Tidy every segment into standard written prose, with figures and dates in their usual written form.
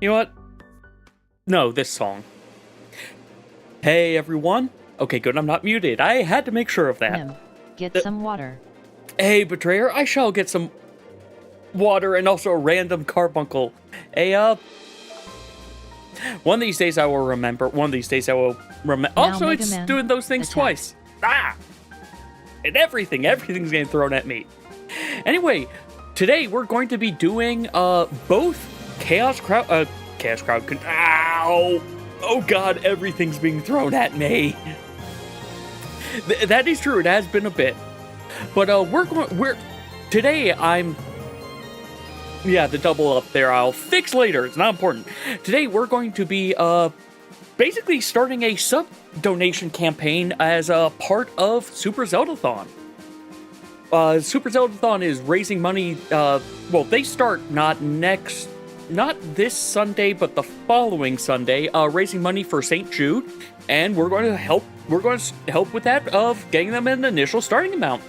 You know what? No, this song. Hey, everyone. Okay, good, I'm not muted. I had to make sure of that. Get some water. Hey, Betrayer, I shall get some water and also a random carbuncle. One of these days I will remember. One of these days I will remember. Also, Mega it's Man, doing those things attack. twice. Ah! And everything's getting thrown at me. Anyway, today we're going to be doing, both Chaos Crowd, ow! Oh god, everything's being thrown at me. That is true, it has been a bit. But, today yeah, the double up there I'll fix later, it's not important. Today we're going to be, basically starting a sub-donation campaign as a part of Super Zeldathon. Super Zeldathon is raising money, well, they start not this Sunday, but the following Sunday, raising money for St. Jude, and we're going to help with that of getting them an initial starting amount.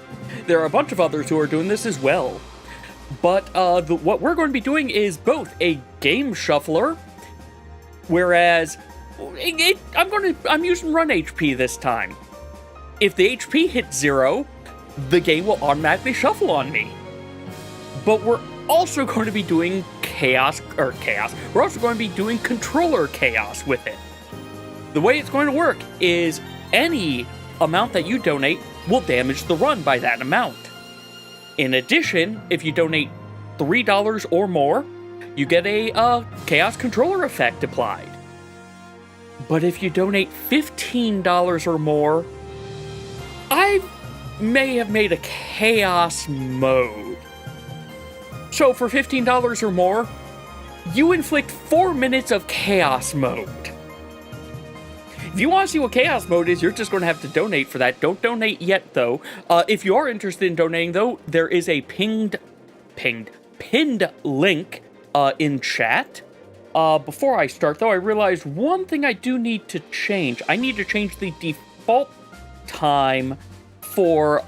There are a bunch of others who are doing this as well. But, what we're going to be doing is both a game shuffler, whereas I'm using run HP this time. If the HP hits 0, the game will automatically shuffle on me. But we're also going to be doing chaos. We're also going to be doing controller chaos with it. The way it's going to work is any amount that you donate will damage the run by that amount. In addition, if you donate $3 or more, you get a chaos controller effect applied. But if you donate $15 or more, I may have made a chaos mode. So for $15 or more, you inflict 4 minutes of chaos mode. If you want to see what chaos mode is, you're just going to have to donate for that. Don't donate yet, though. If you are interested in donating, though, there is a pinned link in chat. Before I start, though, I realized one thing I do need to change. I need to change the default time for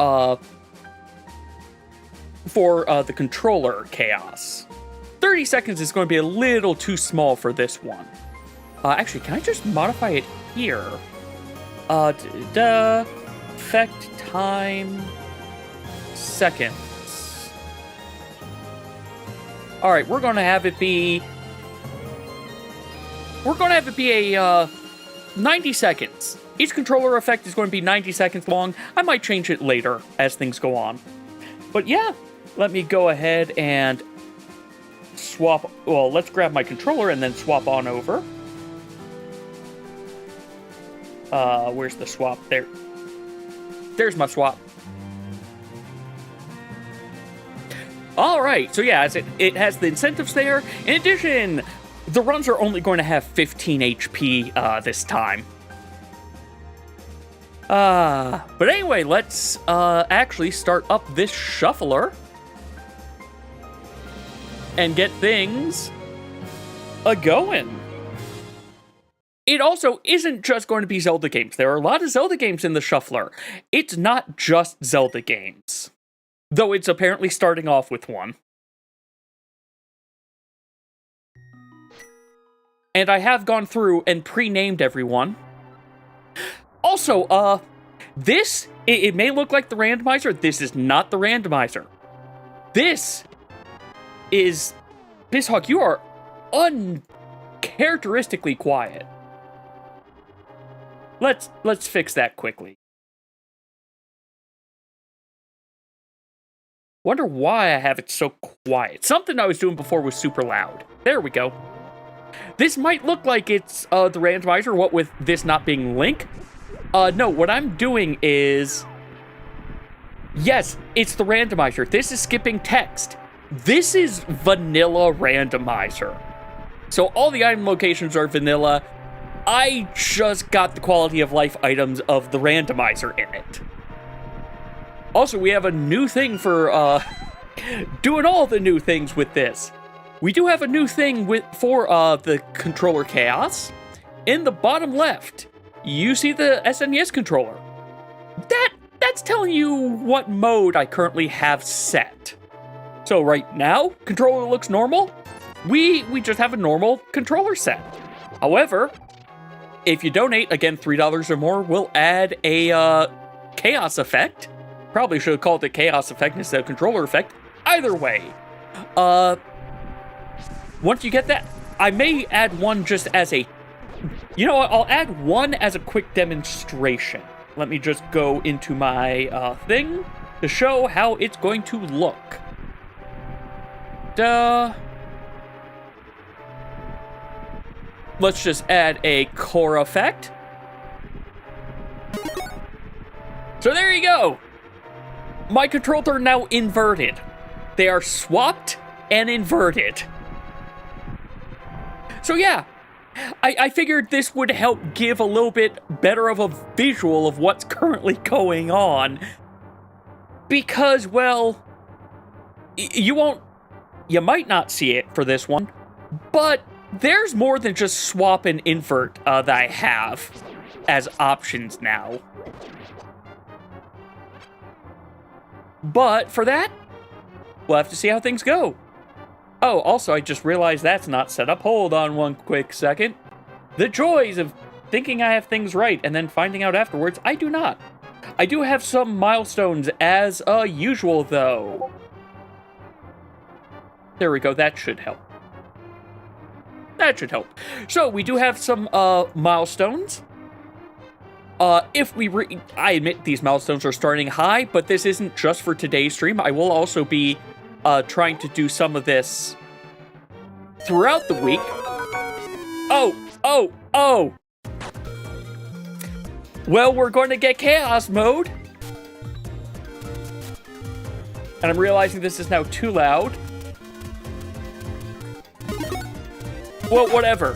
the controller chaos. 30 seconds is going to be a little too small for this one. Actually, can I just modify it here? Effect time seconds. Alright, we're gonna have it be a 90 seconds. Each controller effect is going to be 90 seconds long. I might change it later as things go on. But yeah, let me go ahead and swap. Well, let's grab my controller and then swap on over. Where's the swap? There's my swap. Alright, so yeah, it has the incentives there. In addition, the runs are only going to have 15 HP this time. But anyway, let's actually start up this shuffler and get things a-going. It also isn't just going to be Zelda games. There are a lot of Zelda games in the shuffler. It's not just Zelda games, though it's apparently starting off with one. And I have gone through and pre-named everyone. Also, this, it may look like the randomizer. This is not the randomizer. This is... Pisshawk, you are uncharacteristically quiet. Let's fix that quickly. Wonder why I have it so quiet. Something I was doing before was super loud. There we go. This might look like it's the randomizer, what with this not being Link. No, what I'm doing is... Yes, it's the randomizer. This is skipping text. This is vanilla randomizer. So all the item locations are vanilla. I just got the quality of life items of the randomizer in it. Also, we have a new thing for doing all the new things with this. We do have a new thing for the controller chaos. In the bottom left, you see the SNES controller. That's telling you what mode I currently have set. So right now, controller looks normal. we just have a normal controller set. However, if you donate, again, $3 or more, we'll add a chaos effect. Probably should have called it chaos effect instead of controller effect. Either way, once you get that, I may add one just as a, you know what, I'll add one as a quick demonstration. Let me just go into my thing to show how it's going to look. Let's just add a core effect. So there you go. My controls are now inverted. They are swapped and inverted. So yeah, I figured this would help give a little bit better of a visual of what's currently going on. Because, well, you might not see it for this one, but there's more than just swap and invert that I have as options now. But for that, we'll have to see how things go. Oh, also, I just realized that's not set up. Hold on one quick second. The joys of thinking I have things right and then finding out afterwards I do not. I do have some milestones as usual, though. There we go. That should help. That should help. So, we do have some milestones. I admit these milestones are starting high, but this isn't just for today's stream. I will also be trying to do some of this throughout the week. Oh! Well, we're going to get chaos mode. And I'm realizing this is now too loud. Well, whatever.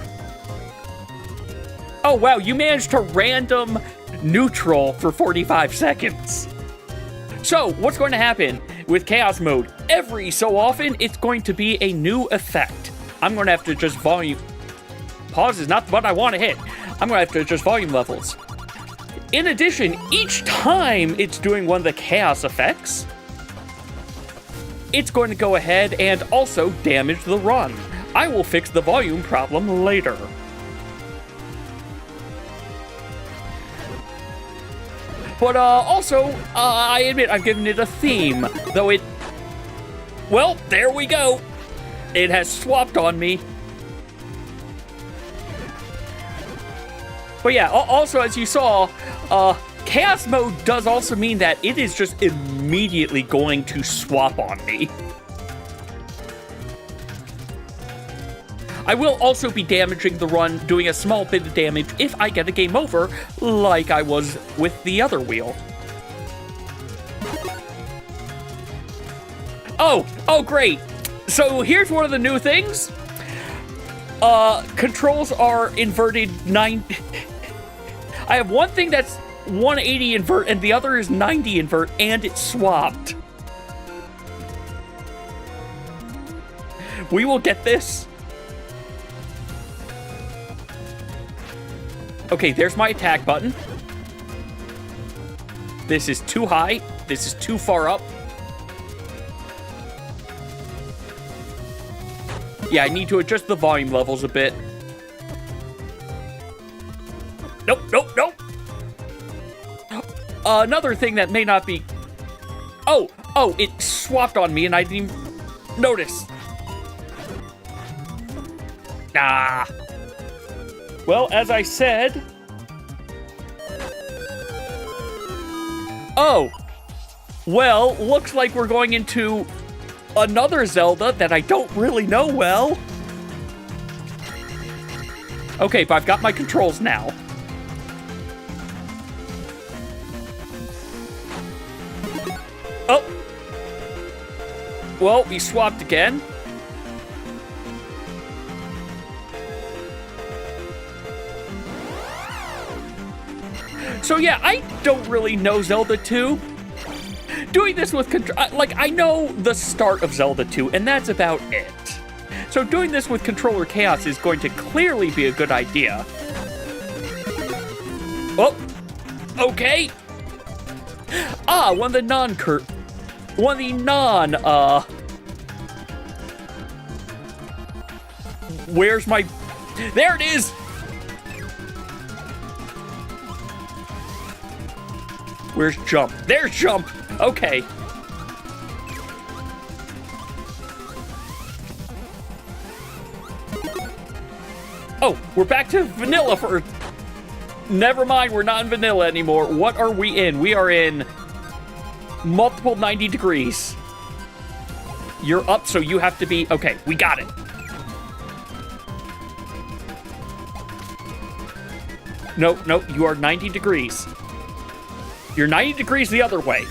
Oh, wow, you managed to random neutral for 45 seconds. So, what's going to happen with chaos mode? Every so often, it's going to be a new effect. I'm going to have to adjust volume. Pause is not what I want to hit. I'm going to have to adjust volume levels. In addition, each time it's doing one of the chaos effects, it's going to go ahead and also damage the run. I will fix the volume problem later. But also, I admit I've given it a theme, though it... Well, there we go. It has swapped on me. But yeah, also as you saw, chaos mode does also mean that it is just immediately going to swap on me. I will also be damaging the run, doing a small bit of damage if I get a game over, like I was with the other wheel. Oh, great. So here's one of the new things. Controls are inverted 9... I have one thing that's 180 invert and the other is 90 invert, and it's swapped. We will get this. Okay, there's my attack button. This is too high. This is too far up. Yeah, I need to adjust the volume levels a bit. Nope. Another thing that may not be... Oh, it swapped on me and I didn't even notice. Well, as I said... Oh. Well, looks like we're going into another Zelda that I don't really know well. Okay, but I've got my controls now. Oh. Well, we swapped again. So yeah, I don't really know Zelda 2. Doing this with I know the start of Zelda 2, and that's about it. So doing this with controller chaos is going to clearly be a good idea. Oh, okay. One of the Where's my... There it is! Where's jump? There's jump! Okay. Oh, we're back to vanilla for... Never mind, we're not in vanilla anymore. What are we in? We are in multiple 90 degrees. You're up, so you have to be... Okay, we got it. No, you are 90 degrees. You're 90 degrees the other way.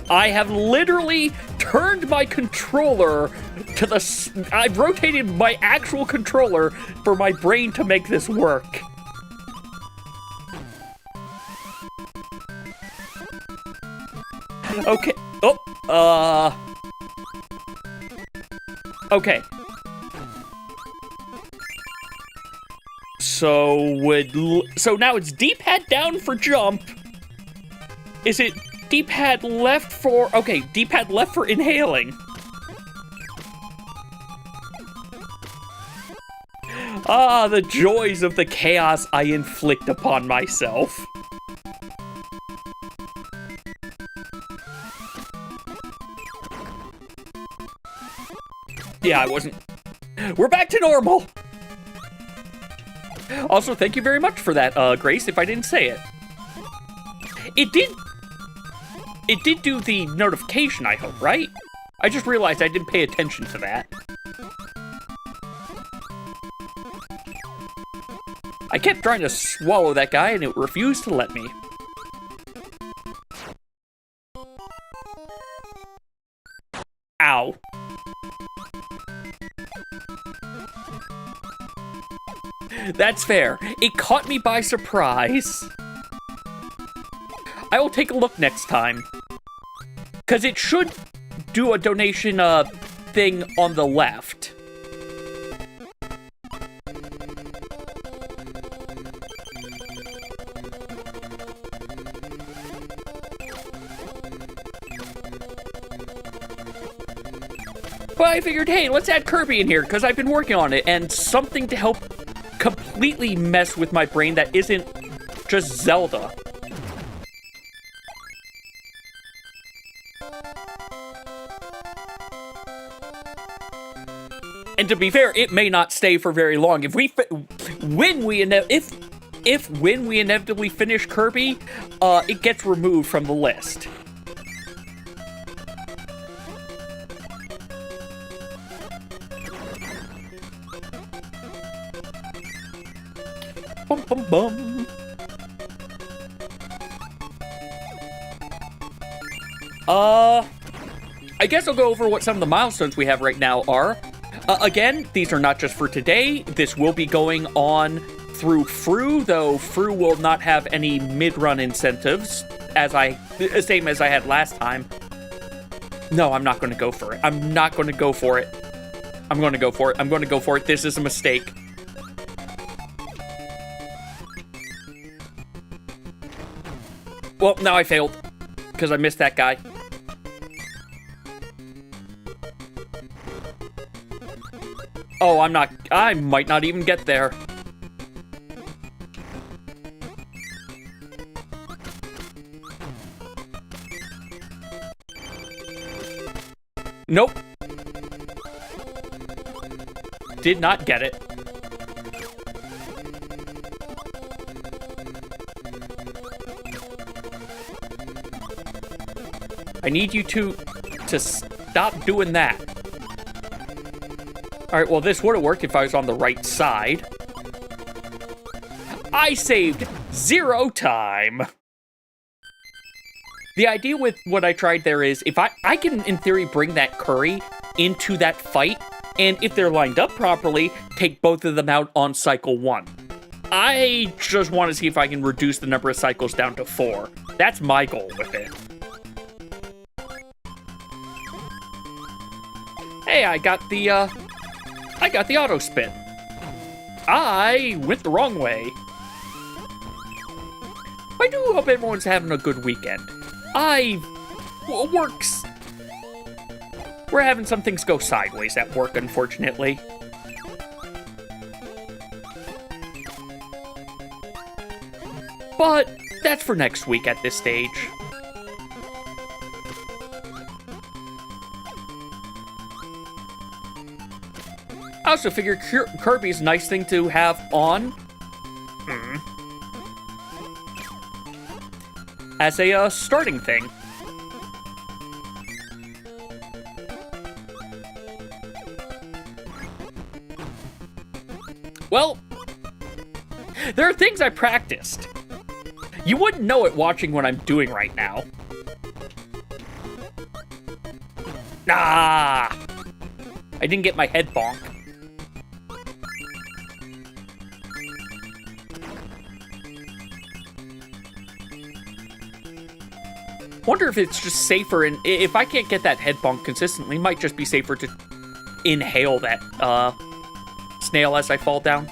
I have literally turned my controller to the... I've rotated my actual controller for my brain to make this work. Okay. Oh, okay. So now it's D-pad down for jump. Is it D-pad left for... Okay, D-pad left for inhaling. Ah, the joys of the chaos I inflict upon myself. Yeah, I wasn't... We're back to normal! Also, thank you very much for that, Grace, if I didn't say it. It did do the notification, I hope, right? I just realized I didn't pay attention to that. I kept trying to swallow that guy, and it refused to let me. Ow. That's fair. It caught me by surprise. I will take a look next time. Because it should do a donation thing on the left. But I figured, hey, let's add Kirby in here, because I've been working on it, and something to help completely mess with my brain that isn't just Zelda. And to be fair, it may not stay for very long. If when we inevitably finish Kirby, it gets removed from the list. Bum, bum, bum. I guess I'll go over what some of the milestones we have right now are. Again, these are not just for today. This will be going on through Fru, though Fru will not have any mid-run incentives, same as I had last time. No, I'm not going to go for it. I'm not going to go for it. I'm going to go for it. I'm going to go for it. This is a mistake. Well, now I failed, because I missed that guy. Oh, I might not even get there. Nope. Did not get it. I need you to stop doing that. Alright, well, this would have worked if I was on the right side. I saved 0 time. The idea with what I tried there is, if I can, in theory, bring that curry into that fight, and if they're lined up properly, take both of them out on cycle 1. I just want to see if I can reduce the number of cycles down to 4. That's my goal with it. Hey, I got the auto spin. I went the wrong way. I do hope everyone's having a good weekend. Works We're having some things go sideways at work, unfortunately. But that's for next week at this stage. I also figure Kirby's a nice thing to have on. As a starting thing. Well, there are things I practiced. You wouldn't know it watching what I'm doing right now. Ah! I didn't get my head bonk. Wonder if it's just safer, and if I can't get that head bonk consistently, it might just be safer to inhale that snail as I fall down.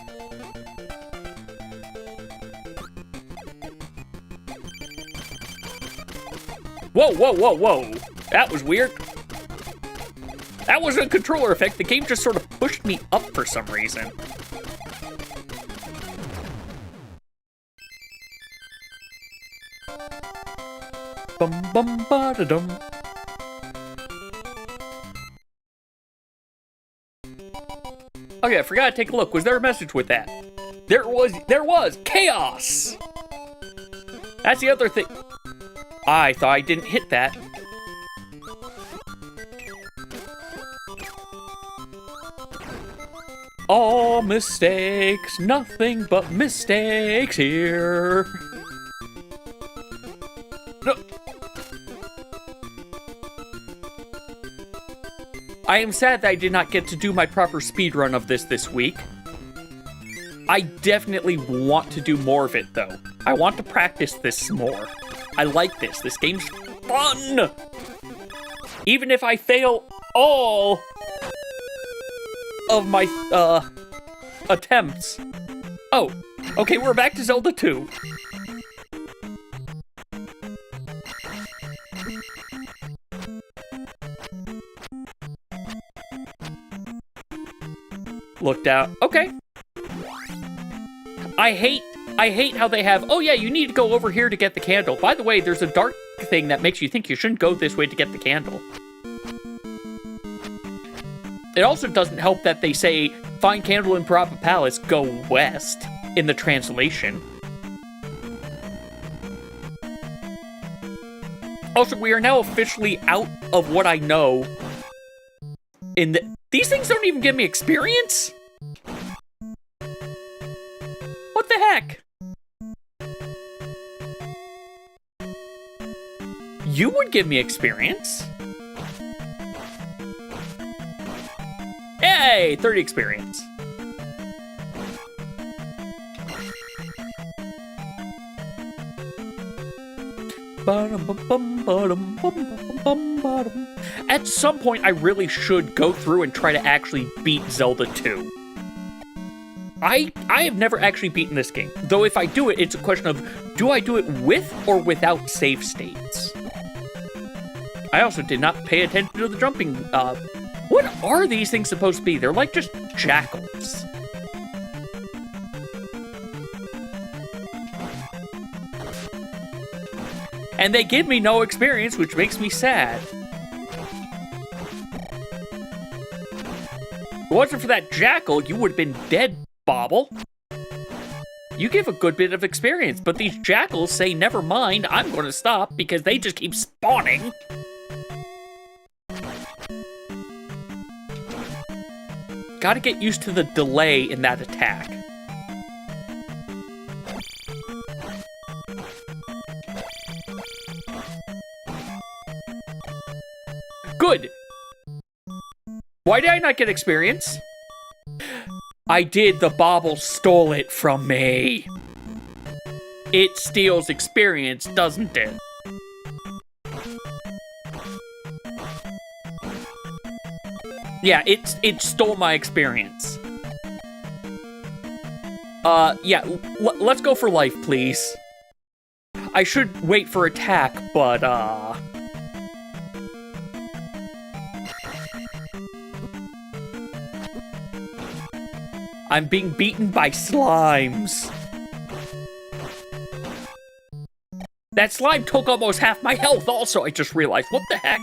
Whoa, whoa, whoa, whoa. That was weird. That wasn't a controller effect. The game just sort of pushed me up for some reason. Bum bum ba da dum. Okay, I forgot to take a look. Was there a message with that? There was chaos. That's the other thing. I thought I didn't hit that. All mistakes, nothing but mistakes here. No. I am sad that I did not get to do my proper speedrun of this week. I definitely want to do more of it, though. I want to practice this more. I like this. This game's fun! Even if I fail all of my, attempts. Oh, okay, we're back to Zelda 2. Looked out. Okay. I hate how they have, oh yeah, you need to go over here to get the candle. By the way, there's a dark thing that makes you think you shouldn't go this way to get the candle. It also doesn't help that they say, find candle in Parappa Palace, go west, in the translation. Also, we are now officially out of what I know. These things don't even give me experience? What the heck? You would give me experience. Hey, 30 experience. At some point, I really should go through and try to actually beat Zelda 2. I have never actually beaten this game, though if I do it, it's a question of, do I do it with or without save states? I also did not pay attention to the jumping. What are these things supposed to be? They're like just jackals. And they give me no experience, which makes me sad. If it wasn't for that jackal, you would have been dead, Bobble. You give a good bit of experience, but these jackals say, never mind, I'm going to stop because they just keep spawning. Gotta get used to the delay in that attack. Good. Why did I not get experience? I did. The bauble stole it from me. It steals experience, doesn't it? Yeah, it stole my experience. Yeah, let's go for life, please. I should wait for attack, but, I'm being beaten by slimes. That slime took almost half my health also, I just realized. What the heck?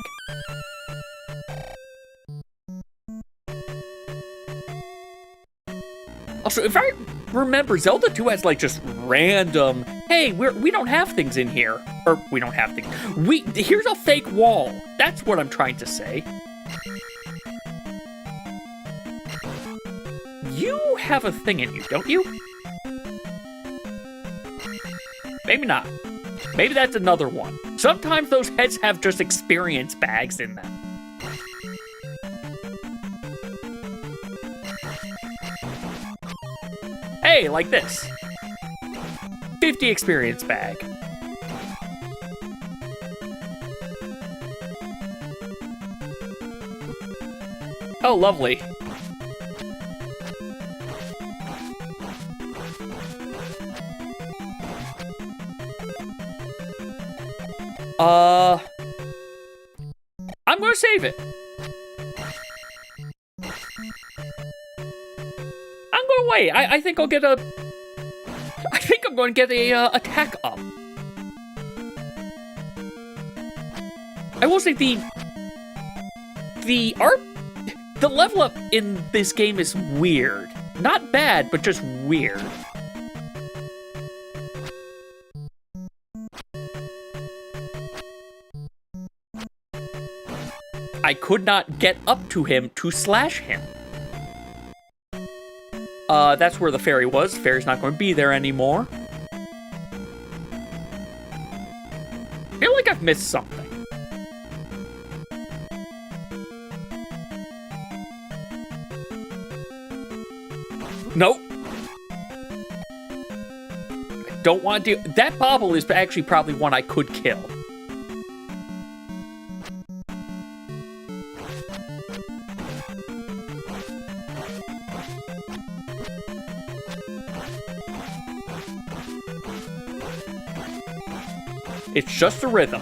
Also, if I remember, Zelda 2 has, like, just random, hey, we don't have things in here. Or, we don't have things. Here's a fake wall. That's what I'm trying to say. You have a thing in you, don't you? Maybe not. Maybe that's another one. Sometimes those heads have just experience bags in them. Hey, like this. 50 experience bag. Oh, lovely. I'm gonna save it. I'm gonna wait. I think I'll get a... I think I'm going to get a attack up. I will say the level up in this game is weird. Not bad, but just weird. I could not get up to him to slash him. That's where the fairy was. The fairy's not going to be there anymore. I feel like I've missed something. Nope. I don't want to do... That bobble is actually probably one I could kill. It's just a rhythm.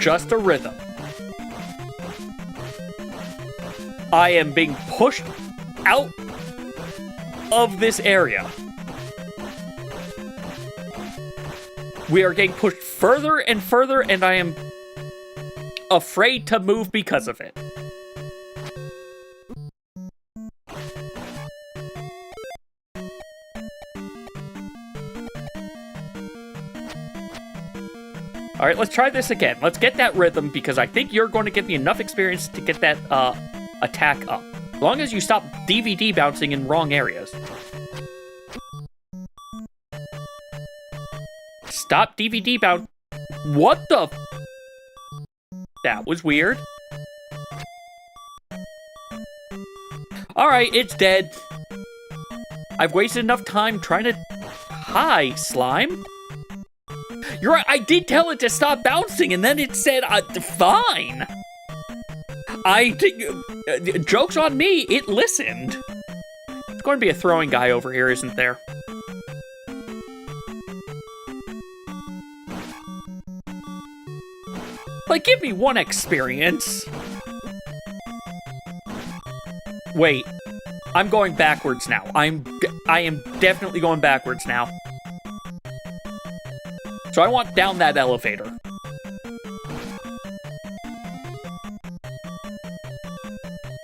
Just a rhythm. I am being pushed out of this area. We are getting pushed further and further, and I am afraid to move because of it. All right, let's try this again. Let's get that rhythm, because I think you're going to give me enough experience to get that attack up. As long as you stop DVD bouncing in wrong areas. Stop DVD bounce. What the? That was weird. All right, it's dead. I've wasted enough time trying to... Hi, slime. You're right, I did tell it to stop bouncing, and then it said, fine. Joke's on me, it listened. There's going to be a throwing guy over here, isn't there? Like, give me one experience. Wait, I'm going backwards now. I am definitely going backwards now. So I want down that elevator.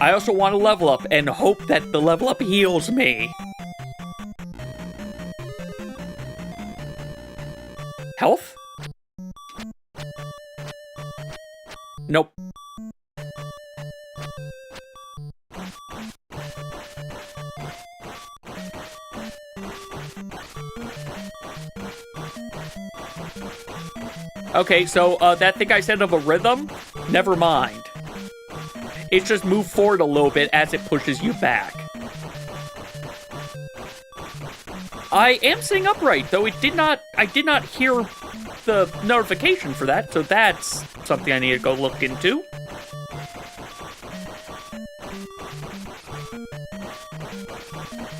I also want to level up and hope that the level up heals me. Health? Nope. Okay, so that thing I said of a rhythm, never mind. It's just move forward a little bit as it pushes you back. I am sitting upright, though I did not hear the notification for that, so that's something I need to go look into.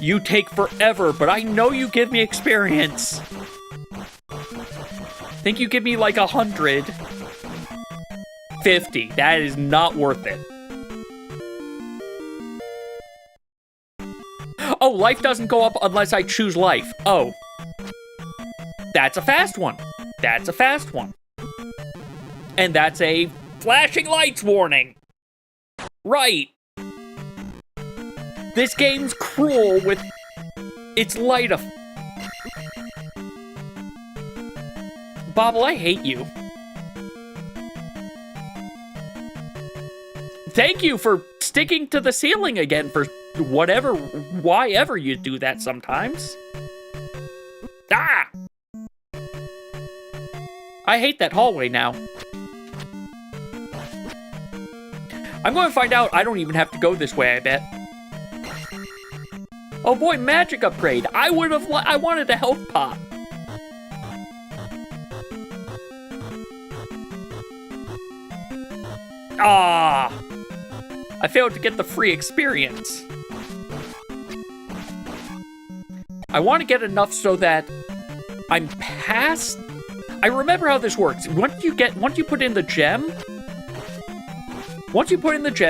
You take forever, but I know you give me experience. I think you give me like 150. That is not worth it. life doesn't go up unless I choose life. Oh. That's a fast one. That's a fast one. And that's a flashing lights warning. Right. This game's cruel with its light of... Bobble, I hate you. Thank you for sticking to the ceiling again for whatever, why ever you do that sometimes. Ah! I hate that hallway now. I'm going to find out I don't even have to go this way, I bet. Oh boy, magic upgrade. I wanted a health pot. Ah! I failed to get the free experience. I want to get enough so that I'm past... I remember how this works. Once you put in the gem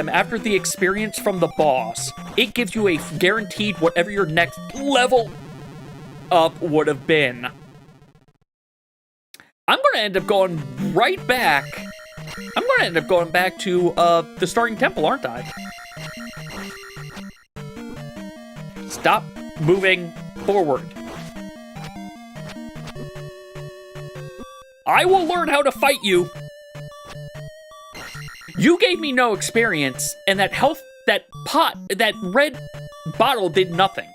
after the experience from the boss, it gives you a guaranteed whatever your next level up would have been. I'm going to end up going right back. I'm going to end up going back to the starting temple, aren't I? Stop moving forward. I will learn how to fight you. You gave me no experience, and that that red bottle did nothing.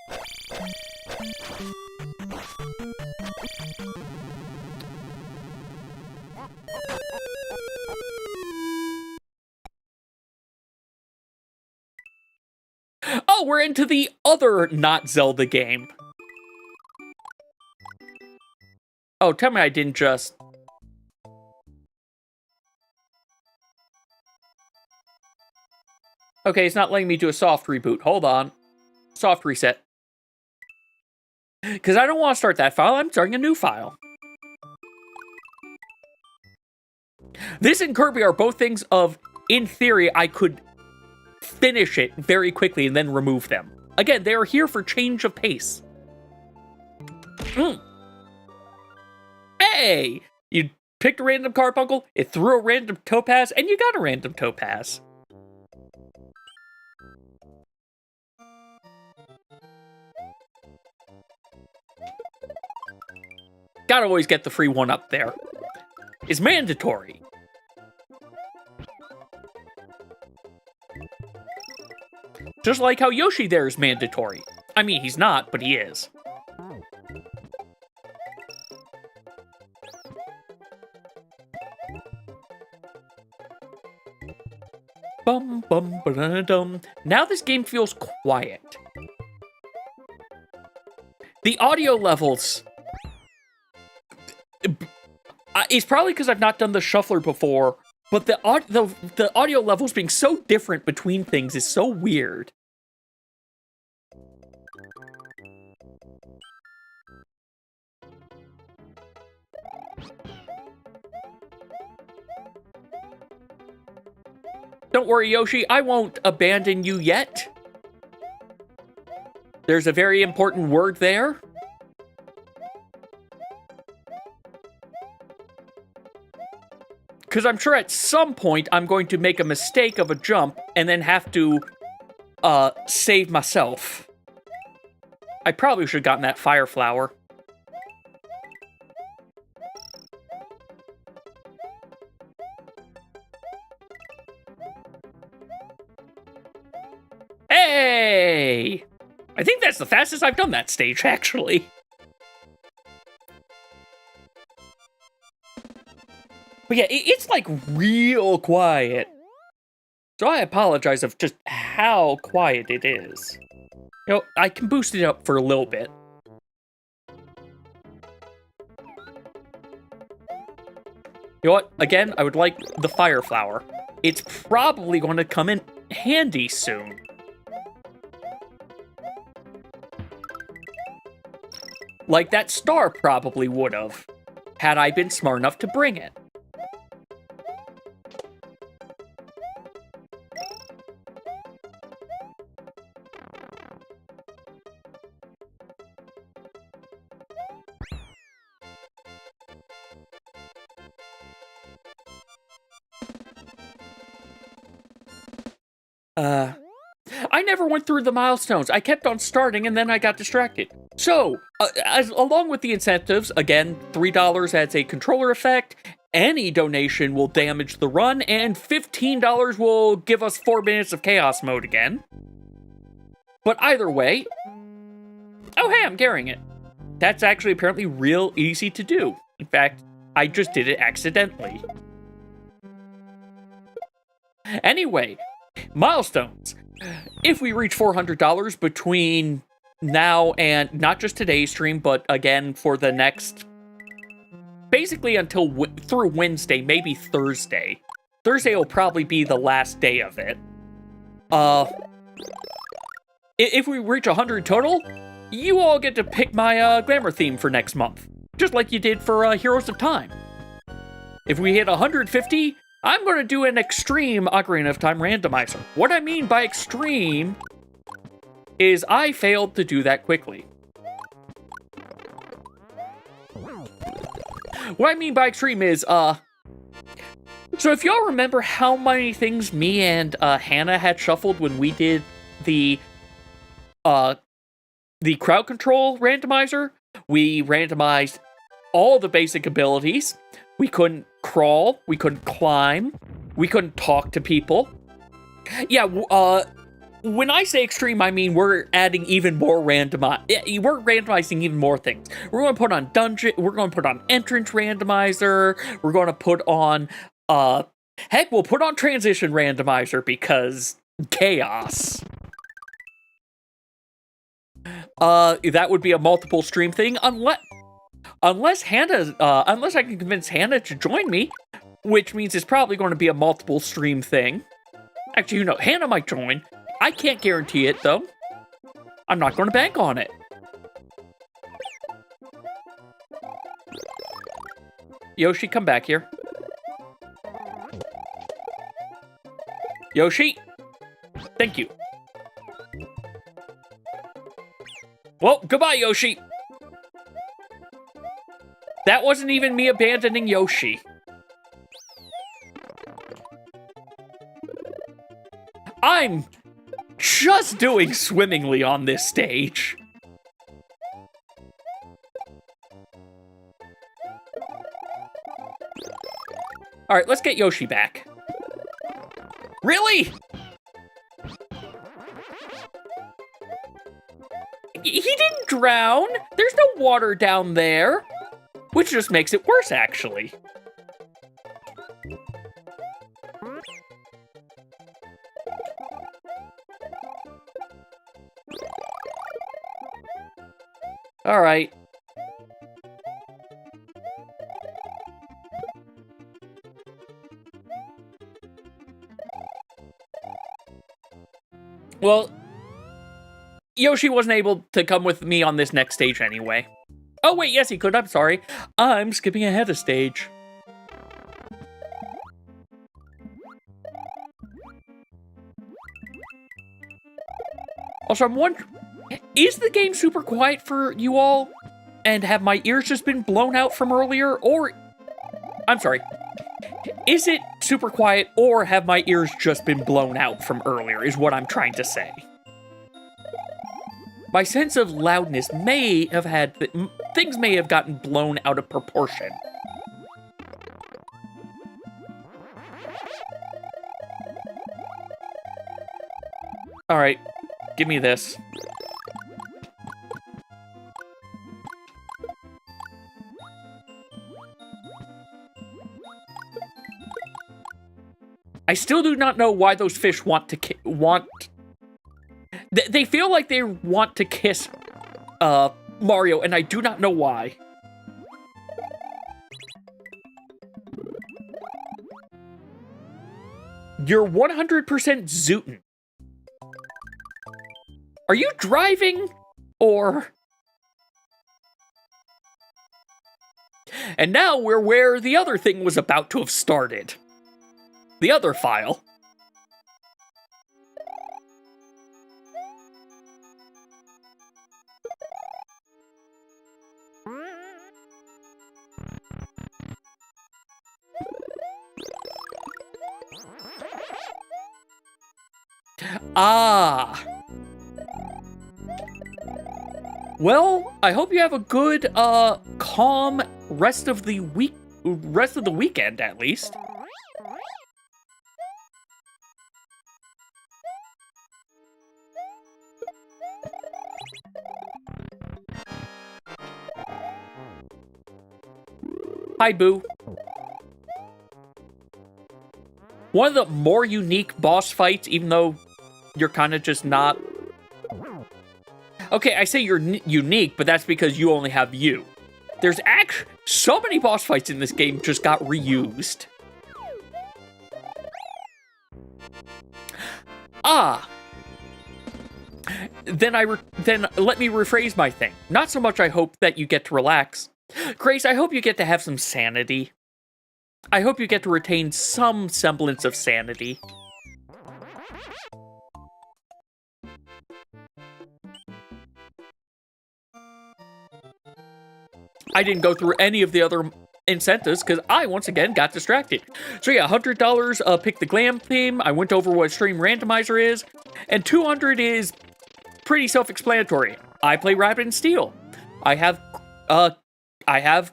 Oh, we're into the other not Zelda game. Oh, tell me I didn't just... Okay, it's not letting me do a soft reboot. Hold on. Soft reset. Because I don't want to start that file, I'm starting a new file. This and Kirby are both things of, in theory, I could finish it very quickly and then remove them. Again, they are here for change of pace. Hey! You picked a random carbuncle, it threw a random topaz, and you got a random topaz. Gotta always get the free one up there. It's mandatory. Just like how Yoshi there is mandatory. I mean, he's not, but he is. Bum bum ba-da-dum. Now this game feels quiet. The audio levels... It's probably because I've not done the shuffler before, but the audio levels being so different between things is so weird. Don't worry, Yoshi, I won't abandon you yet. There's a very important word there. Because I'm sure at some point I'm going to make a mistake of a jump and then have to save myself. I probably should have gotten that fire flower. Hey! I think that's the fastest I've done that stage, actually. But yeah, it's like real quiet. So I apologize of just how quiet it is. You know, I can boost it up for a little bit. You know what? Again, I would like the fire flower. It's probably going to come in handy soon. Like that star probably would have, had I been smart enough to bring it. I never went through the milestones. I kept on starting and then I got distracted. So, along with the incentives, again, $3 adds a controller effect, any donation will damage the run, and $15 will give us 4 minutes of chaos mode again. But either way... Oh, hey, I'm carrying it. That's actually apparently real easy to do. In fact, I just did it accidentally. Anyway, milestones. If we reach $400 between now and not just today's stream, but again for the next, basically until through Wednesday, maybe Thursday. Thursday will probably be the last day of it. If we reach 100 total, you all get to pick my glamour theme for next month, just like you did for Heroes of Time. If we hit 150, I'm going to do an extreme Ocarina of Time randomizer. What I mean by extreme is I failed to do that quickly. What I mean by extreme is, so if y'all remember how many things me and Hannah had shuffled when we did the crowd control randomizer, we randomized all the basic abilities. We couldn't crawl, we couldn't climb, we couldn't talk to people. Yeah, when I say extreme, I mean we're adding even more we're randomizing even more things. We're going to put on dungeon, we're going to put on entrance randomizer, we're going to put on, heck, we'll put on transition randomizer because chaos. That would be a multiple stream thing, unless I can convince Hannah to join me, which means it's probably going to be a multiple stream thing. Actually, Hannah might join. I can't guarantee it, though. I'm not going to bank on it. Yoshi, come back here. Yoshi! Thank you. Well, goodbye, Yoshi! That wasn't even me abandoning Yoshi. I'm just doing swimmingly on this stage. Alright, let's get Yoshi back. Really? He didn't drown. There's no water down there. Which just makes it worse, actually. Alright. Well, Yoshi wasn't able to come with me on this next stage anyway. Oh wait, yes he could, I'm sorry. I'm skipping ahead a stage. Also, I'm wondering, is the game super quiet for you all? And have my ears just been blown out from earlier? Or, I'm sorry, is it super quiet or have my ears just been blown out from earlier is what I'm trying to say. My sense of loudness may have things may have gotten blown out of proportion. Alright, give me this. I still do not know why those fish they feel like they want to kiss Mario, and I do not know why. You're 100% zootin'. Are you driving? Or... And now we're where the other thing was about to have started. The other file. Ah. Well, I hope you have a good, calm rest of the weekend, at least. Hi, Boo. One of the more unique boss fights, even though you're kind of just not... Okay, I say you're unique, but that's because you only have you. There's actually... So many boss fights in this game just got reused. Ah! Then let me rephrase my thing. Not so much I hope that you get to relax. Grace, I hope you get to have some sanity. I hope you get to retain some semblance of sanity. I didn't go through any of the other incentives because I, once again, got distracted. So yeah, $100, pick the glam theme. I went over what stream randomizer is. And $200 is pretty self-explanatory. I play Rapid and Steel. I have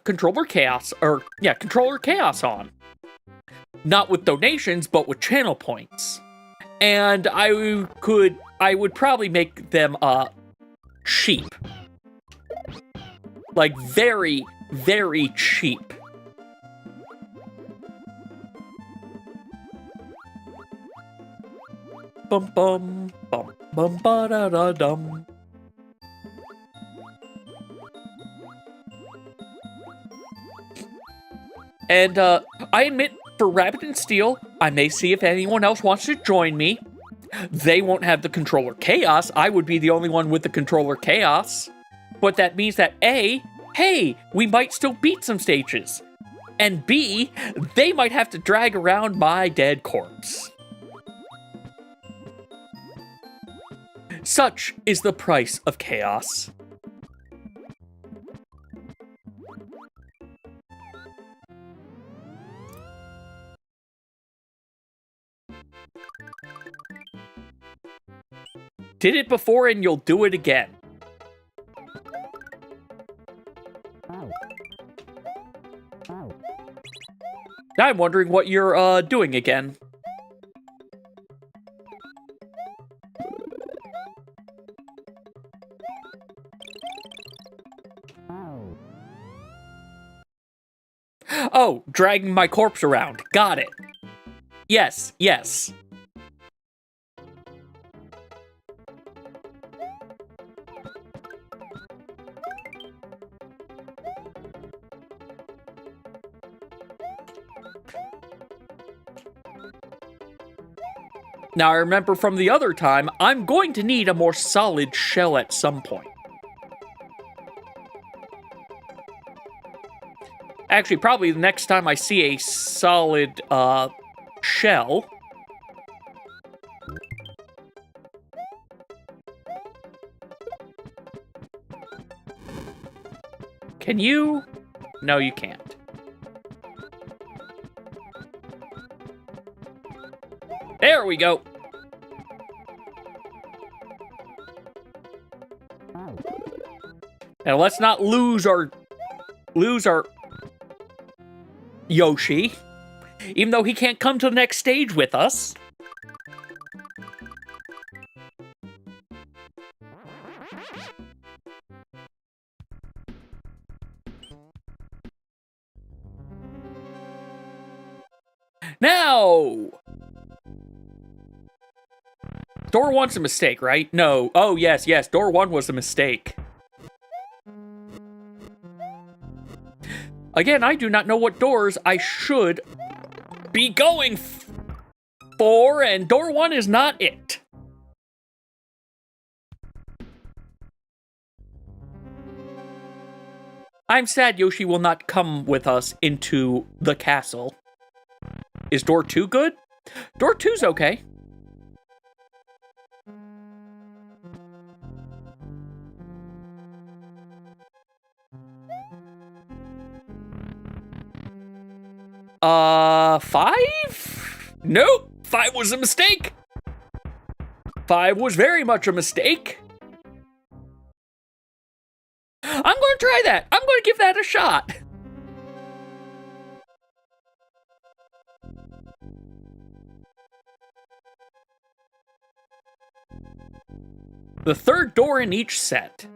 Controller Chaos on. Not with donations, but with channel points. And I would probably make them, cheap. Like, very, very cheap. Bum bum bum bum ba da da dum. And I admit, for Rapid and Steel, I may see if anyone else wants to join me. They won't have the Controller Chaos. I would be the only one with the Controller Chaos. But that means that A, hey, we might still beat some stages. And B, they might have to drag around my dead corpse. Such is the price of chaos. Did it before and you'll do it again. Now I'm wondering what you're doing again. Oh, dragging my corpse around. Got it. Yes, yes. Now, I remember from the other time, I'm going to need a more solid shell at some point. Actually, probably the next time I see a solid, shell. Can you? No, you can't. There we go. Now let's not lose our Yoshi, even though he can't come to the next stage with us. Now! Door 1's a mistake, right? No. Oh, yes, yes. Door 1 was a mistake. Again, I do not know what doors I should be going for, and door 1 is not it. I'm sad Yoshi will not come with us into the castle. Is door 2 good? Door 2's okay. $5? Nope, 5 was a mistake. 5 was very much a mistake. I'm going to try that. I'm going to give that a shot. The third door in each set.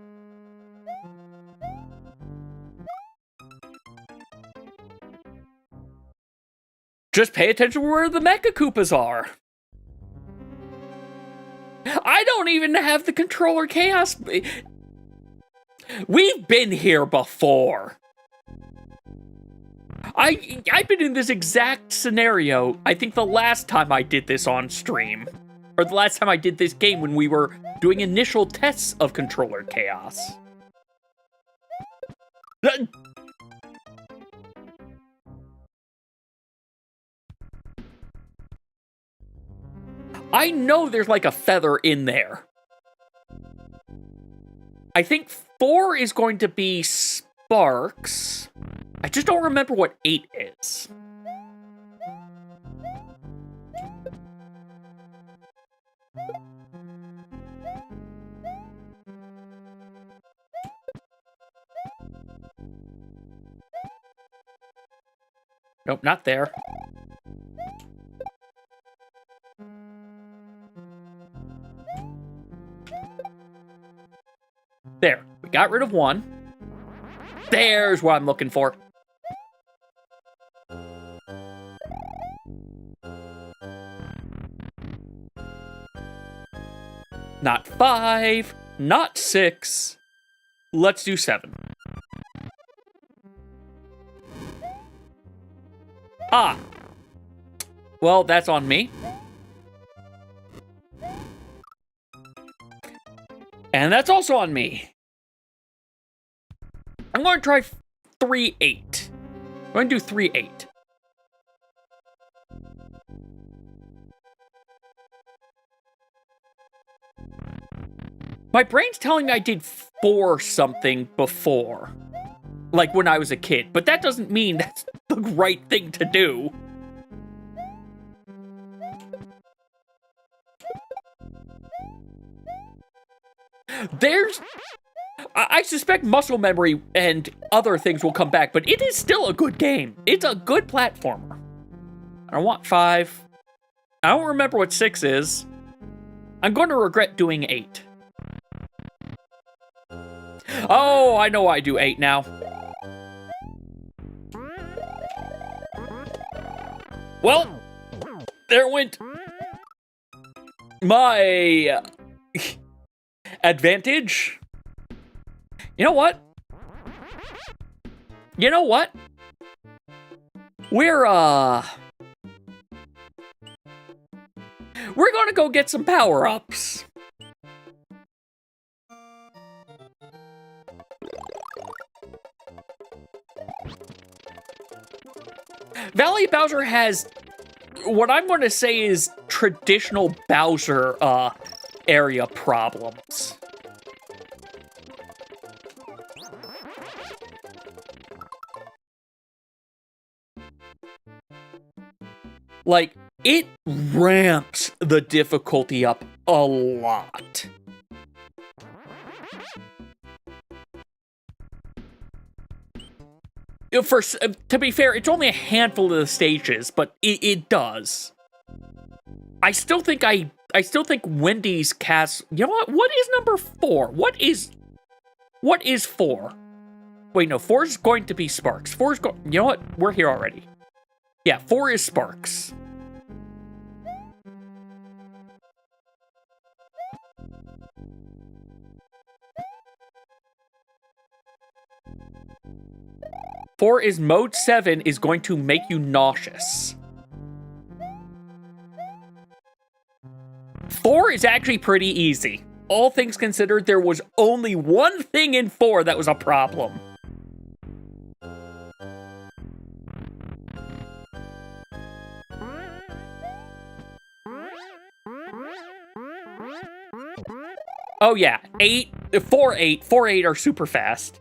Just pay attention where the Mecha Koopas are. I don't even have the controller chaos. We've been here before. I've been in this exact scenario, I think the last time I did this on stream. Or the last time I did this game when we were doing initial tests of controller chaos. I know there's like a feather in there. I think 4 is going to be Sparks. I just don't remember what 8 is. Nope, not there. There, we got rid of 1. There's what I'm looking for. Not 5, not 6. Let's do 7. Ah. Well, that's on me. And that's also on me. I'm going to try 3-8. I'm going to do 3-8. My brain's telling me I did 4 something before. Like when I was a kid. But that doesn't mean that's the right thing to do. I suspect muscle memory and other things will come back, but it is still a good game. It's a good platformer. I don't want 5. I don't remember what 6 is. I'm going to regret doing 8. Oh, I know why I do 8 now. Well, there went my advantage. You know what? You know what? We're gonna go get some power-ups. Valley Bowser has what I'm going to say is traditional Bowser area problems. Like, it ramps the difficulty up a lot. To be fair, it's only a handful of the stages, but it does. I still think Wendy's Castle. You know what? What is number 4? What is 4? Wait, no. 4 is going to be Sparks. 4 is going. You know what? We're here already. Yeah, 4 is Sparks. Four is Mode 7 is going to make you nauseous. 4 is actually pretty easy. All things considered, there was only one thing in 4 that was a problem. Oh yeah, 4, 8 are super fast.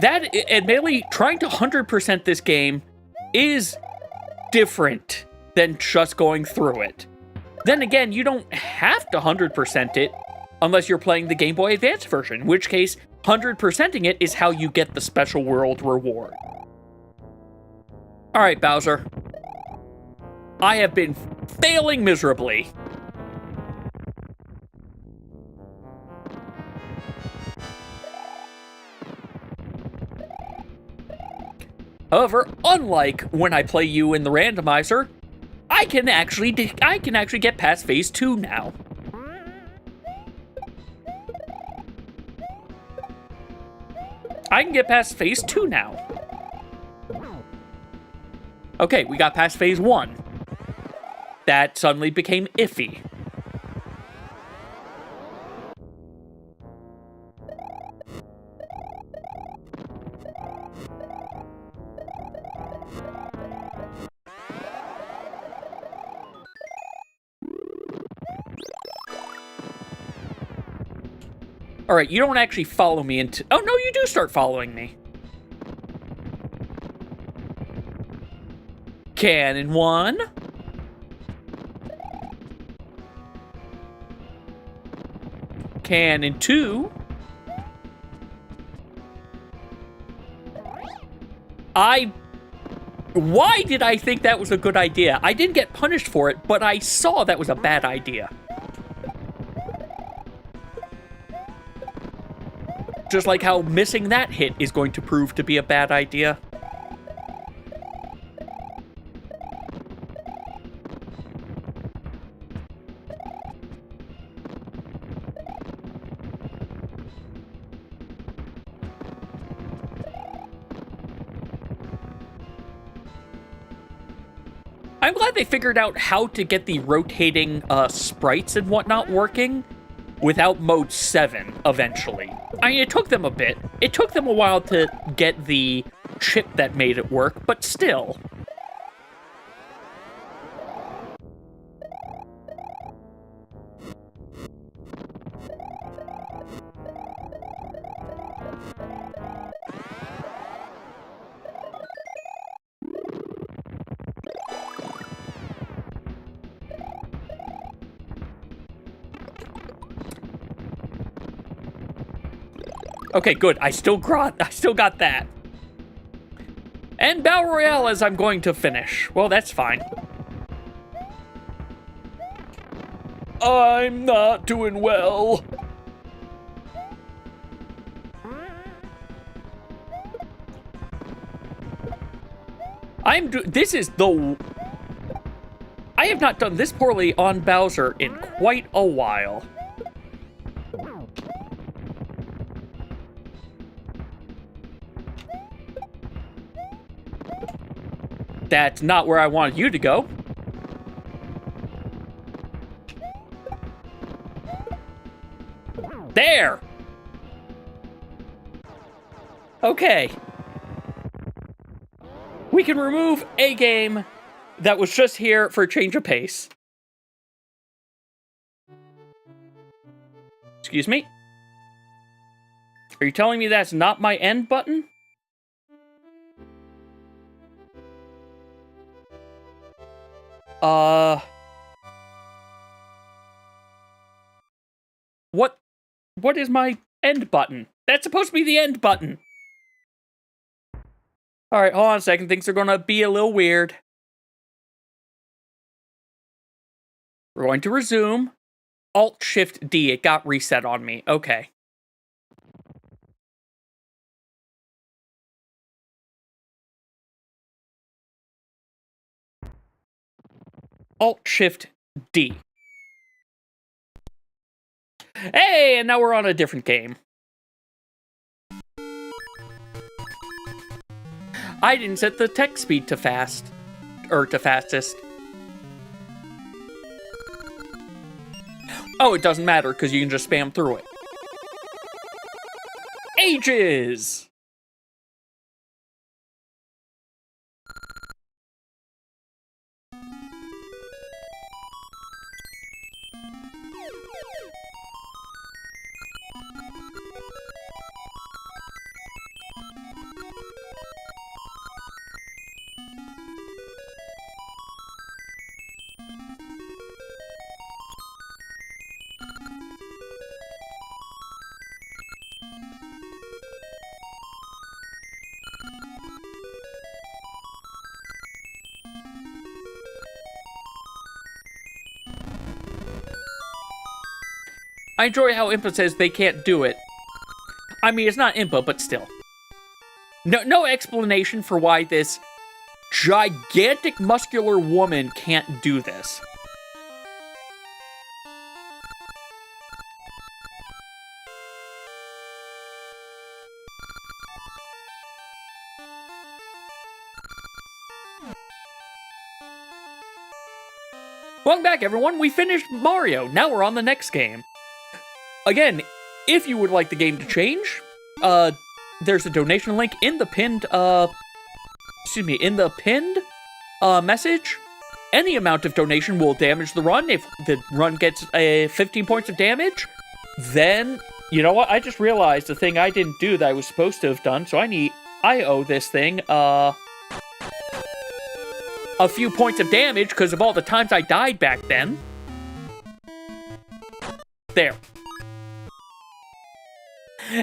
That, admittedly, trying to 100% this game is different than just going through it. Then again, you don't have to 100% it unless you're playing the Game Boy Advance version, in which case 100%ing it is how you get the special world reward. Alright, Bowser. I have been failing miserably. However, unlike when I play you in the randomizer, I can actually get past phase 2 now. I can get past phase 2 now. Okay, we got past phase 1. That suddenly became iffy. Alright, you don't actually follow me into... Oh, no, you do start following me. Cannon 1. Cannon 2. Why did I think that was a good idea? I didn't get punished for it, but I saw that was a bad idea. Just like how missing that hit is going to prove to be a bad idea. I'm glad they figured out how to get the rotating sprites and whatnot working without Mode 7 eventually. I mean, it took them a bit. It took them a while to get the chip that made it work, but still. Okay, good. I still got that. And Battle Royale as I'm going to finish. Well, that's fine. I'm not doing well. This is the... I have not done this poorly on Bowser in quite a while. That's not where I wanted you to go. There! Okay. We can remove a game that was just here for a change of pace. Excuse me? Are you telling me that's not my end button? What is my end button? That's supposed to be the end button. Alright, hold on a second. Things are gonna be a little weird. We're going to resume. Alt-Shift-D. It got reset on me. Okay. Alt-Shift-D. Hey, and now we're on a different game. I didn't set the text speed to fast. Or to fastest. Oh, it doesn't matter, because you can just spam through it. Ages! I enjoy how Impa says they can't do it. I mean, it's not Impa, but still. No explanation for why this gigantic muscular woman can't do this. Welcome back, everyone. We finished Mario. Now we're on the next game. Again, if you would like the game to change, there's a donation link in the pinned, message. Any amount of donation will damage the run. If the run gets 15 points of damage, then, you know what? I just realized the thing I didn't do that I was supposed to have done, so I owe this thing, a few points of damage because of all the times I died back then. There.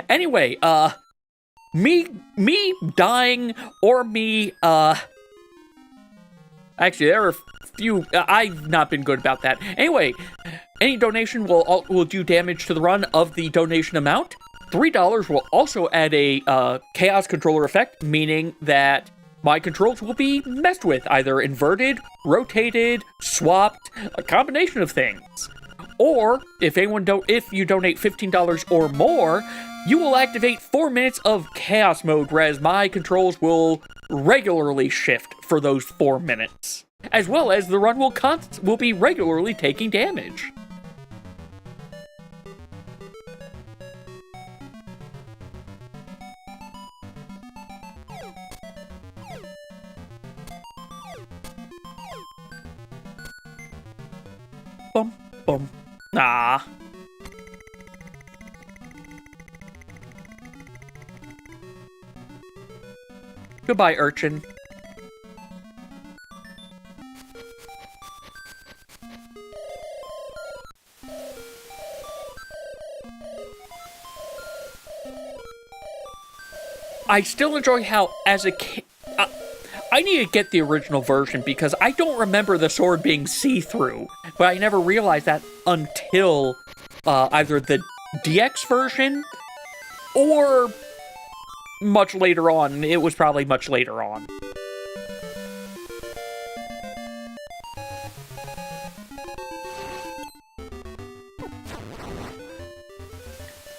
Anyway, me dying or me, actually, there are a few, I've not been good about that. Anyway, any donation will do damage to the run of the donation amount. $3 will also add a, chaos controller effect, meaning that my controls will be messed with, either inverted, rotated, swapped, a combination of things. Or, if you donate $15 or more, you will activate 4 minutes of Chaos Mode, whereas my controls will regularly shift for those 4 minutes. As well as the run will be regularly taking damage. Bum, bum. Ah. Goodbye, urchin. I still enjoy how, as a kid, I need to get the original version because I don't remember the sword being see-through, but I never realized that until either the DX version or much later on. It was probably much later on.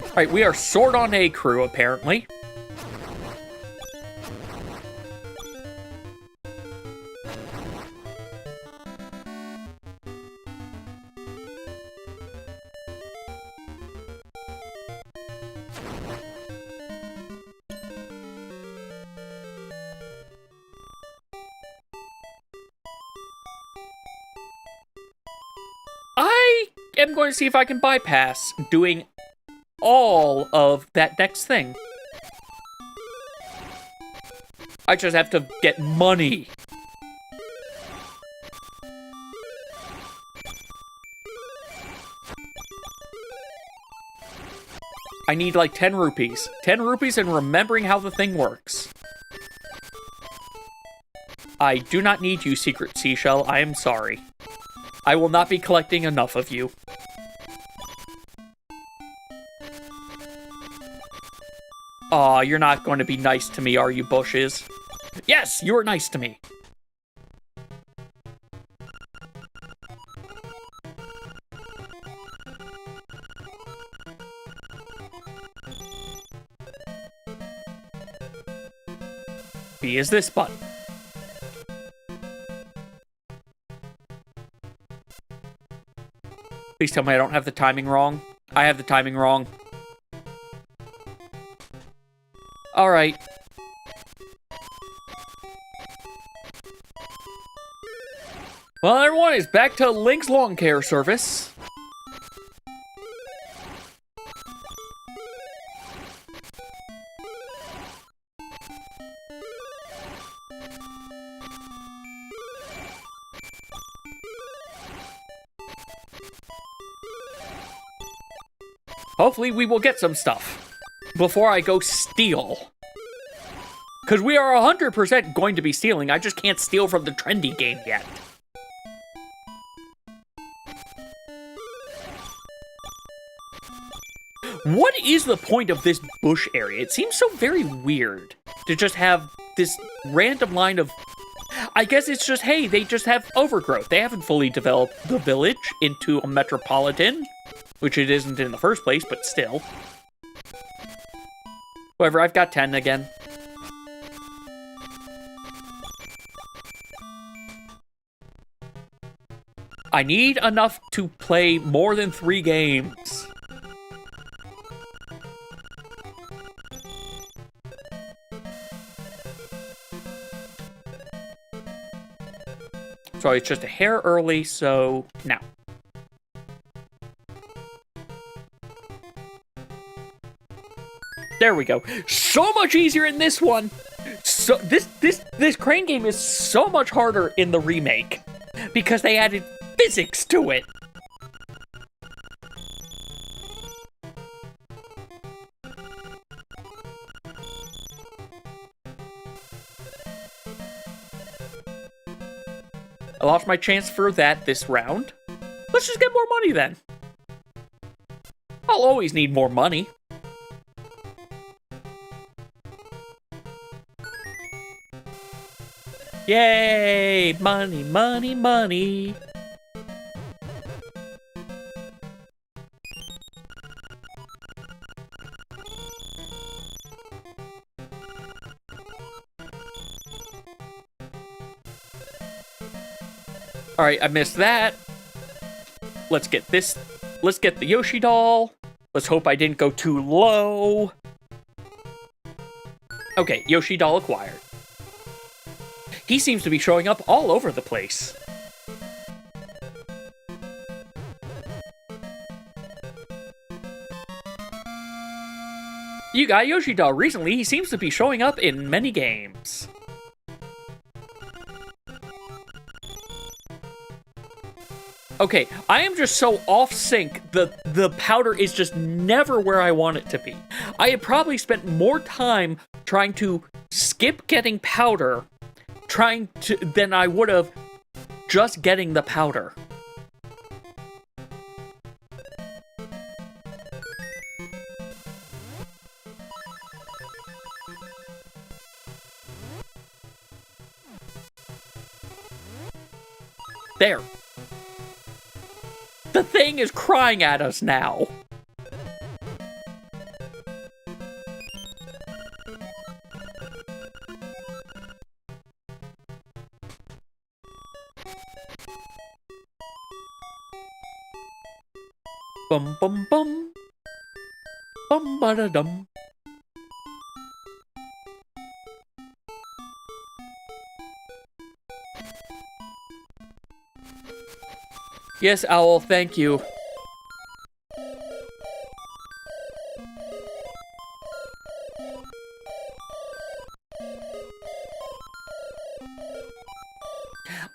Alright, we are Sword on A crew, apparently. I'm going to see if I can bypass doing all of that next thing. I just have to get money. I need like 10 rupees. 10 rupees and remembering how the thing works. I do not need you, Secret Seashell. I am sorry. I will not be collecting enough of you. Aw, you're not going to be nice to me, are you, bushes? Yes, you are nice to me. B is this button. Please tell me I don't have the timing wrong. I have the timing wrong. Alright. Well, everyone is back to Link's lawn care service. Hopefully we will get some stuff before I go steal. Because we are 100% going to be stealing. I just can't steal from the trendy game yet. What is the point of this bush area? It seems so very weird to just have this random line of... I guess it's just, hey, they just have overgrowth. They haven't fully developed the village into a metropolitan, which it isn't in the first place, but still. However, I've got 10 again. I need enough to play more than 3 games. So it's just a hair early, so now. There we go. So much easier in this one. So this crane game is so much harder in the remake because they added physics to it. I lost my chance for that this round. Let's just get more money then. I'll always need more money. Yay! Money, money, money. Alright, I missed that. Let's get this. Let's get the Yoshi doll. Let's hope I didn't go too low. Okay, Yoshi doll acquired. He seems to be showing up all over the place. You got Yoshi doll. Recently, he seems to be showing up in many games. Okay, I am just so off sync. The powder is just never where I want it to be. I had probably spent more time trying to skip getting powder than I would have just getting the powder. There. The thing is crying at us now. Bum bum bum. Bum ba da dum. Yes, Owl, thank you.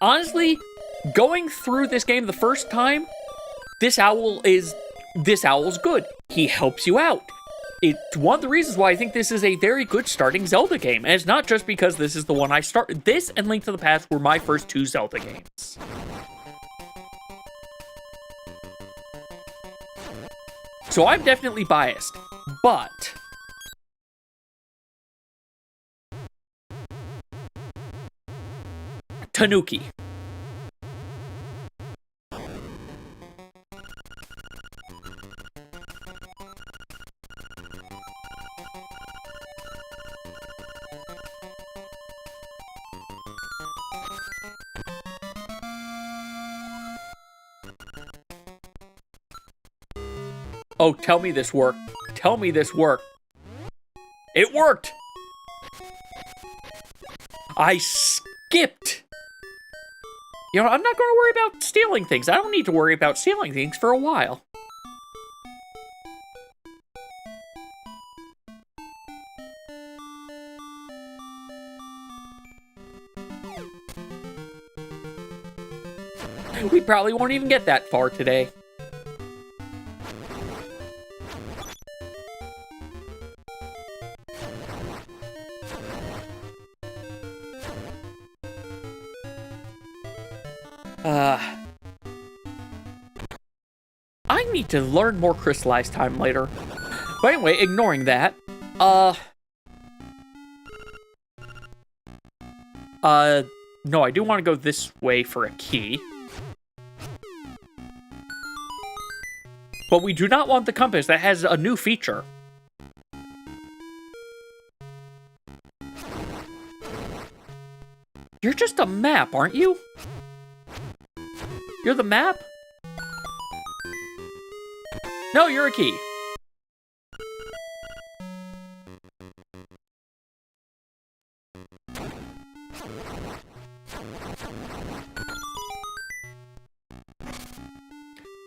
Honestly, going through this game the first time, this owl's good. He helps you out. It's one of the reasons why I think this is a very good starting Zelda game. And it's not just because this is the one I started. This and Link to the Past were my first 2 Zelda games. So I'm definitely biased, but Tanuki. Oh, tell me this worked. Tell me this worked. It worked! I skipped! You know, I'm not going to worry about stealing things. I don't need to worry about stealing things for a while. We probably won't even get that far today. I need to learn more crystallized time later. But anyway, ignoring that, no, I do want to go this way for a key. But we do not want the compass that has a new feature. You're just a map, aren't you? You're the map? No, you're a key.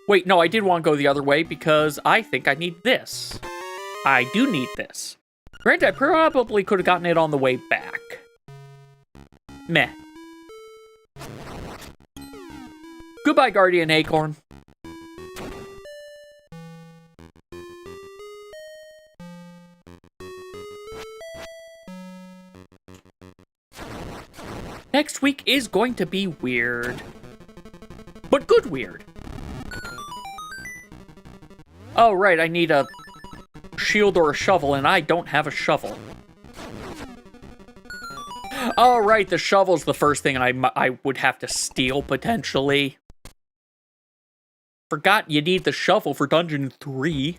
Wait, no, I did want to go the other way because I think I need this. I do need this. Granted, I probably could have gotten it on the way back. Meh. Goodbye, Guardian Acorn. Next week is going to be weird. But good weird. Oh, right, I need a shield or a shovel, and I don't have a shovel. Oh, right, the shovel's the first thing I would have to steal, potentially. Forgot you need the shovel for Dungeon 3.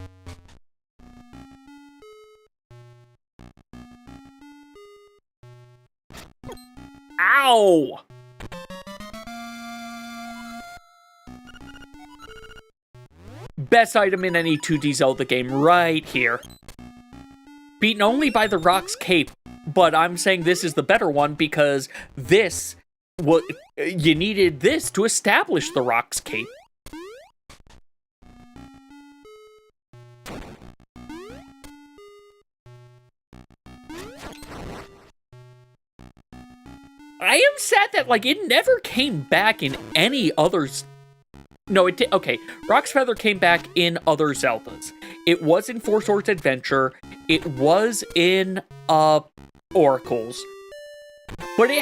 Ow! Best item in any 2D Zelda game, right here. Beaten only by the Rock's Cape, but I'm saying this is the better one because this, you needed this to establish the Rock's Cape. I am sad that, like, it never came back in any others. No, it did. Okay, Rock's Feather came back in other Zeldas. It was in Four Swords Adventure. It was in, Oracles. But it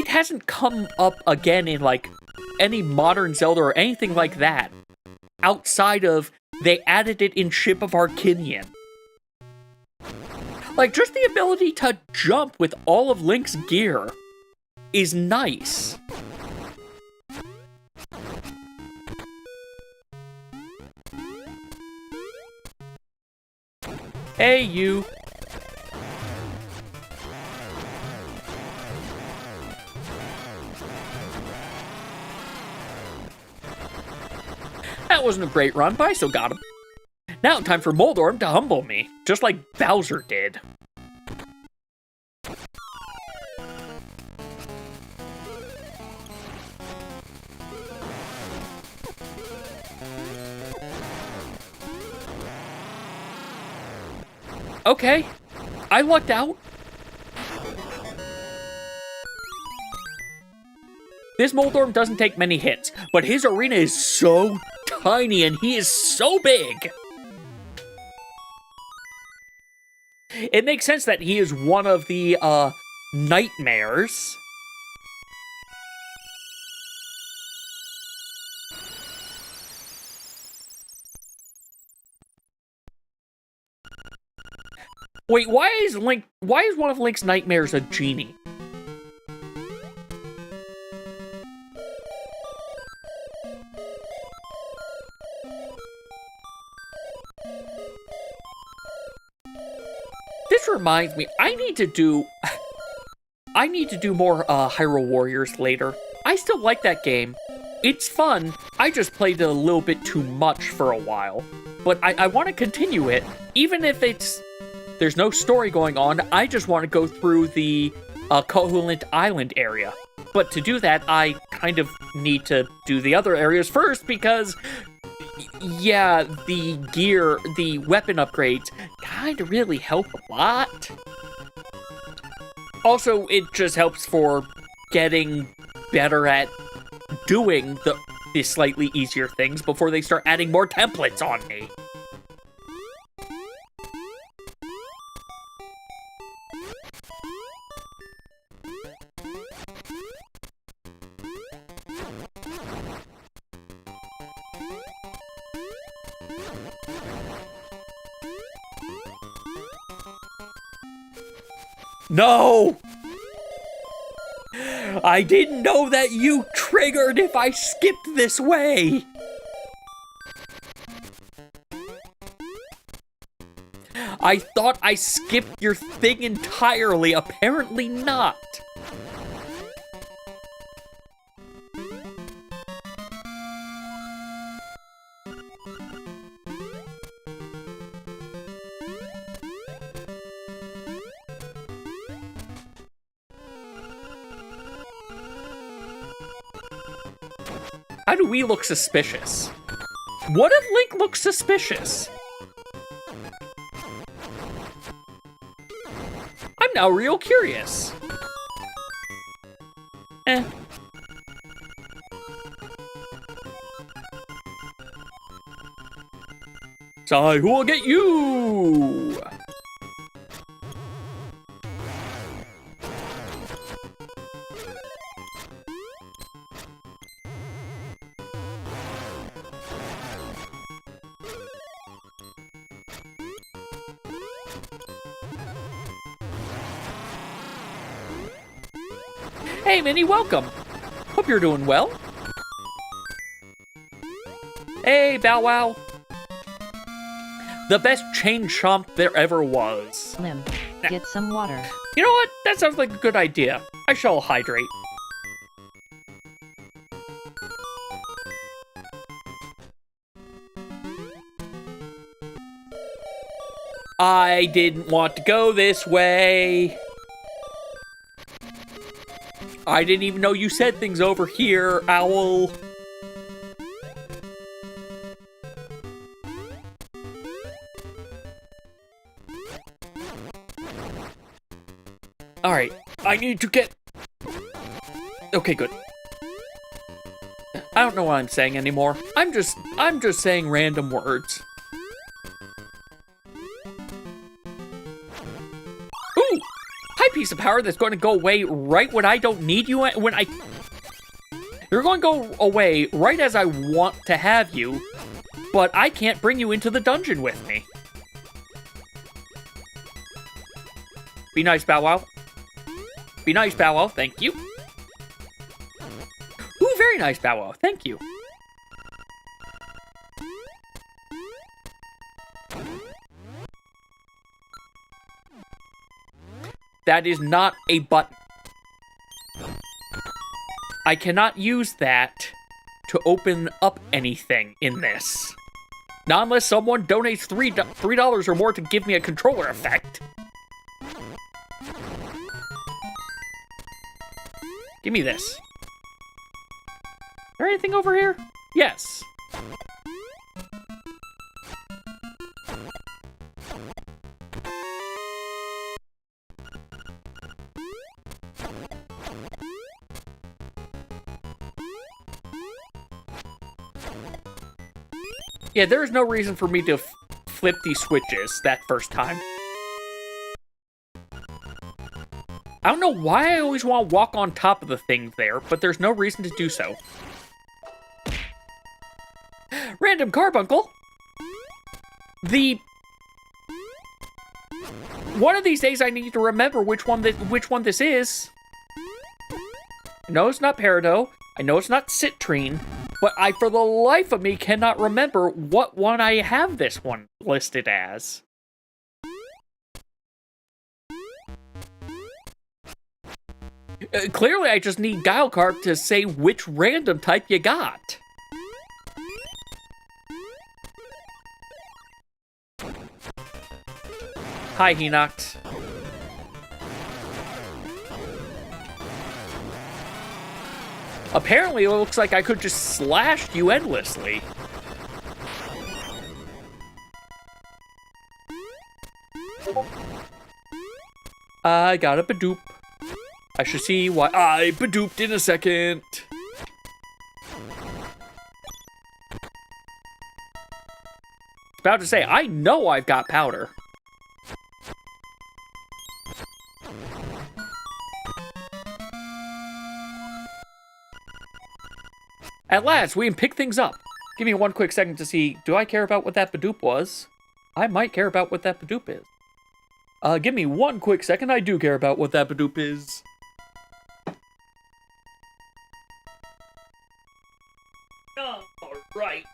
hasn't come up again in, like, any modern Zelda or anything like that. Outside of, they added it in Ship of Arcinian. Like, just the ability to jump with all of Link's gear is nice. Hey, you. That wasn't a great run, but I still got him. Now time for Moldorm to humble me, just like Bowser did. Okay, I lucked out. This Moldorm doesn't take many hits, but his arena is so tiny and he is so big. It makes sense that he is one of the, nightmares. Wait, why is one of Link's nightmares a genie? This reminds me, I need to do more Hyrule Warriors later. I still like that game. It's fun. I just played it a little bit too much for a while. But I want to continue it, even if there's no story going on. I just want to go through the Koholint Island area. But to do that, I kind of need to do the other areas first because, yeah, the gear, the weapon upgrades kind of really help a lot. Also, it just helps for getting better at doing the slightly easier things before they start adding more templates on me. No! I didn't know that you triggered if I skipped this way! I thought I skipped your thing entirely. Apparently not. How do we look suspicious? What if Link looks suspicious? I'm now real curious. So who will get you? Hey, Minnie, welcome. Hope you're doing well. Hey, Bow Wow. The best chain chomp there ever was. Lim, get some water. You know what? That sounds like a good idea. I shall hydrate. I didn't want to go this way. I didn't even know you said things over here, Owl. Alright, I need to get... Okay, good. I don't know what I'm saying anymore. I'm just saying random words. Ooh! High piece of power that's going to go away right when I don't need you, when I... You're going to go away right as I want to have you, but I can't bring you into the dungeon with me. Be nice, Bow Wow. Be nice, Bow Wow. Thank you. Ooh, very nice, Bow Wow. Thank you. That is not a button. I cannot use that to open up anything in this. Not unless someone donates $3 or more to give me a controller effect. Give me this. Is there anything over here? Yes. Yeah, there is no reason for me to flip these switches that first time. I don't know why I always want to walk on top of the thing there, but there's no reason to do so. Random carbuncle. One of these days I need to remember which one this is. I know it's not Peridot. I know it's not Citrine. But I, for the life of me, cannot remember what one I have this one listed as. Clearly, I just need Guilecarp to say which random type you got. Hi, Hinox. Apparently, it looks like I could just slash you endlessly. I got a Badoop. I should see why I Badooped in a second. About to say, I know I've got powder. At last, we can pick things up. Give me one quick second to see, do I care about what that Badoop was? I might care about what that Badoop is. Give me one quick second. I do care about what that Badoop is. Oh, alright.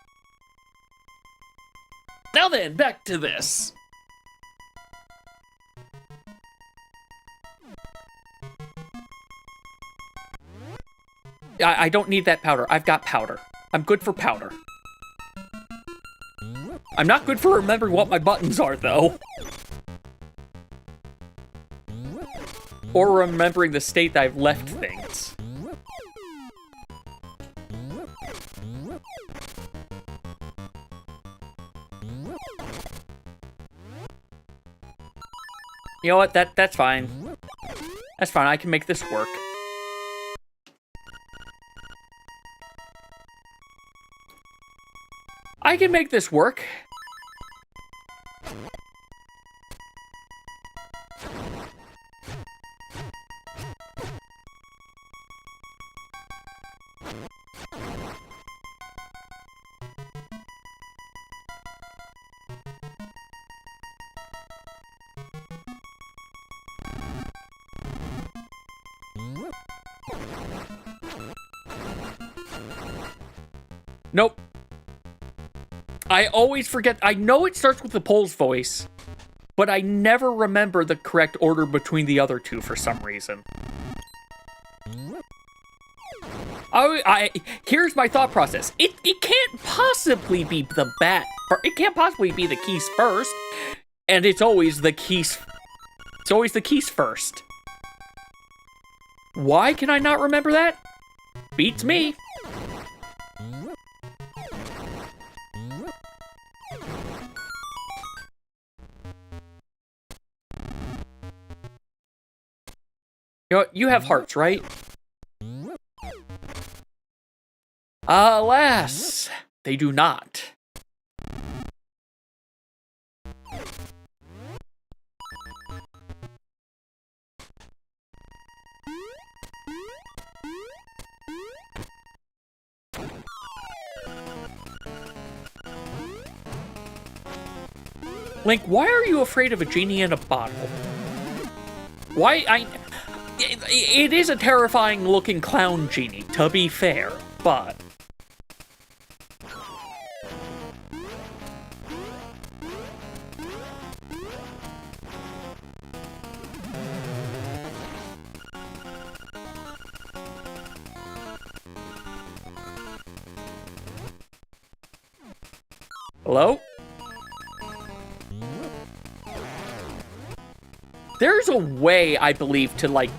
Now then, back to this. I don't need that powder. I've got powder. I'm good for powder. I'm not good for remembering what my buttons are, though. Or remembering the state that I've left things. You know what? That's fine. That's fine. I can make this work. I can make this work. Nope. I always forget. I know it starts with the Pole's voice, but I never remember the correct order between the other two for some reason. Here's my thought process. It can't possibly be the bat. It can't possibly be the keys first, and it's always the keys. It's always the keys first. Why can I not remember that? Beats me. You know what? You have hearts, right? Alas, they do not. Link, why are you afraid of a genie in a bottle? Why, it is a terrifying looking clown genie, to be fair, but... Hello? There's a way, I believe, to, like,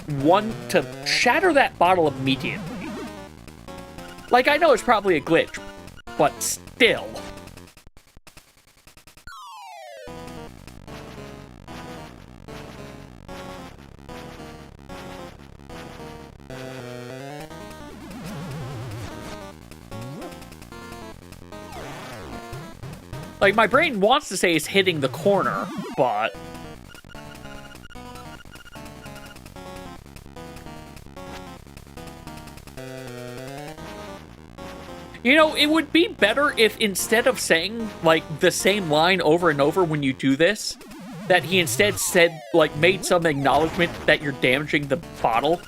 to shatter that bottle immediately. Like, I know it's probably a glitch, but still. Like, my brain wants to say it's hitting the corner, but... You know, it would be better if instead of saying, like, the same line over and over when you do this, that he instead said, like, made some acknowledgement that you're damaging the bottle.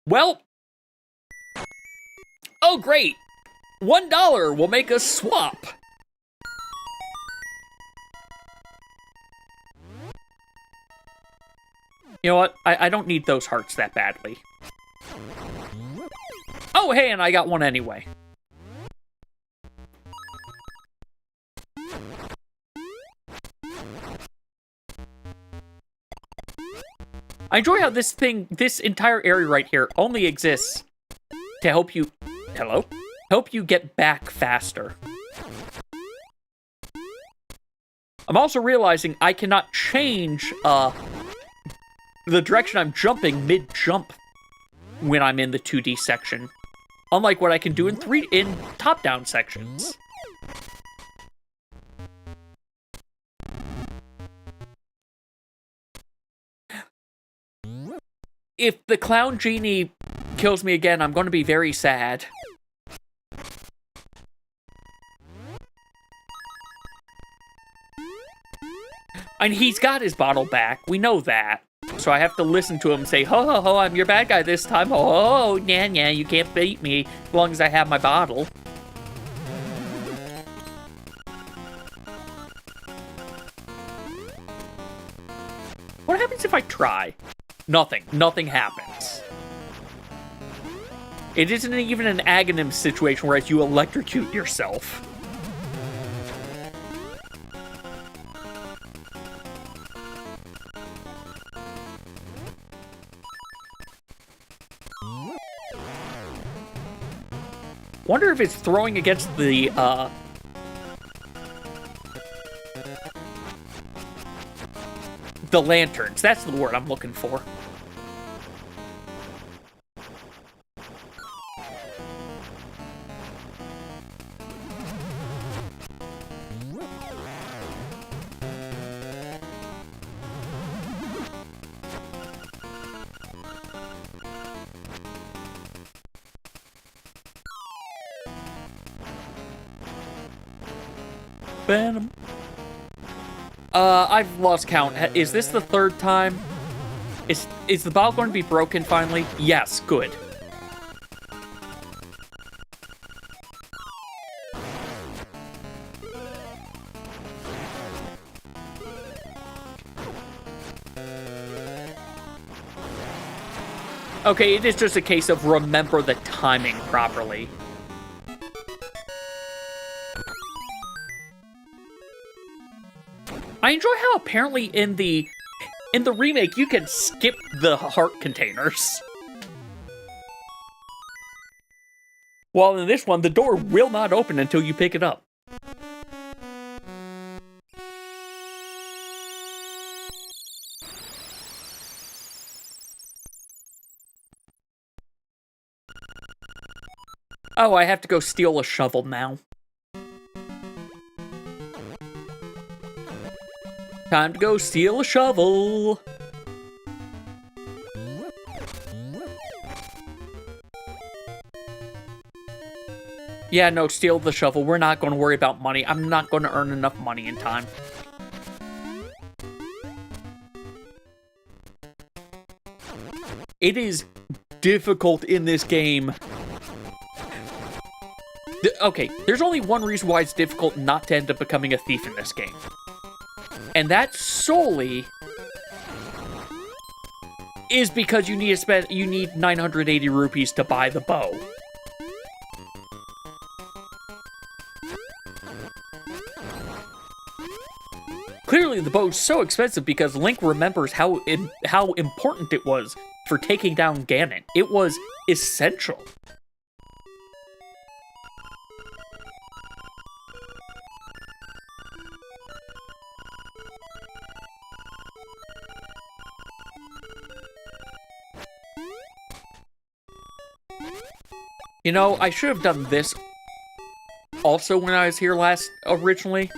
Well. Oh, great. $1 will make us swap. You know what? I don't need those hearts that badly. Oh, hey, and I got one anyway. I enjoy how this entire area right here only exists to help you... Hello? Help you get back faster. I'm also realizing I cannot change, the direction I'm jumping mid-jump when I'm in the 2D section. Unlike what I can do in top-down sections. if the clown genie kills me again, I'm going to be very sad. And he's got his bottle back. We know that. So I have to listen to him say, ho, ho, ho, I'm your bad guy this time. Ho, ho, ho, yeah, yeah, you can't beat me as long as I have my bottle. What happens if I try? Nothing. Nothing happens. It isn't even an Aghanim situation where you electrocute yourself. Wonder if it's throwing against the lanterns. That's the word I'm looking for. Venom. I've lost count. Is this the third time? Is the bottle going to be broken finally? Yes, good. Okay, it is just a case of remember the timing properly. I enjoy how apparently in the remake you can skip the heart containers. While in this one, the door will not open until you pick it up. Oh, I have to go steal a shovel now. Time to go steal a shovel. Yeah, no, steal the shovel. We're not going to worry about money. I'm not going to earn enough money in time. It is difficult in this game. Okay, there's only one reason why it's difficult not to end up becoming a thief in this game. And that solely is because you need 980 rupees to buy the bow. Clearly the bow's so expensive because Link remembers how important it was for taking down Ganon. It was essential. You know, I should have done this also when I was here originally.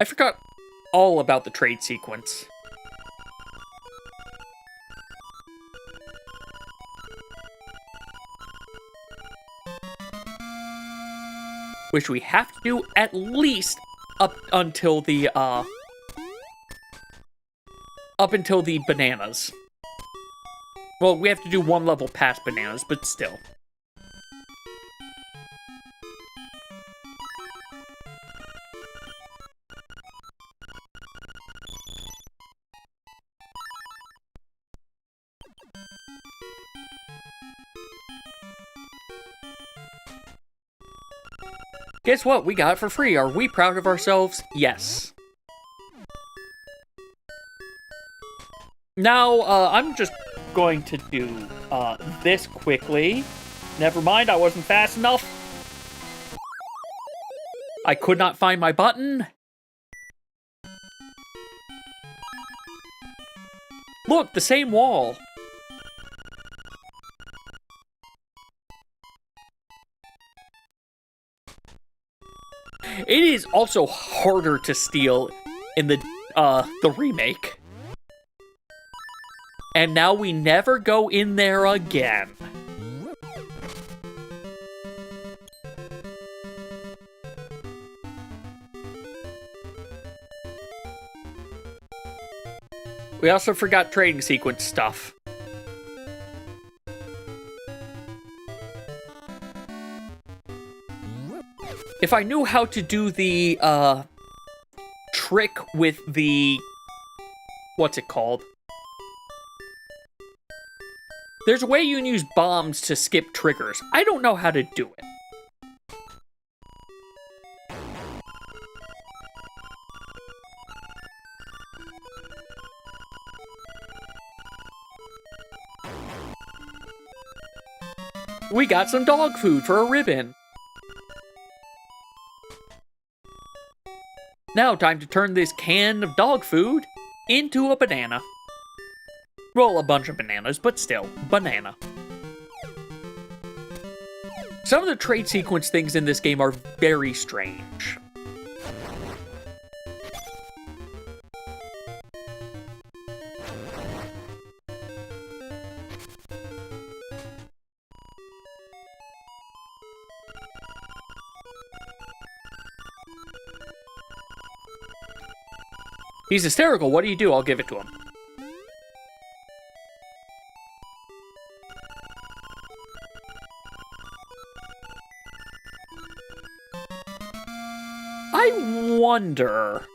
I forgot all about the trade sequence. Which we have to do at least up until the bananas. Well, we have to do one level past bananas, but still. Guess what? We got it for free. Are we proud of ourselves? Yes. Now, I'm just going to do this quickly. Never mind, I wasn't fast enough. I could not find my button. Look, the same wall. It is also harder to steal in the remake. And now we never go in there again. We also forgot trading sequence stuff. If I knew how to do the, trick with the... What's it called? There's a way you can use bombs to skip triggers. I don't know how to do it. We got some dog food for a ribbon. Now, time to turn this can of dog food into a banana. Well, a bunch of bananas, but still, banana. Some of the trade sequence things in this game are very strange. He's hysterical. What do you do? I'll give it to him. I wonder...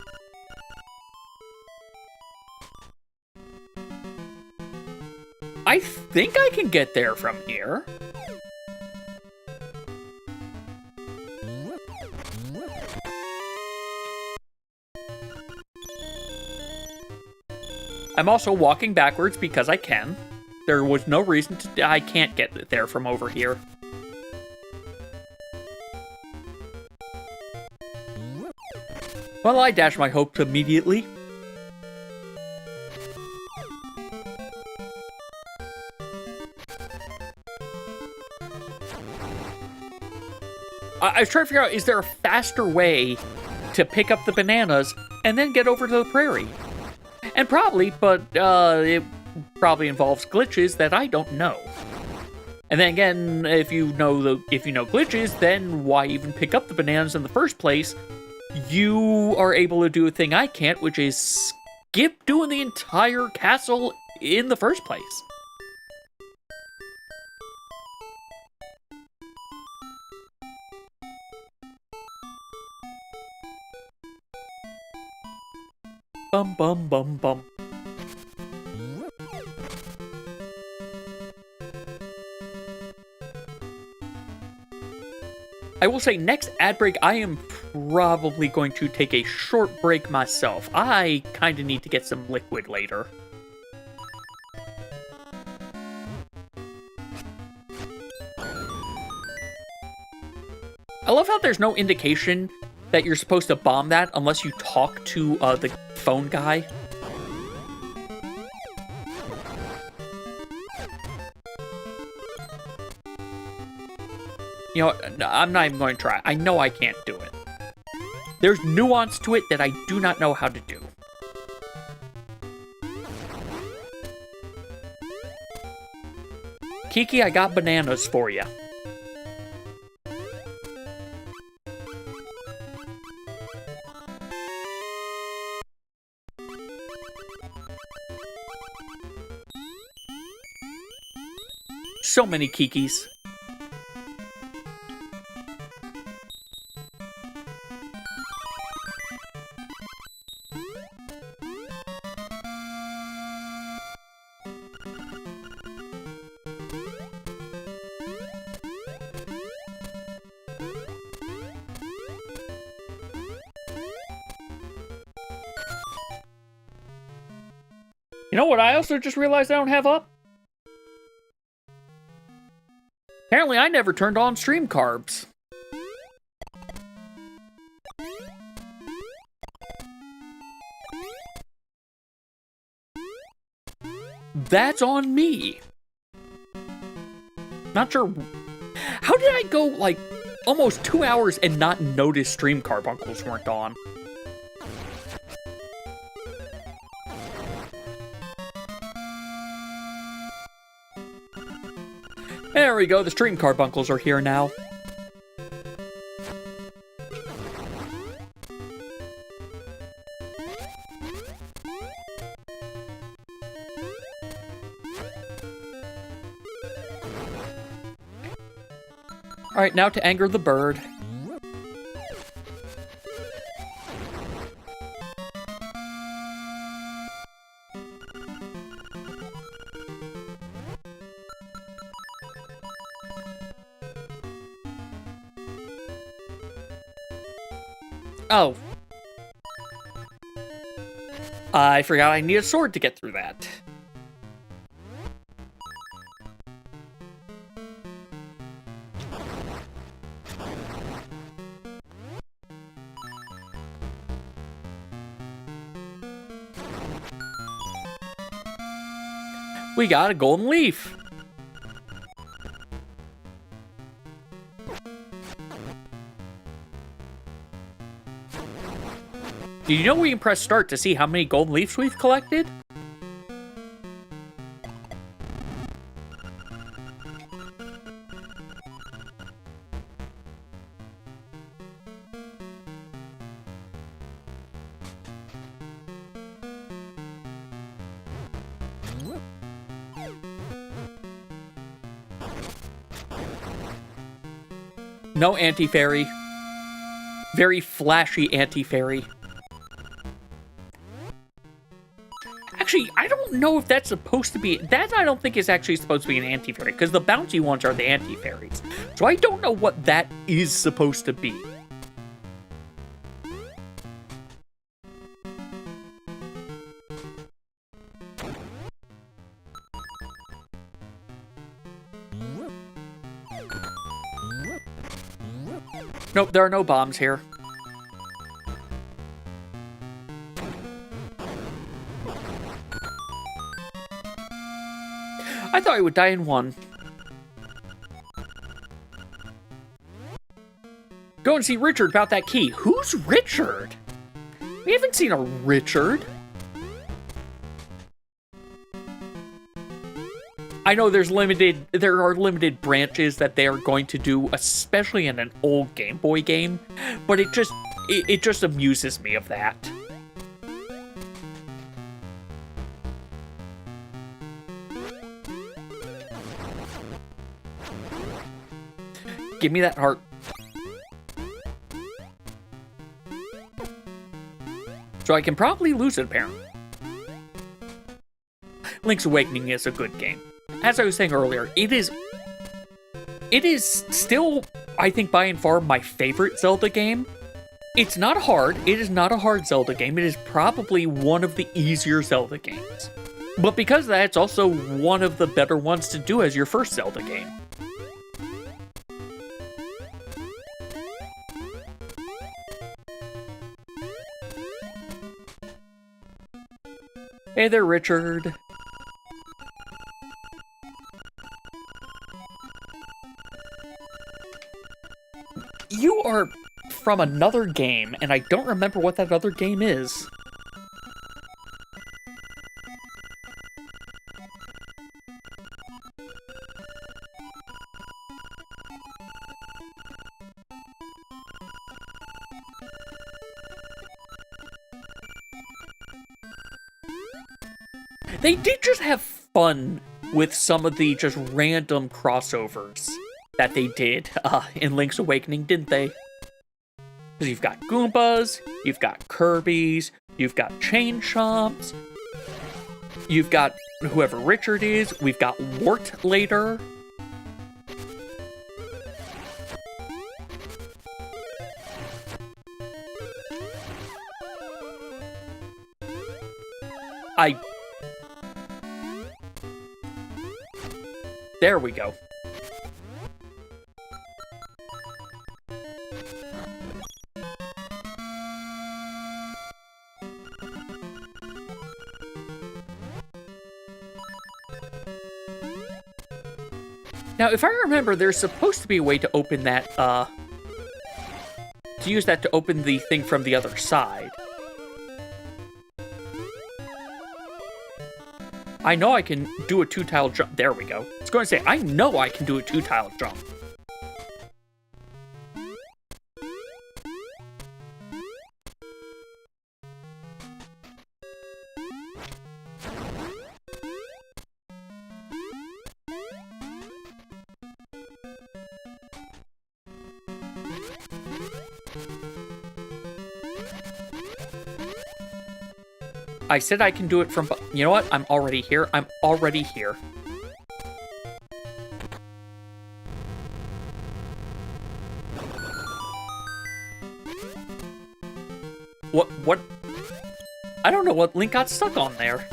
I think I can get there from here. I'm also walking backwards because I can. There was no reason to... I can't get there from over here. Well, I dash my hopes immediately. I was trying to figure out, is there a faster way to pick up the bananas and then get over to the prairie? And probably, but it probably involves glitches that I don't know. And then again, if you know glitches, then why even pick up the bananas in the first place? You are able to do a thing I can't, which is skip doing the entire castle in the first place. Bum bum bum bum. I will say, next ad break, I am probably going to take a short break myself. I kind of need to get some liquid later. I love how there's no indication that you're supposed to bomb that unless you talk to the phone guy. You know, I'm not even going to try. I know I can't do it. There's nuance to it that I do not know how to do. Kiki, I got bananas for you. So many Kikis. You know what I also just realized I don't have up? Apparently I never turned on stream carbs. That's on me. Not sure. How did I go, like, almost 2 hours and not notice stream carbuncles weren't on. There we go, the stream carbuncles are here now. Alright, now to anger the bird. Oh. I forgot I need a sword to get through that. We got a golden leaf. Did you know we can press start to see how many golden leaves we've collected? No anti-fairy. Very flashy anti-fairy. Actually, I don't know if that's supposed to be... That I don't think is actually supposed to be an anti-fairy, because the bouncy ones are the anti-fairies. So I don't know what that is supposed to be. Nope, there are no bombs here. I thought I would die in one. Go and see Richard about that key. Who's Richard? We haven't seen a Richard. I know there are limited branches that they are going to do, especially in an old Game Boy game, but it just amuses me of that. Give me that heart. So I can probably lose it, apparently. Link's Awakening is a good game. As I was saying earlier, it is still, I think, by and far, my favorite Zelda game. It's not hard. It is not a hard Zelda game. It is probably one of the easier Zelda games. But because of that, it's also one of the better ones to do as your first Zelda game. Hey there, Richard. You are from another game, and I don't remember what that other game is. They did just have fun with some of the just random crossovers that they did in Link's Awakening, didn't they? Because you've got Goombas, you've got Kirby's, you've got Chain Chomps, you've got whoever Richard is, we've got Wart later. There we go. Now, if I remember, there's supposed to be a way to open that to use that to open the thing from the other side. I know I can do a 2-tile jump. There we go. I was going to say, I know I can do a 2-tile jump. I said I can do it from... You know what? I'm already here. I'm already here. What? I don't know what Link got stuck on there.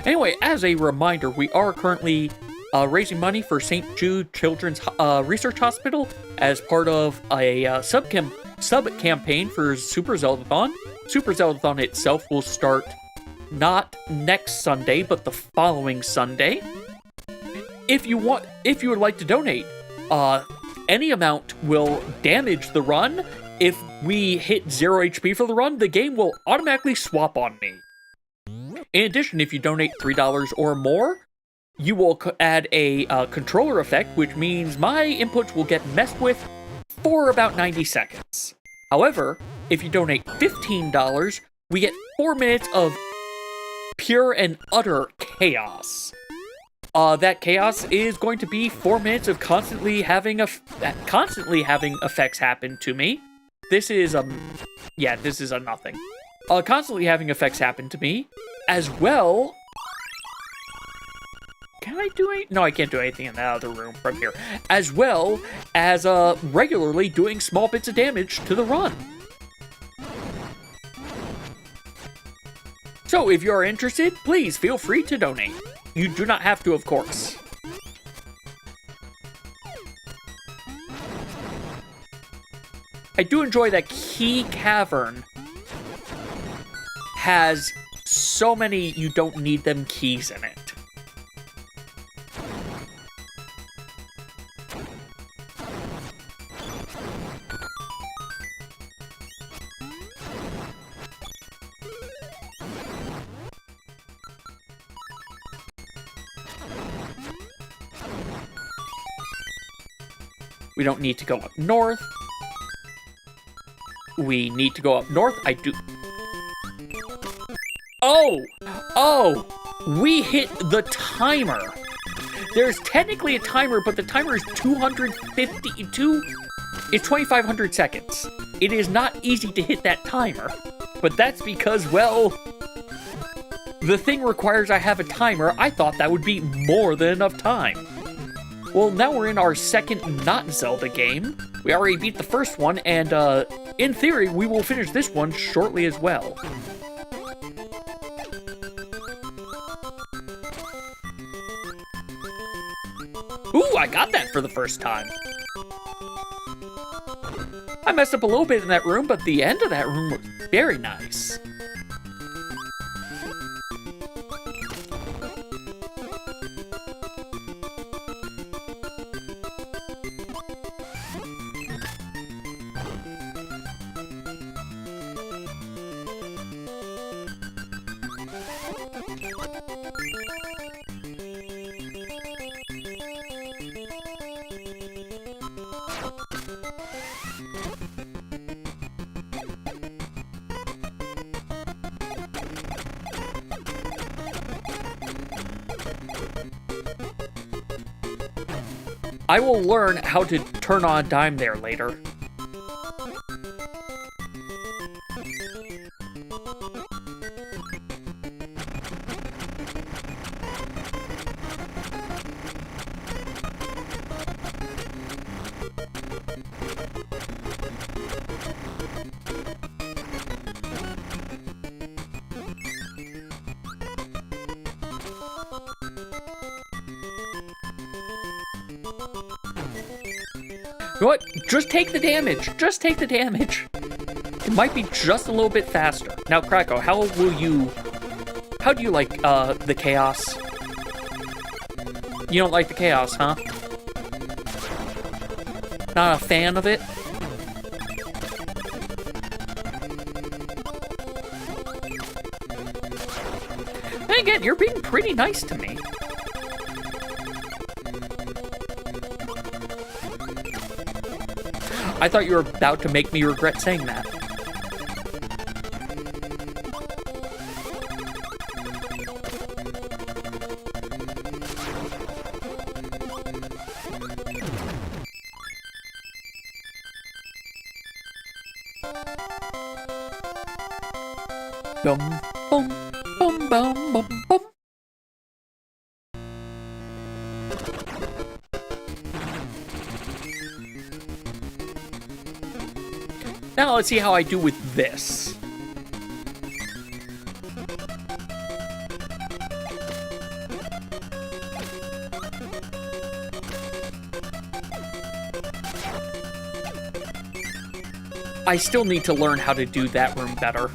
Anyway, as a reminder, we are currently raising money for St. Jude Children's Research Hospital as part of a sub-campaign for Super Zeldathon. Super Zeldathon itself will start not next Sunday, but the following Sunday. If you would like to donate, any amount will damage the run. If we hit 0 HP for the run, the game will automatically swap on me. In addition, if you donate $3 or more, you will add a controller effect, which means my inputs will get messed with for about 90 seconds. However, if you donate $15, we get 4 minutes of pure and utter chaos. That chaos is going to be 4 minutes of constantly having effects happen to me. This is this is a nothing. Constantly having effects happen to me, as well. Can I do it? No, I can't do anything in that other room from here. As well as regularly doing small bits of damage to the run. So if you're interested, please feel free to donate. You do not have to, of course. I do enjoy that Key Cavern has so many you don't need them keys in it. We don't need to go up north. We need to go up north. I do. Oh, we hit the timer. There's technically a timer, but the timer is 252. It's 2,500 seconds. It is not easy to hit that timer, but that's because, well, the thing requires I have a timer. I thought that would be more than enough time. Well, now we're in our second not Zelda game. We already beat the first one, and in theory, we will finish this one shortly as well. Ooh, I got that for the first time. I messed up a little bit in that room, but the end of that room was very nice. I will learn how to turn on a dime there later. You know what? Just take the damage. Just take the damage. It might be just a little bit faster. Now, Krako, how do you like the chaos? You don't like the chaos, huh? Not a fan of it. And again, you're being pretty nice to me. I thought you were about to make me regret saying that. Bum, bum, bum, bum, bum, bum. Now let's see how I do with this. I still need to learn how to do that room better.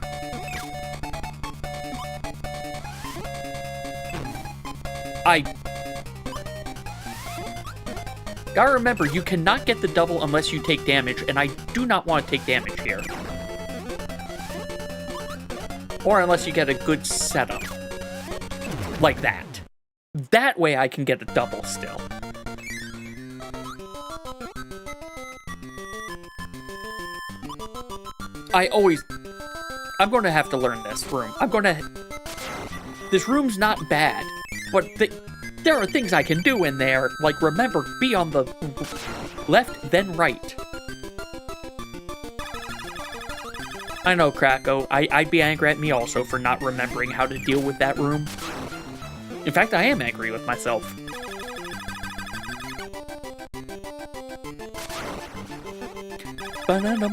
Gotta remember, you cannot get the double unless you take damage, and I do not want to take damage here. Or unless you get a good setup. Like that. That way I can get a double still. I'm going to have to learn this room. This room's not bad, but there are things I can do in there, like remember, be on the left, then right. I know, Kracko, I'd be angry at me also for not remembering how to deal with that room. In fact, I am angry with myself. Ba-da-dum,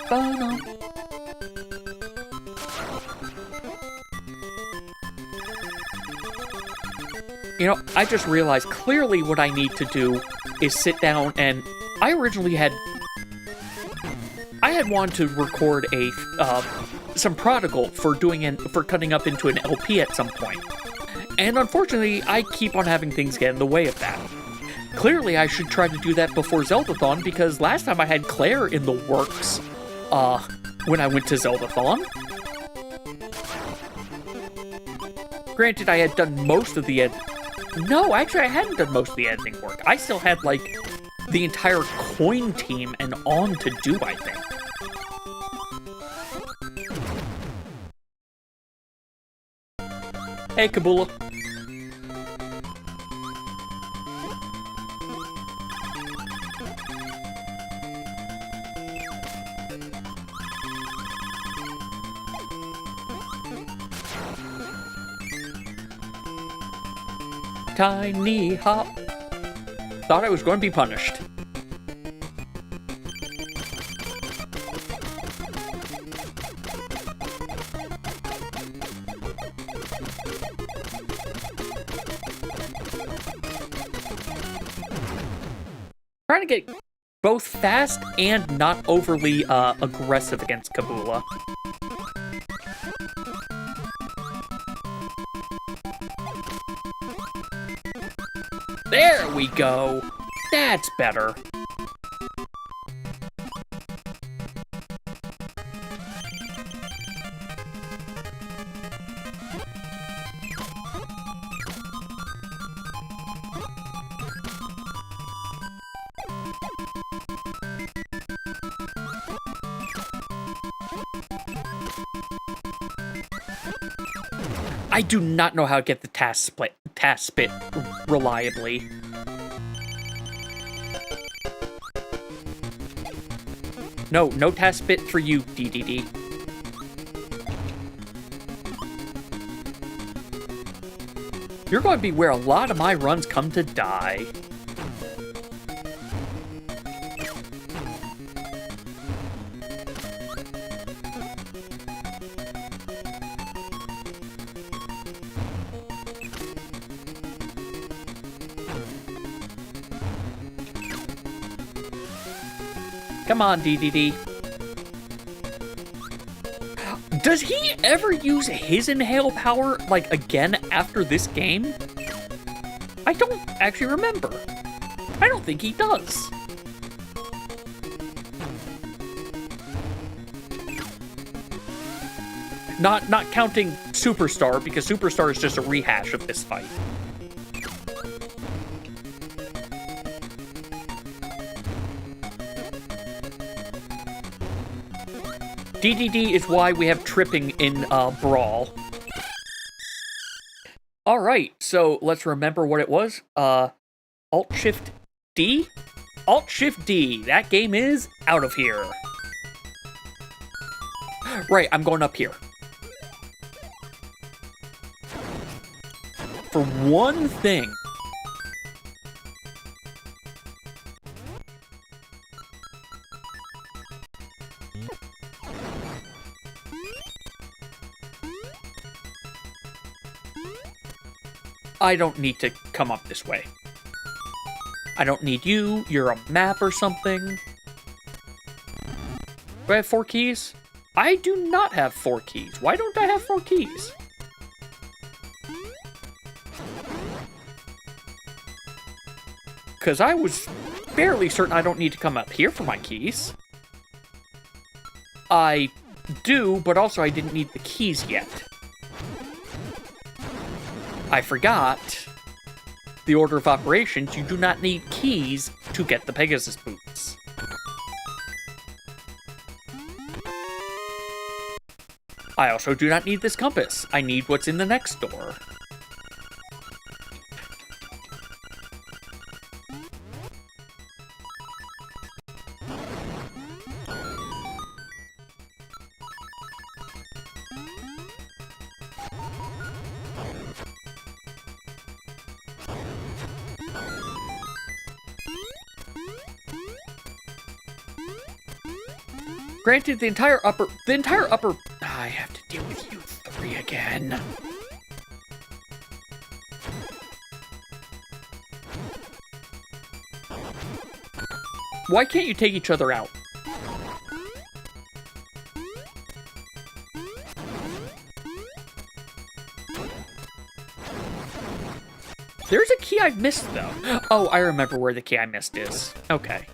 ba-dum. You know, I just realized clearly what I need to do is sit down and I originally had wanted to record some Prodigal for cutting up into an LP at some point. And unfortunately, I keep on having things get in the way of that. Clearly, I should try to do that before Zeldathon because last time I had Claire in the works when I went to Zeldathon. Granted, I had done most of the No, actually, I hadn't done most of the editing work. I still had, like, the entire coin team and on to do, I think. Hey, Kabula. Tiny hop. Thought I was going to be punished. Trying to get both fast and not overly aggressive against Kabula. There we go. That's better. I do not know how to get the task spit reliably. No task spit for you, DDD. You're going to be where a lot of my runs come to die. Come on, DDD. Does he ever use his inhale power, like, again after this game? I don't actually remember. I don't think he does. Not counting Superstar, because Superstar is just a rehash of this fight. DDD is why we have tripping in Brawl. Alright, so let's remember what it was. Alt-Shift-D? Alt-Shift-D. That game is out of here. Right, I'm going up here. For one thing. I don't need to come up this way. I don't need you. You're a map or something. Do I have 4 keys? I do not have 4 keys. Why don't I have 4 keys? Because I was fairly certain I don't need to come up here for my keys. I do, but also I didn't need the keys yet. I forgot. The order of operations, you do not need keys to get the Pegasus boots. I also do not need this compass. I need what's in the next door. Granted, the entire upper, I have to deal with you 3 again. Why can't you take each other out? There's a key I've missed, though. Oh, I remember where the key I missed is. Okay.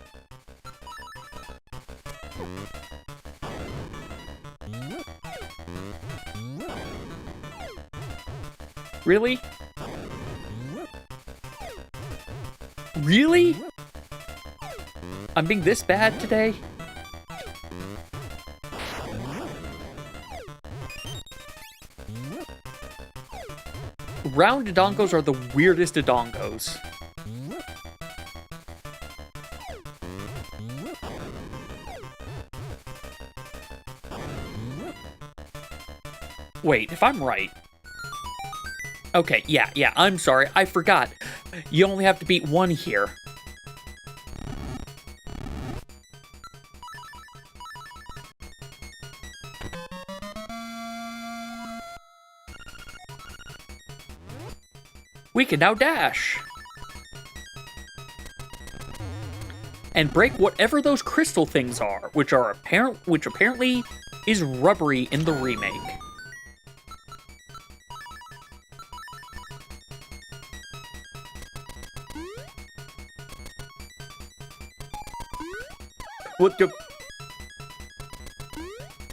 Really? Really? I'm being this bad today? Round Dodongos are the weirdest Dodongos. Wait, if I'm right... Okay, yeah, I'm sorry, I forgot. You only have to beat 1 here. We can now dash! And break whatever those crystal things are, which apparently is rubbery in the remake. What the...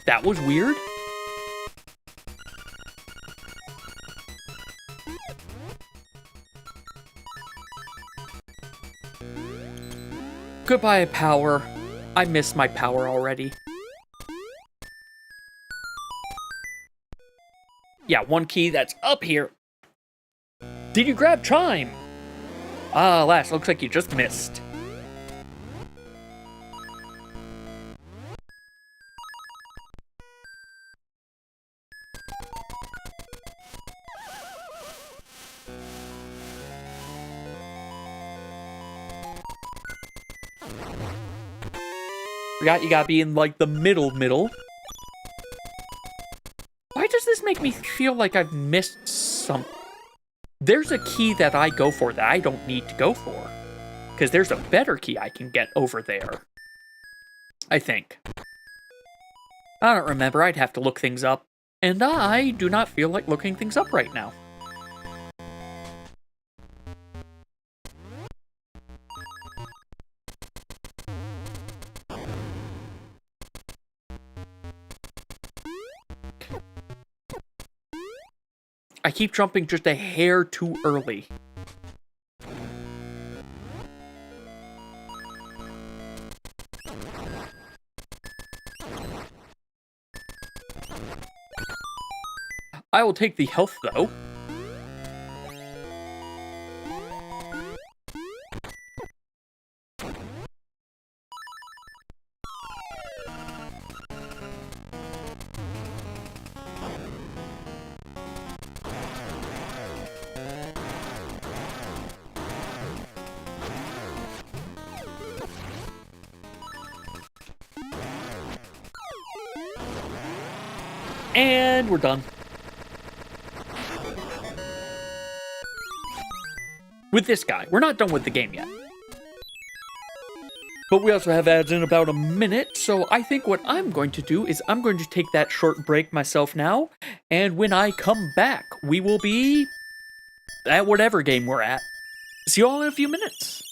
That was weird? Goodbye, power. I miss my power already. Yeah, 1 key that's up here. Did you grab Chime? Ah, alas, looks like you just missed. Forgot you gotta be in, like, the middle. Why does this make me feel like I've missed something? There's a key that I go for that I don't need to go for. Because there's a better key I can get over there. I think. I don't remember, I'd have to look things up. And I do not feel like looking things up right now. I keep jumping just a hair too early. I will take the health, though. And we're done. With this guy. We're not done with the game yet. But we also have ads in about a minute, so I think what I'm going to do is I'm going to take that short break myself now, and when I come back, we will be at whatever game we're at. See you all in a few minutes.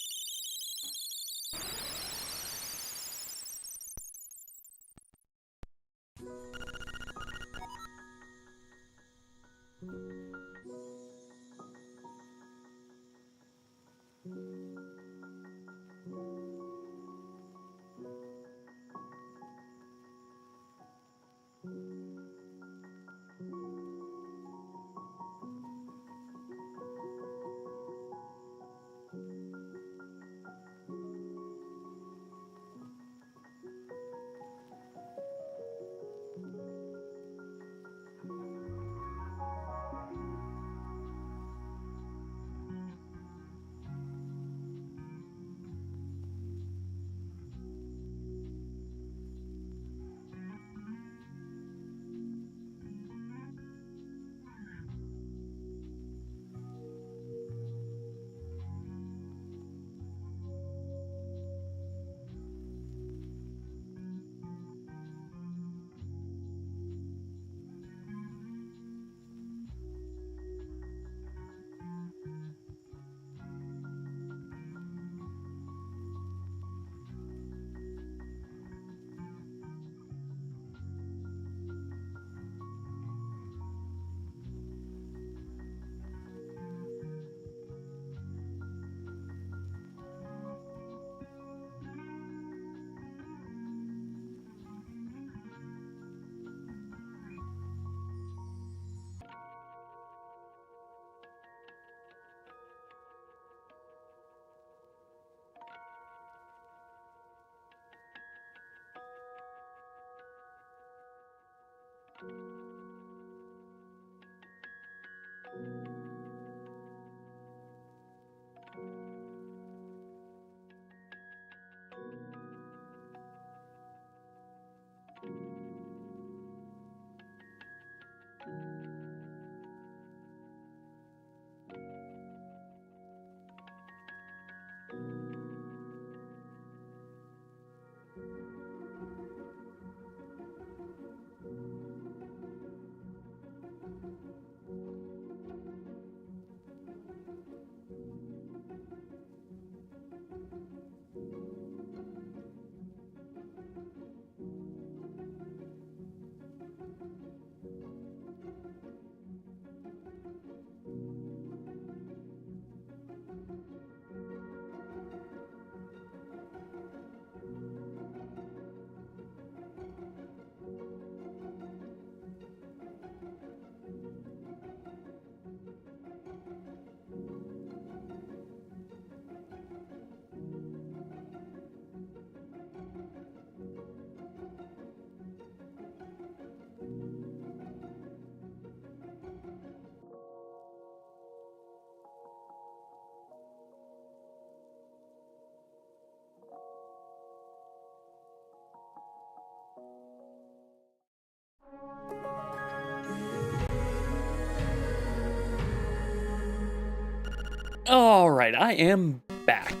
Alright, I am back.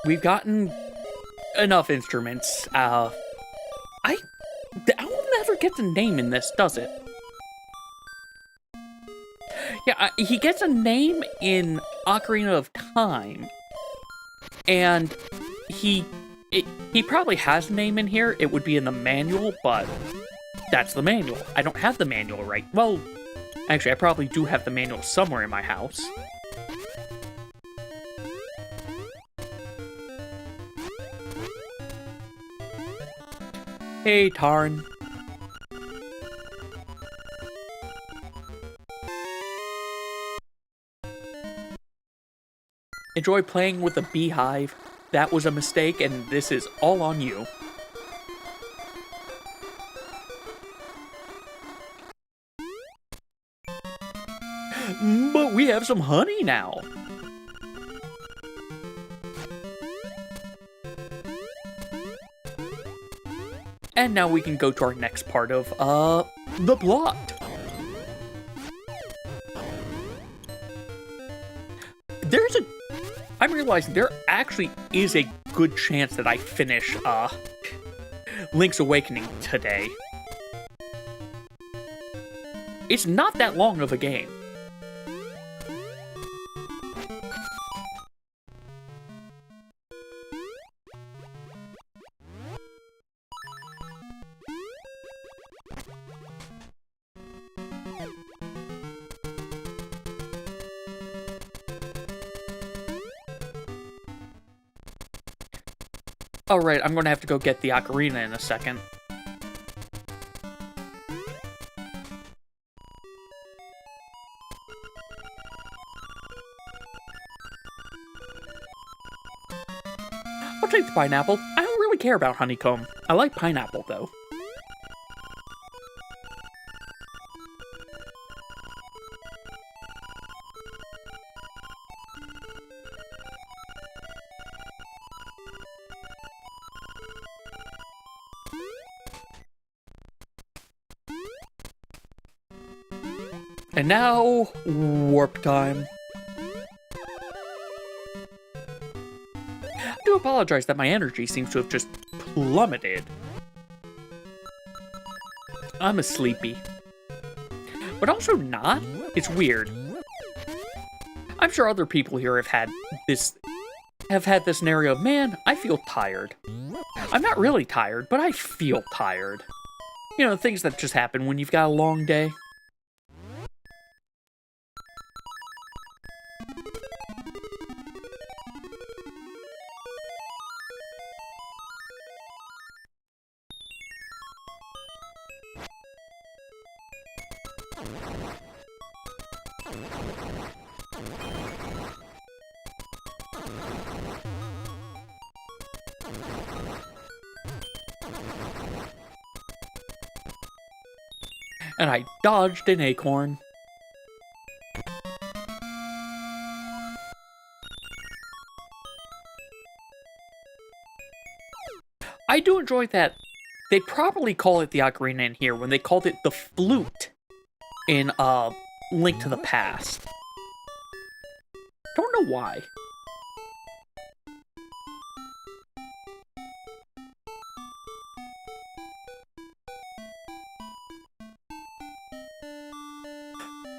We've gotten enough instruments. I will never get the name in this, does it? Yeah, he gets a name in Ocarina of Time, and he He probably has a name in here. It would be in the manual, but that's the manual. I don't have the manual right. Well, actually, I probably do have the manual somewhere in my house. Hey, Tarn. Enjoy playing with a beehive. That was a mistake, and this is all on you. But we have some honey now. And now we can go to our next part of, the plot. I'm realizing there actually is a good chance that I finish, Link's Awakening today. It's not that long of a game. Alright, I'm gonna have to go get the ocarina in a second. I'll take the pineapple. I don't really care about honeycomb. I like pineapple, though. And now, warp time. I do apologize that my energy seems to have just plummeted. I'm a sleepy. But also not. It's weird. I'm sure other people here have had this scenario of, man, I feel tired. I'm not really tired, but I feel tired. You know, things that just happen when you've got a long day. And I dodged an acorn. I do enjoy that they probably call it the ocarina in here when they called it the flute in Link to the Past. Don't know why.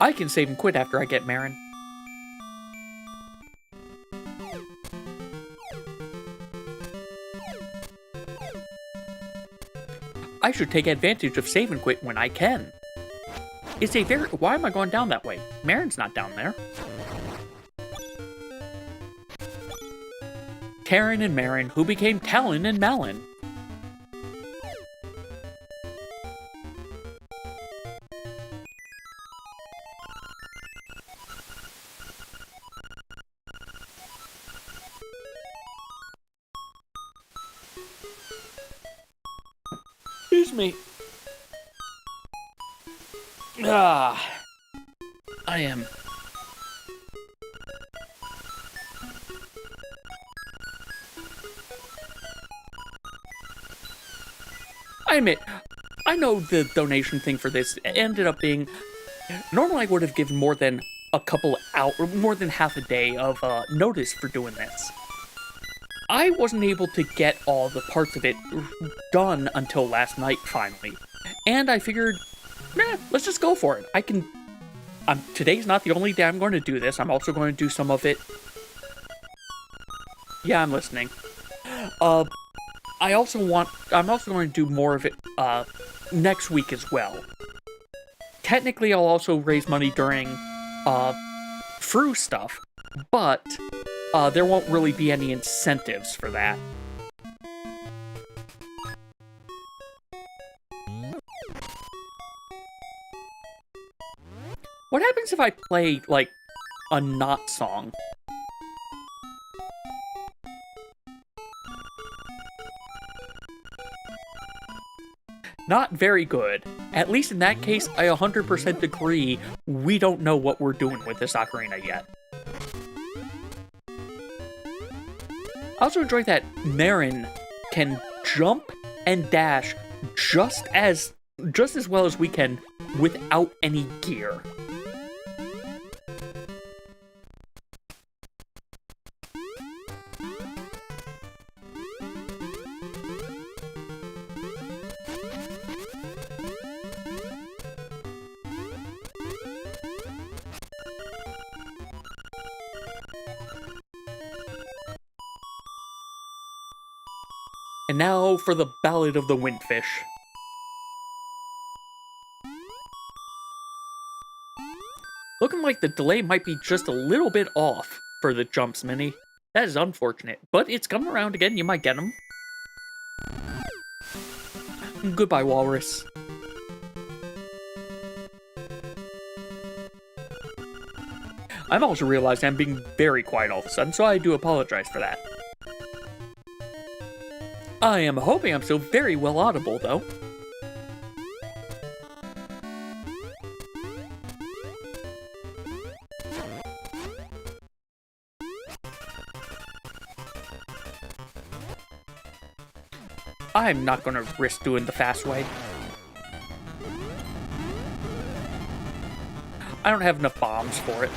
I can save and quit after I get Marin. I should take advantage of save and quit when I can. It's a very... Why am I going down that way? Marin's not down there. Karen and Marin, who became Talon and Malin. Excuse me. I am. I admit, I know the donation thing for this ended up being... Normally I would have given more than a couple hours, more than half a day of notice for doing this. I wasn't able to get all the parts of it done until last night, finally. And I figured, let's just go for it. I can... today's not the only day I'm going to do this. I'm also going to do some of it... Yeah, I'm listening. I'm also going to do more of it next week as well. Technically, I'll also raise money during Fru stuff, but there won't really be any incentives for that. What happens if I play, like, a not song? Not very good. At least in that case, I 100% agree we don't know what we're doing with this ocarina yet. I also enjoy that Marin can jump and dash just as well as we can without any gear. And now for the Ballad of the Windfish. Looking like the delay might be just a little bit off for the jumps, Mini. That is unfortunate, but it's coming around again. You might get them. Goodbye, Walrus. I've also realized I'm being very quiet all of a sudden, so I do apologize for that. I am hoping I'm still very well audible, though. I'm not gonna risk doing the fast way. I don't have enough bombs for it.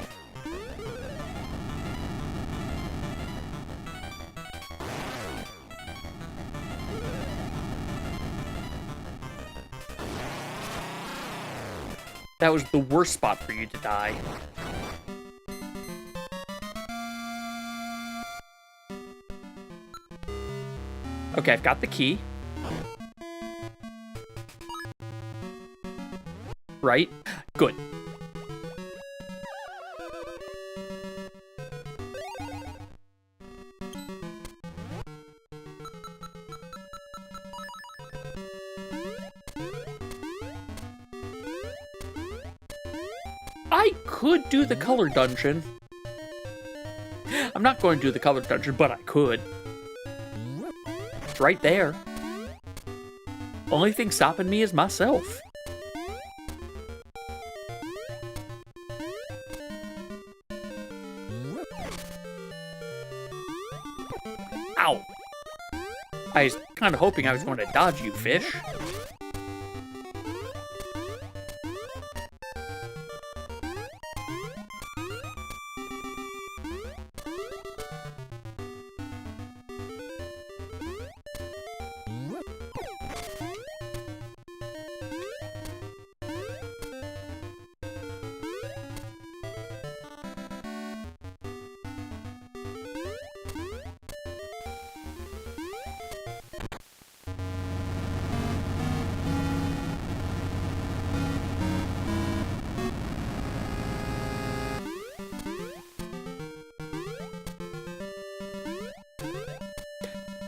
That was the worst spot for you to die. Okay, I've got the key. Right? Good. I could do the color dungeon. I'm not going to do the color dungeon, but I could. It's right there. Only thing stopping me is myself. Ow! I was kind of hoping I was going to dodge you, fish.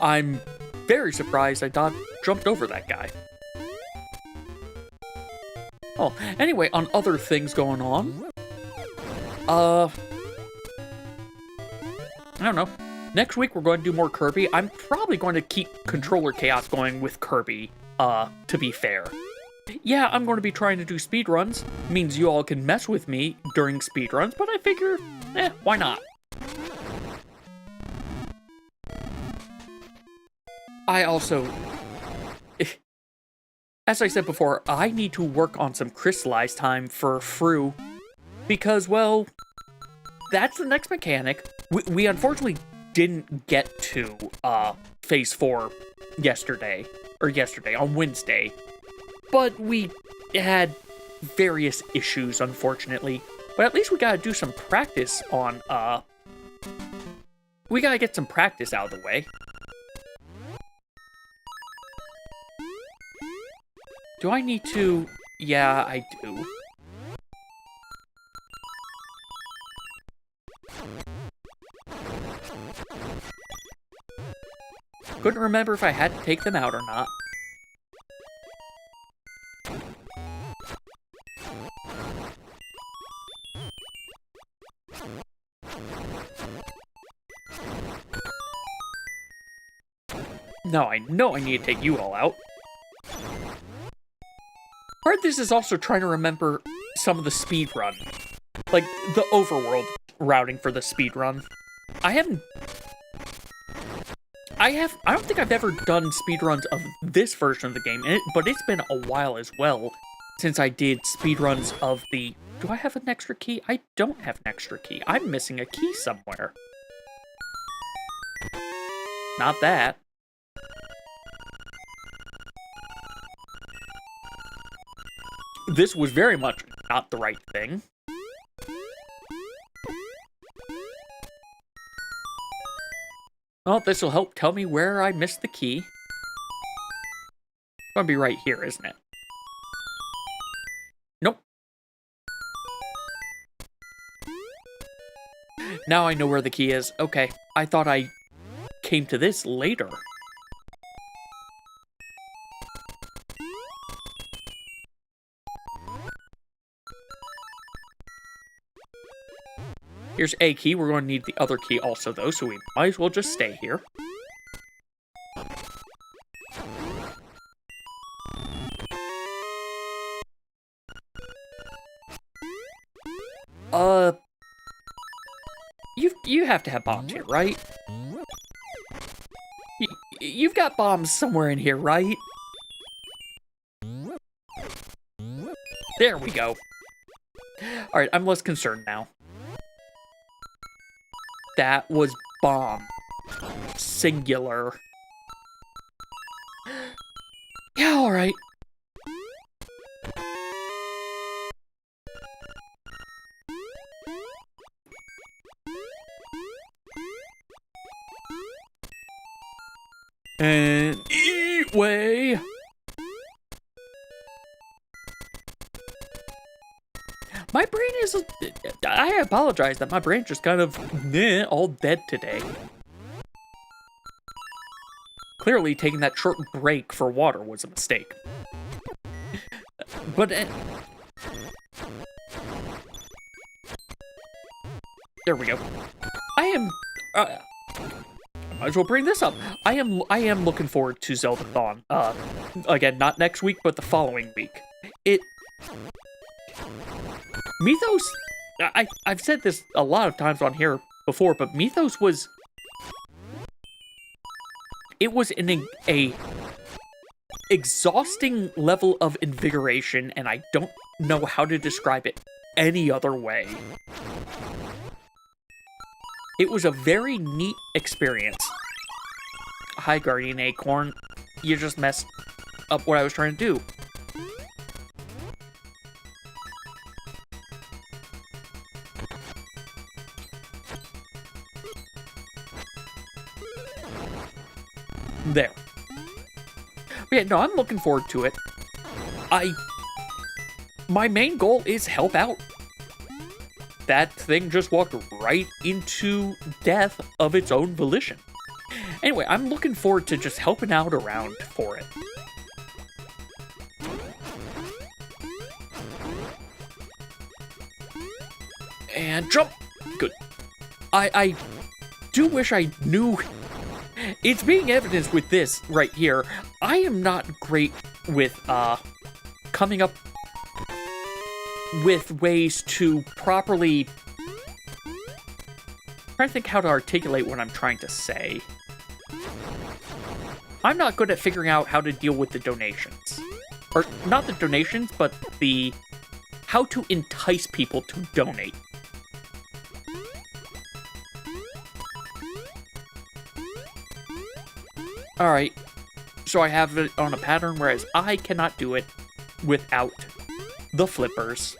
I'm very surprised I jumped over that guy. Oh, anyway, on other things going on, I don't know. Next week we're going to do more Kirby. I'm probably going to keep Controller Chaos going with Kirby, to be fair. Yeah, I'm going to be trying to do speedruns. Means you all can mess with me during speedruns, but I figure, why not? I also, as I said before, I need to work on some crystallized time for Fru, because, well, that's the next mechanic. We unfortunately didn't get to Phase 4 on Wednesday, but we had various issues, unfortunately. But at least we gotta do some practice on, we gotta get some practice out of the way. Do I need to... Yeah, I do. Couldn't remember if I had to take them out or not. No, I know I need to take you all out. Part of this is also trying to remember some of the speed run. Like, the overworld routing for the speed run. I don't think I've ever done speedruns of this version of the game, but it's been a while as well since I did speedruns of the... Do I have an extra key? I don't have an extra key. I'm missing a key somewhere. Not that. This was very much not the right thing. Well, this will help tell me where I missed the key. It's gonna be right here, isn't it? Nope. Now I know where the key is. Okay, I thought I came to this later. Here's a key. We're going to need the other key also, though, so we might as well just stay here. You have to have bombs here, right? You've got bombs somewhere in here, right? There we go. Alright, I'm less concerned now. That was bomb. Singular. Yeah, alright. And eat way. My brain is... I apologize that my brain's just kind of all dead today. Clearly, taking that short break for water was a mistake. But... there we go. I am... might as well bring this up. I am looking forward to Zeldathon. Again, not next week, but the following week. Mythos, I've said this a lot of times on here before, but Mythos was... It was a exhausting level of invigoration, and I don't know how to describe it any other way. It was a very neat experience. Hi, Guardian Acorn. You just messed up what I was trying to do. There. But yeah, no, I'm looking forward to it. My main goal is help out. That thing just walked right into death of its own volition. Anyway, I'm looking forward to just helping out around for it. And jump! Good. I do wish I knew... It's being evidenced with this right here. I am not great with, coming up with ways to properly... I'm trying to think how to articulate what I'm trying to say. I'm not good at figuring out how to deal with the donations. Or, not the donations, but the... how to entice people to donate. Alright, so I have it on a pattern, whereas I cannot do it without the flippers.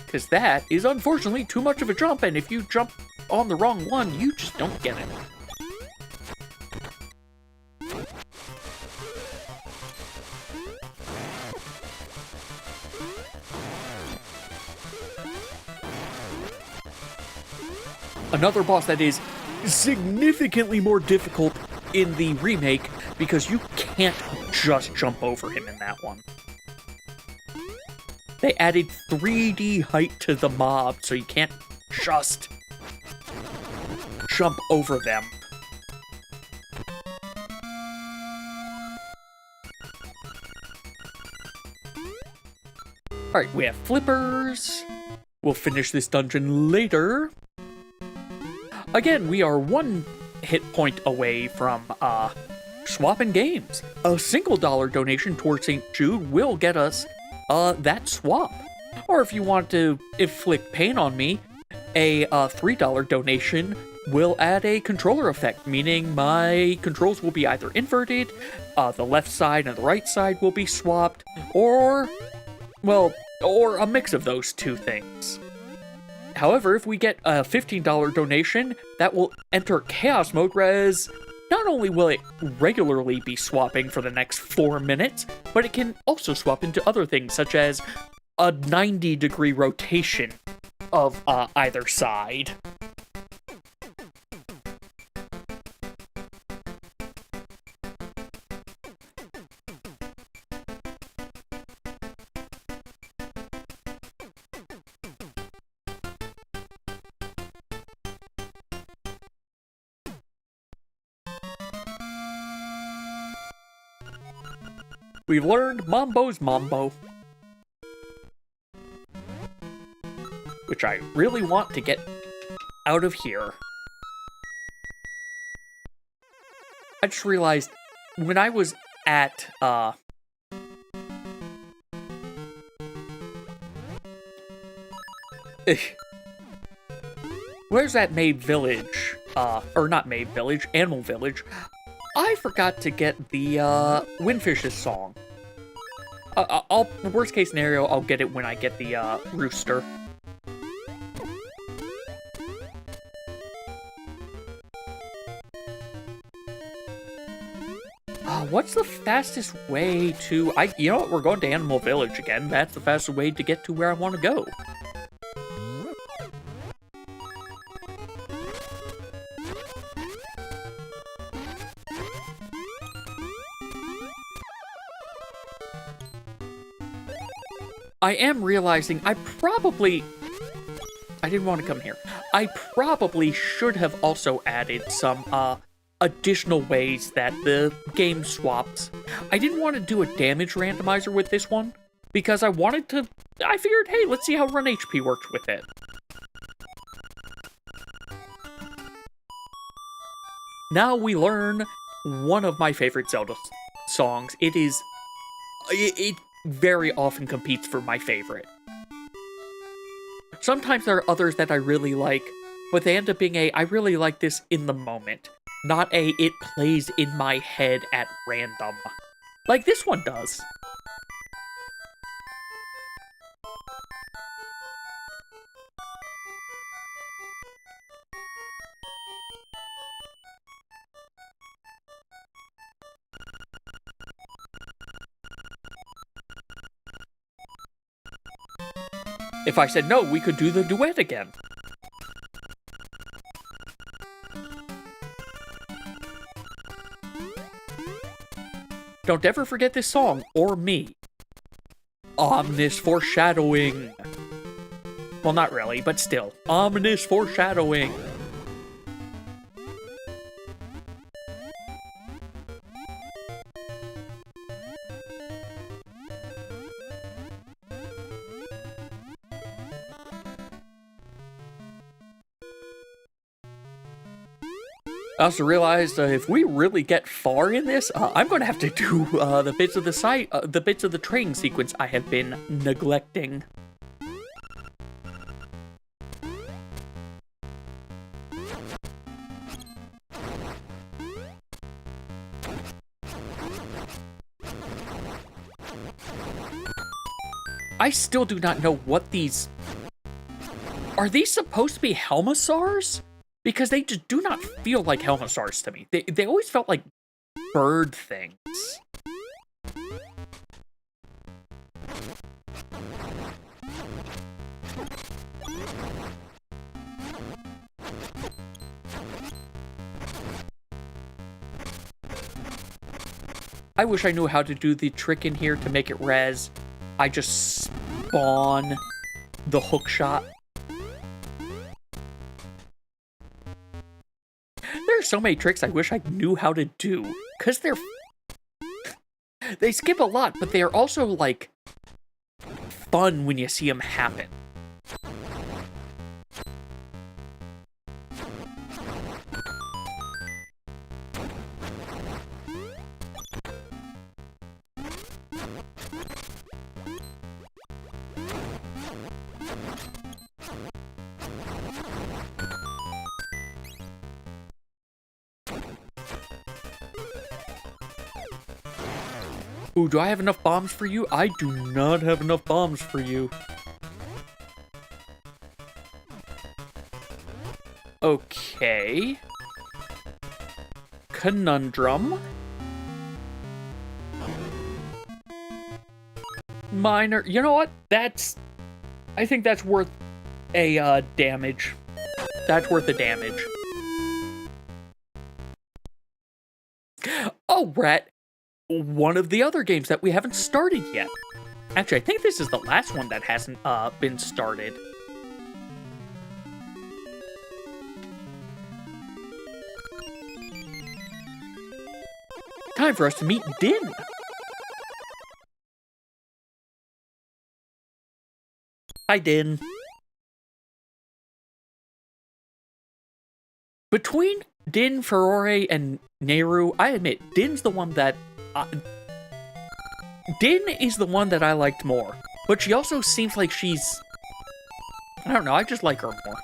because that is unfortunately too much of a jump, and if you jump on the wrong one, you just don't get it. Another boss that is significantly more difficult in the remake because you can't just jump over him in that one. They added 3D height to the mob, so you can't just jump over them. Alright, we have flippers. We'll finish this dungeon later. Again, we are 1 hit point away from swapping games. A single dollar donation towards St. Jude will get us that swap. Or if you want to inflict pain on me, a $3 donation will add a controller effect, meaning my controls will be either inverted, the left side and the right side will be swapped, or, well, or a mix of those two things. However, if we get a $15 donation, that will enter Chaos Mode, whereas not only will it regularly be swapping for the next 4 minutes, but it can also swap into other things, such as a 90-degree rotation of either side. We've learned Mambo's Mambo, which I really want to get out of here. I just realized when I was at, where's that Maid Village? Or not Maid Village, Animal Village. I forgot to get the, Windfish's song. Worst case scenario, I'll get it when I get the, rooster. What's the fastest way to... You know what? We're going to Animal Village again. That's the fastest way to get to where I want to go. I am realizing I didn't want to come here. I probably should have also added some, additional ways that the game swaps. I didn't want to do a damage randomizer with this one, because I figured, hey, let's see how run HP worked with it. Now we learn one of my favorite Zelda songs. It very often competes for my favorite. Sometimes there are others that I really like, but they end up being I really like this in the moment, not it plays in my head at random, like this one does. If I said no, we could do the duet again. Don't ever forget this song, or me. Ominous foreshadowing. Well, not really, but still. Ominous foreshadowing. I also realized if we really get far in this, I'm going to have to do the bits of the training sequence I have been neglecting. I still do not know what these Are these supposed to be Helmasaurs? Because they just do not feel like Helmasaurs to me. They always felt like bird things. I wish I knew how to do the trick in here to make it res. I just spawn the hook shot. There are so many tricks I wish I knew how to do. Because they skip a lot, but they are also, like, fun when you see them happen. Ooh, do I have enough bombs for you? I do not have enough bombs for you. Okay. Conundrum. Minor. You know what? I think that's worth a damage. That's worth the damage. Oh, Brett. One of the other games that we haven't started yet. Actually, I think this is the last one that hasn't been started. Time for us to meet Din. Hi, Din. Between Din, Ferore, and Nehru, I admit, Din's the one that... Din is the one that I liked more. But she also seems like she's... I don't know, I just like her more.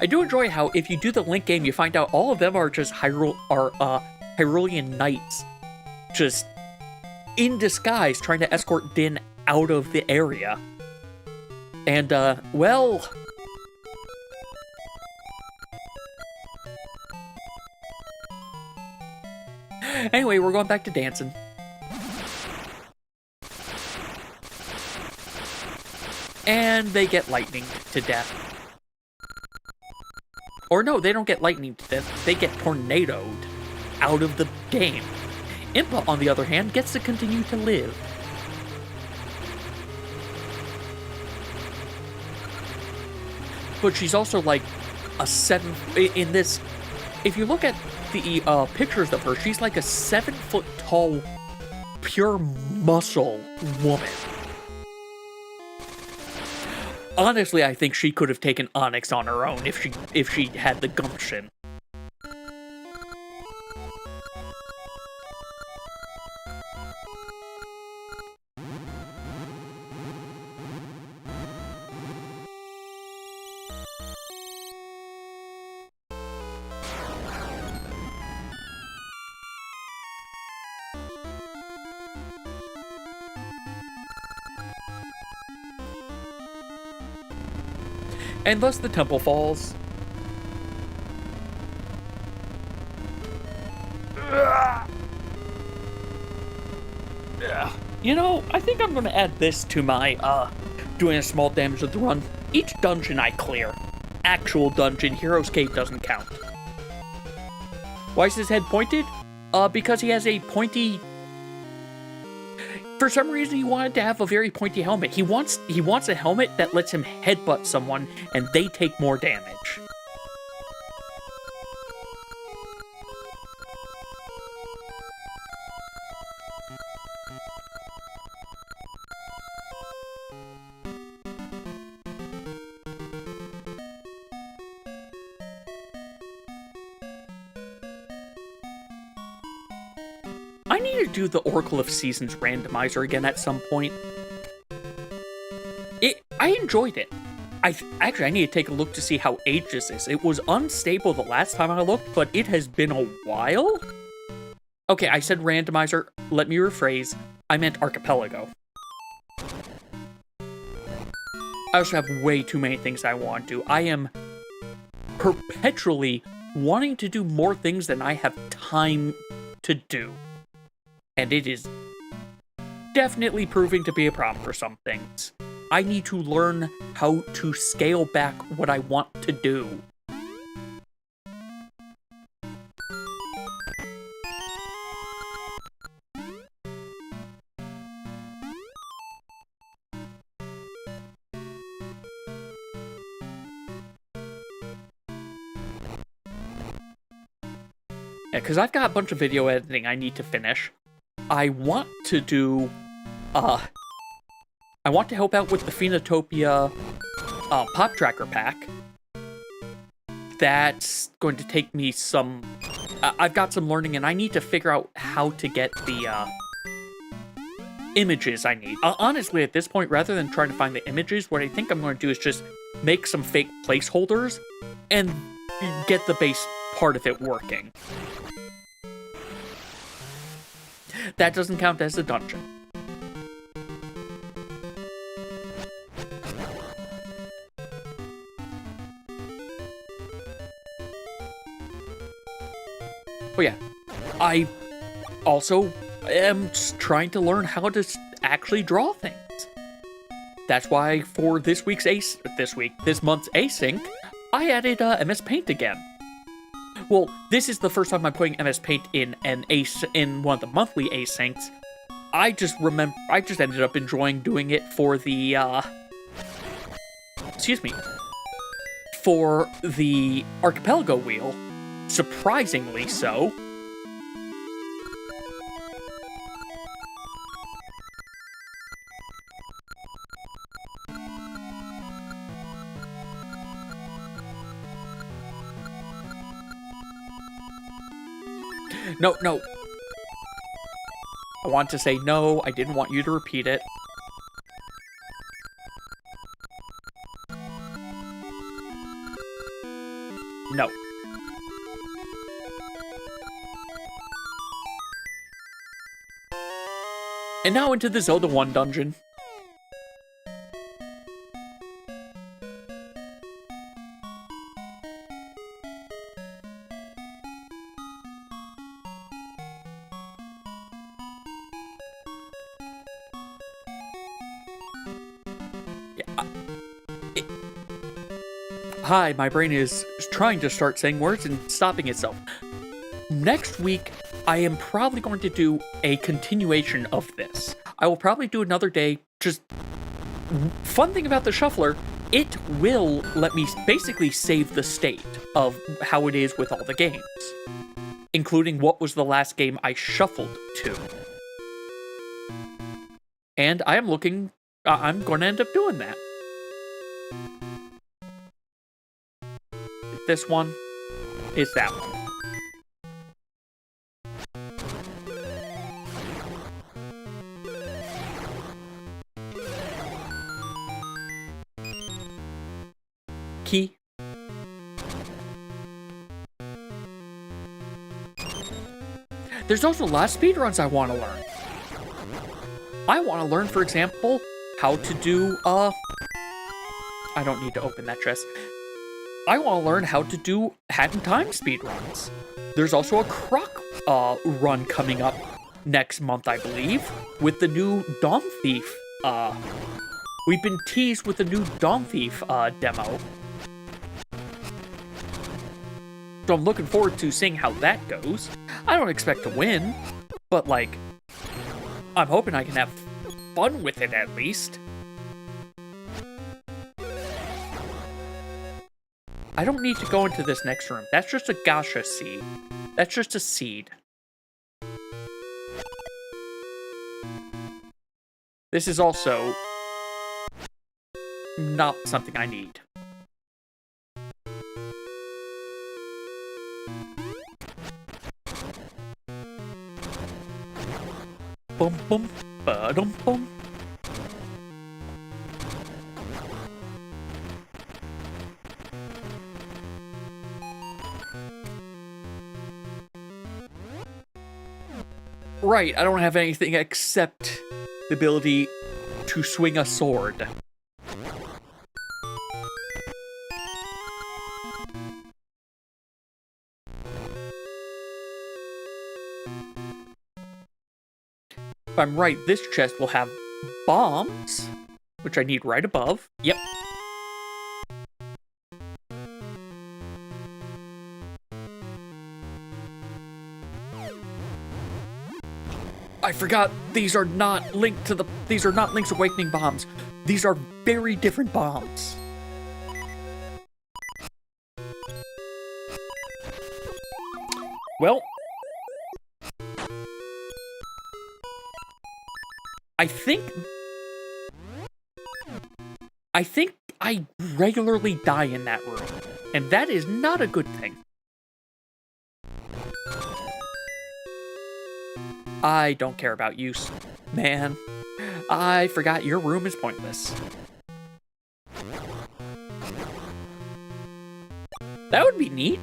I do enjoy how if you do the Link game, you find out all of them are just Hyrulean knights, just in disguise trying to escort Din out of the area. And, well... Anyway, we're going back to dancing. And they get lightning to death. Or no, they don't get lightning to death, they get tornadoed out of the game. Impa, on the other hand, gets to continue to live. But she's also like a 7... In this... If you look at the pictures of her, she's like a 7-foot tall, pure muscle woman. Honestly, I think she could have taken Onyx on her own if she had the gumption. And thus the temple falls. You know, I think I'm gonna add this to my, doing a small damage of the run. Each dungeon I clear. Actual dungeon, Hero's Cave doesn't count. Why is his head pointed? Because he has a pointy... For some reason, he wanted to have a very pointy helmet. He wants a helmet that lets him headbutt someone, and they take more damage. I need to do the Oracle of Seasons randomizer again at some point. I enjoyed it. Actually, I need to take a look to see how aged this is. It was unstable the last time I looked, but it has been a while? Okay, I said randomizer. Let me rephrase. I meant archipelago. I also have way too many things I want to do. I am perpetually wanting to do more things than I have time to do. And it is definitely proving to be a problem for some things. I need to learn how to scale back what I want to do. Yeah, because I've got a bunch of video editing I need to finish. I want to do, I want to help out with the Phoenotopia Pop Tracker pack. That's going to take me some... I've got some learning, and I need to figure out how to get the images I need. Honestly, at this point, rather than trying to find the images, what I think I'm going to do is just make some fake placeholders and get the base part of it working. That doesn't count as a dungeon. Oh yeah, I also am trying to learn how to actually draw things. That's why for this month's async, I added MS Paint again. Well, this is the first time I'm putting MS Paint in one of the monthly asyncs. I just ended up enjoying doing it for the for the archipelago wheel. Surprisingly so. No. I want to say no, I didn't want you to repeat it. No. And now into the Zelda 1 dungeon. Hi, my brain is trying to start saying words and stopping itself. Next week, I am probably going to do a continuation of this. I will probably do another day. Just fun thing about the shuffler, it will let me basically save the state of how it is with all the games, including what was the last game I shuffled to. And I'm going to end up doing that. This one is that one. Key. There's also a lot of speedruns I want to learn. I want to learn, for example, how to do, I don't need to open that chest. I want to learn how to do Hat in Time speedruns. There's also a Croc run coming up next month, I believe, with the new Dawn Thief. We've been teased with the new Dawn Thief demo. So I'm looking forward to seeing how that goes. I don't expect to win, but like, I'm hoping I can have fun with it at least. I don't need to go into this next room. That's just a gacha seed. That's just a seed. This is also not something I need. bum bum ba dum bum. Right, I don't have anything except the ability to swing a sword. If I'm right, this chest will have bombs, which I need right above. Yep. I forgot these are not linked to these are not Link's Awakening bombs. These are very different bombs. Well, I think I regularly die in that room, and that is not a good thing. I don't care about you, man. I forgot your room is pointless. That would be neat.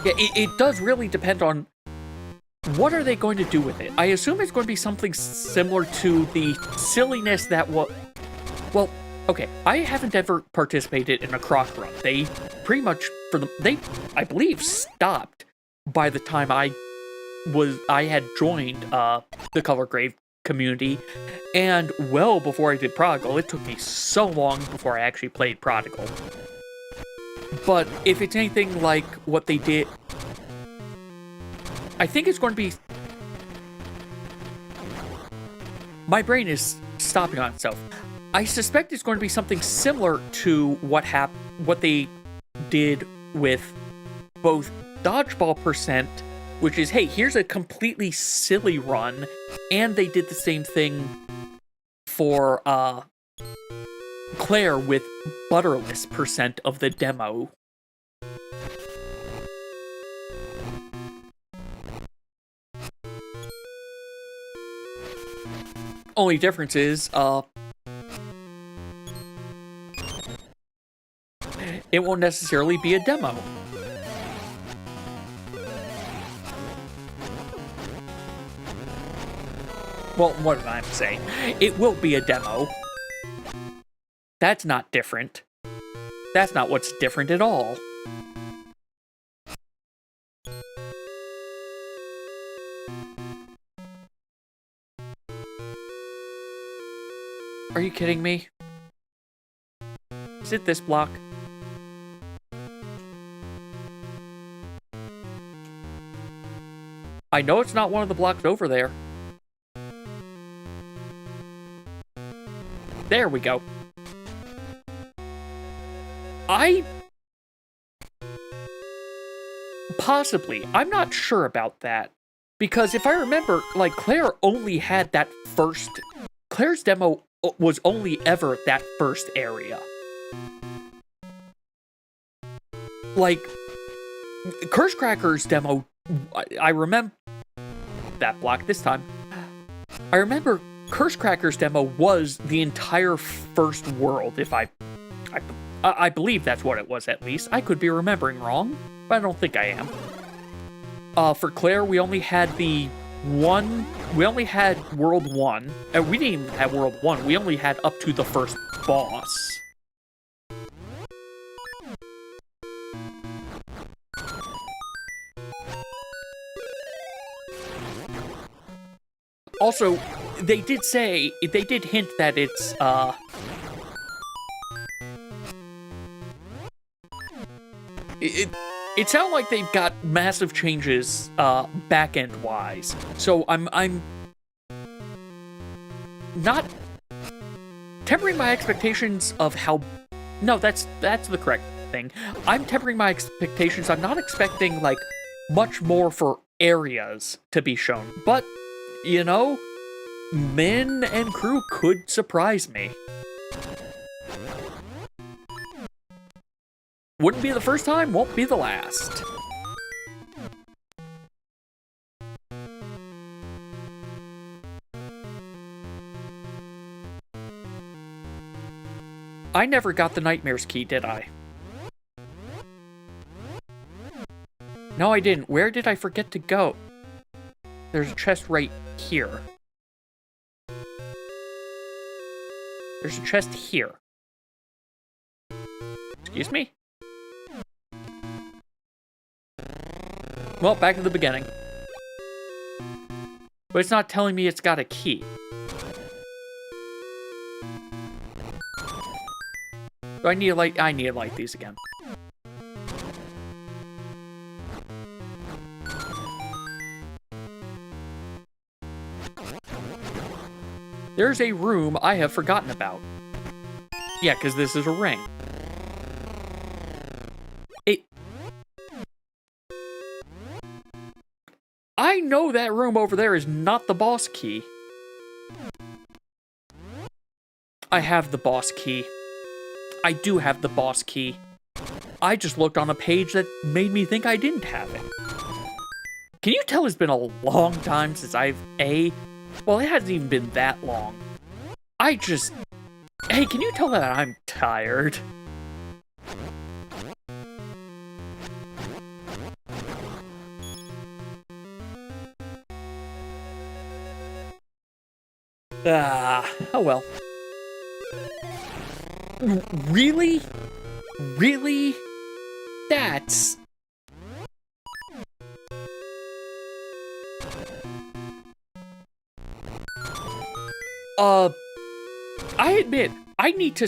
Yeah, it does really depend on what are they going to do with it. I assume it's going to be something similar to the silliness that well, okay, I haven't ever participated in a croc run. They pretty much, I believe, stopped by the time I had joined the Color Grave community, and well before I did Prodigal. It took me so long before I actually played Prodigal. But if it's anything like what they did, I think it's going to be... My brain is stopping on itself. I suspect it's going to be something similar to what they did with both Dodgeball Percent, which is, hey, here's a completely silly run, and they did the same thing for Claire with Butterless Percent of the demo. Only difference is, it won't necessarily be a demo. Well, what did I say? It will be a demo. That's not different. That's not what's different at all. Are you kidding me? Is it this block? I know it's not one of the blocks over there. There we go. Possibly. I'm not sure about that. Because if I remember, like, Claire only had that first... Claire's demo was only ever that first area. Like, Curse Cracker's demo... I remember... That block this time. I remember... Curse Cracker's demo was the entire first world, if I believe that's what it was, at least. I could be remembering wrong, but I don't think I am. For Claire, we only had World 1. We didn't even have World 1, we only had up to the first boss. Also, they did hint that it's, it sounds like they've got massive changes, back-end wise. So I'm not tempering my expectations of how, no, that's the correct thing. I'm tempering my expectations. I'm not expecting, like, much more for areas to be shown, but, you know, Min and crew could surprise me. Wouldn't be the first time, won't be the last. I never got the Nightmares key, did I? No, I didn't. Where did I forget to go? There's a chest right here. There's a chest here. Excuse me? Well, back to the beginning. But it's not telling me it's got a key. Do I need to light? I need to light these again. There's a room I have forgotten about. Yeah, because this is a ring. I know that room over there is not the boss key. I have the boss key. I do have the boss key. I just looked on a page that made me think I didn't have it. Can you tell it's been a long time since well, it hasn't even been that long. Hey, can you tell that I'm tired? Oh well. Really? Really? That's... I admit, I need to...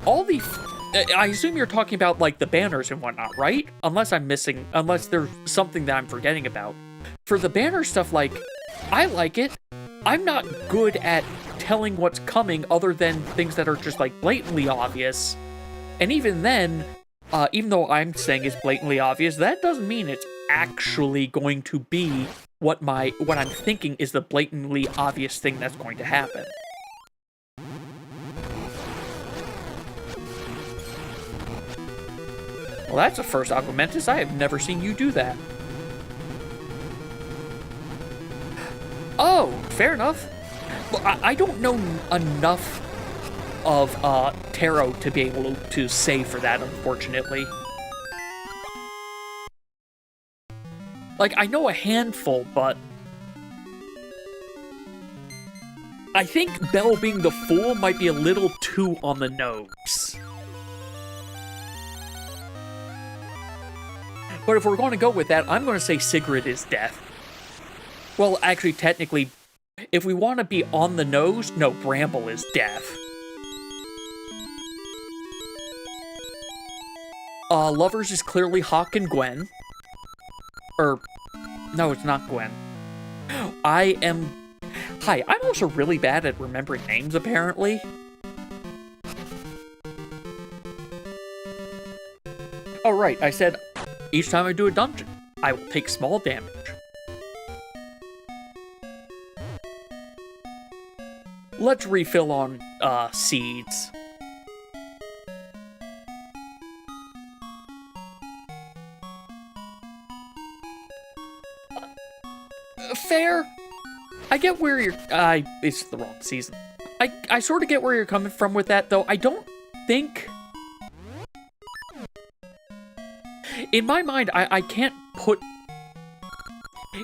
I assume you're talking about, like, the banners and whatnot, right? Unless there's something that I'm forgetting about. For the banner stuff, like, I like it. I'm not good at telling what's coming other than things that are just, like, blatantly obvious. And even then, even though I'm saying it's blatantly obvious, that doesn't mean it's actually going to be what I'm thinking is the blatantly obvious thing that's going to happen. Well, that's a first, Aquamentus. I have never seen you do that. Oh, fair enough. Well, I don't know enough of tarot to be able to say for that, unfortunately. Like, I know a handful, but... I think Belle being the fool might be a little too on the nose. But if we're going to go with that, I'm going to say Sigrid is death. Well, actually, technically, if we want to be on the nose, no, Bramble is death. Lovers is clearly Hawk and Gwen. No, it's not Gwen. Hi, I'm also really bad at remembering names, apparently. Oh, right, I said, each time I do a dungeon, I will take small damage. Let's refill on, seeds. Fair. I get where you're... it's the wrong season. I sort of get where you're coming from with that, though. I don't think... In my mind, I can't put...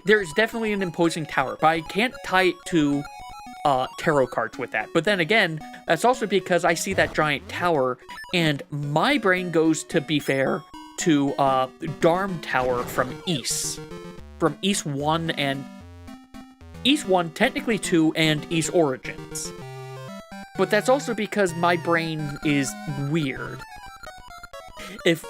There's definitely an imposing tower, but I can't tie it to tarot cards with that. But then again, that's also because I see that giant tower, and my brain goes, to be fair, to Darm Tower from East. From East 1 and... East 1, technically 2, and East Origins. But that's also because my brain is weird. If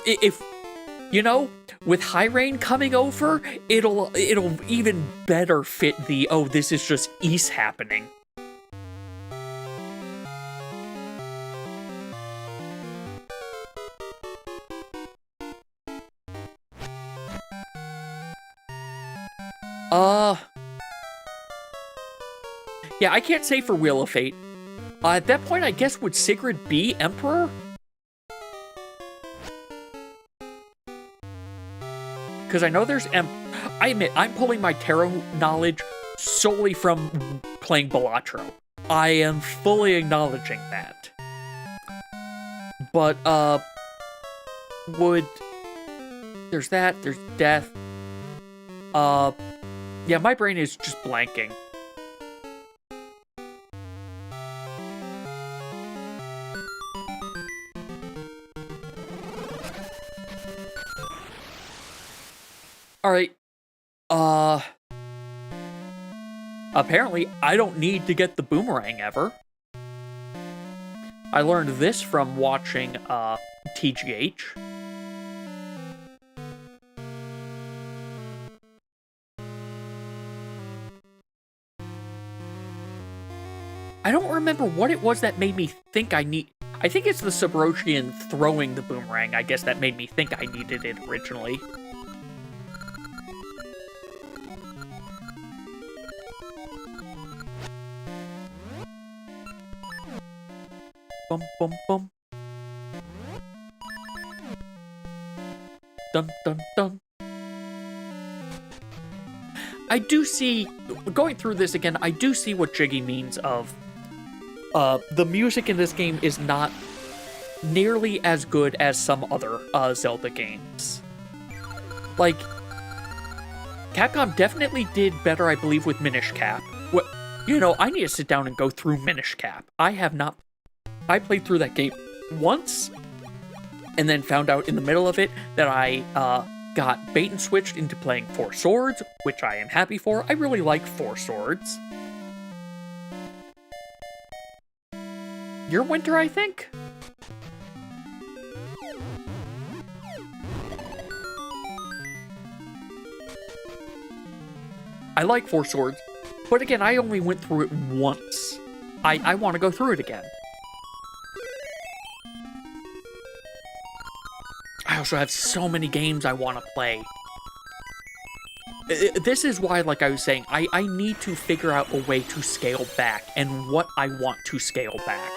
you know, with High Rain coming over, it'll even better fit the, oh, this is just East happening. Yeah, I can't say for Wheel of Fate. At that point, I guess, would Sigrid be Emperor? Because I know there's I admit, I'm pulling my tarot knowledge solely from playing Balatro. I am fully acknowledging that. But, there's that, there's death. Yeah, my brain is just blanking. Alright. Apparently, I don't need to get the boomerang ever. I learned this from watching, TGH. I don't remember what it was that made me think I think it's the Subrosian throwing the boomerang, I guess, that made me think I needed it originally. Bum bum bum. Dun dun dun. I do see, going through this again, I do see what Jiggy means of, the music in this game is not nearly as good as some other, Zelda games. Like, Capcom definitely did better, I believe, with Minish Cap. Well, you know, I need to sit down and go through Minish Cap. I played through that game once, and then found out in the middle of it that I, got bait and switched into playing Four Swords, which I am happy for. I really like Four Swords. You're Winter, I think? I like Four Swords, but again, I only went through it once. I want to go through it again. I also have so many games I want to play. This is why, like I was saying, I need to figure out a way to scale back, and what I want to scale back.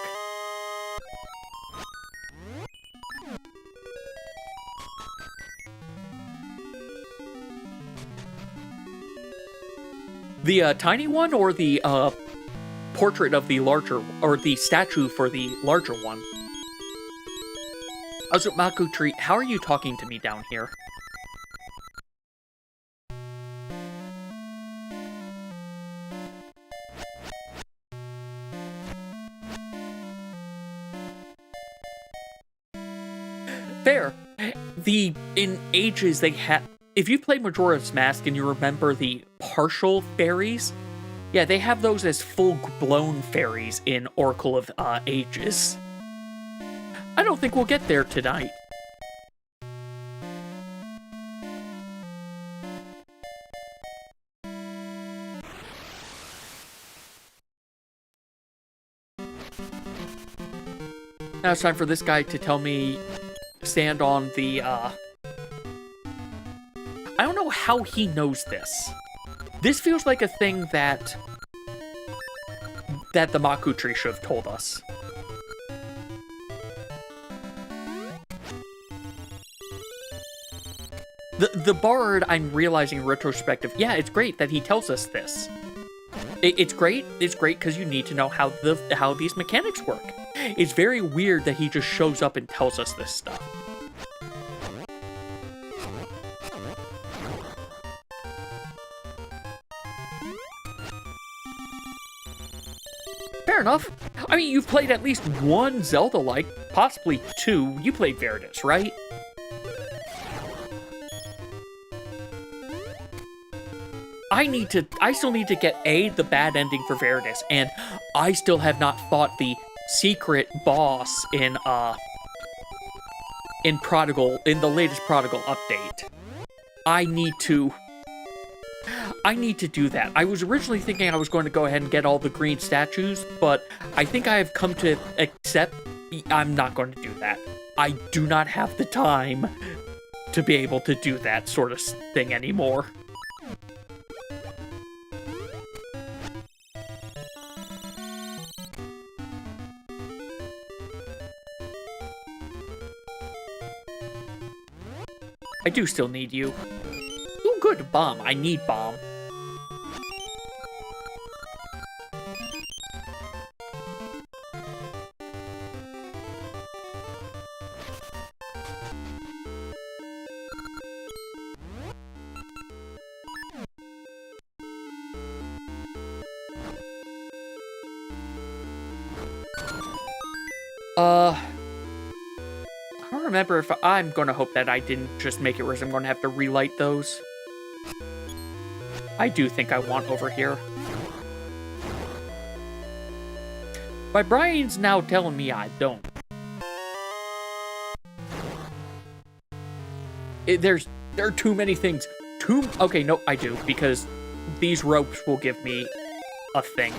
The tiny one, or the portrait of the larger, or the statue for the larger one? Azumaku Tree, how are you talking to me down here? Fair. In Ages, they had... If you play Majora's Mask and you remember the partial fairies, yeah, they have those as full-blown fairies in Oracle of Ages. I don't think we'll get there tonight. Now it's time for this guy to tell me, stand on the, I don't know how he knows this. This feels like a thing that the Maku Tree should have told us. The Bard, I'm realizing in retrospective, yeah, it's great that he tells us this. It's great because you need to know how these mechanics work. It's very weird that he just shows up and tells us this stuff. Fair enough. I mean, you've played at least one Zelda-like, possibly two. You played Verdus, right? I still need to get the bad ending for Verdus, and I still have not fought the secret boss in the latest Prodigal update. I need to do that. I was originally thinking I was going to go ahead and get all the green statues, but I think I have come to accept I'm not going to do that. I do not have the time to be able to do that sort of thing anymore. I do still need you. Ooh, good, bomb. I need bomb. I don't remember if I'm gonna hope that I didn't just make it where I'm gonna have to relight those. I do think I want over here. My brain's now telling me I don't. There are too many things. Okay, no, I do, because these ropes will give me a thing.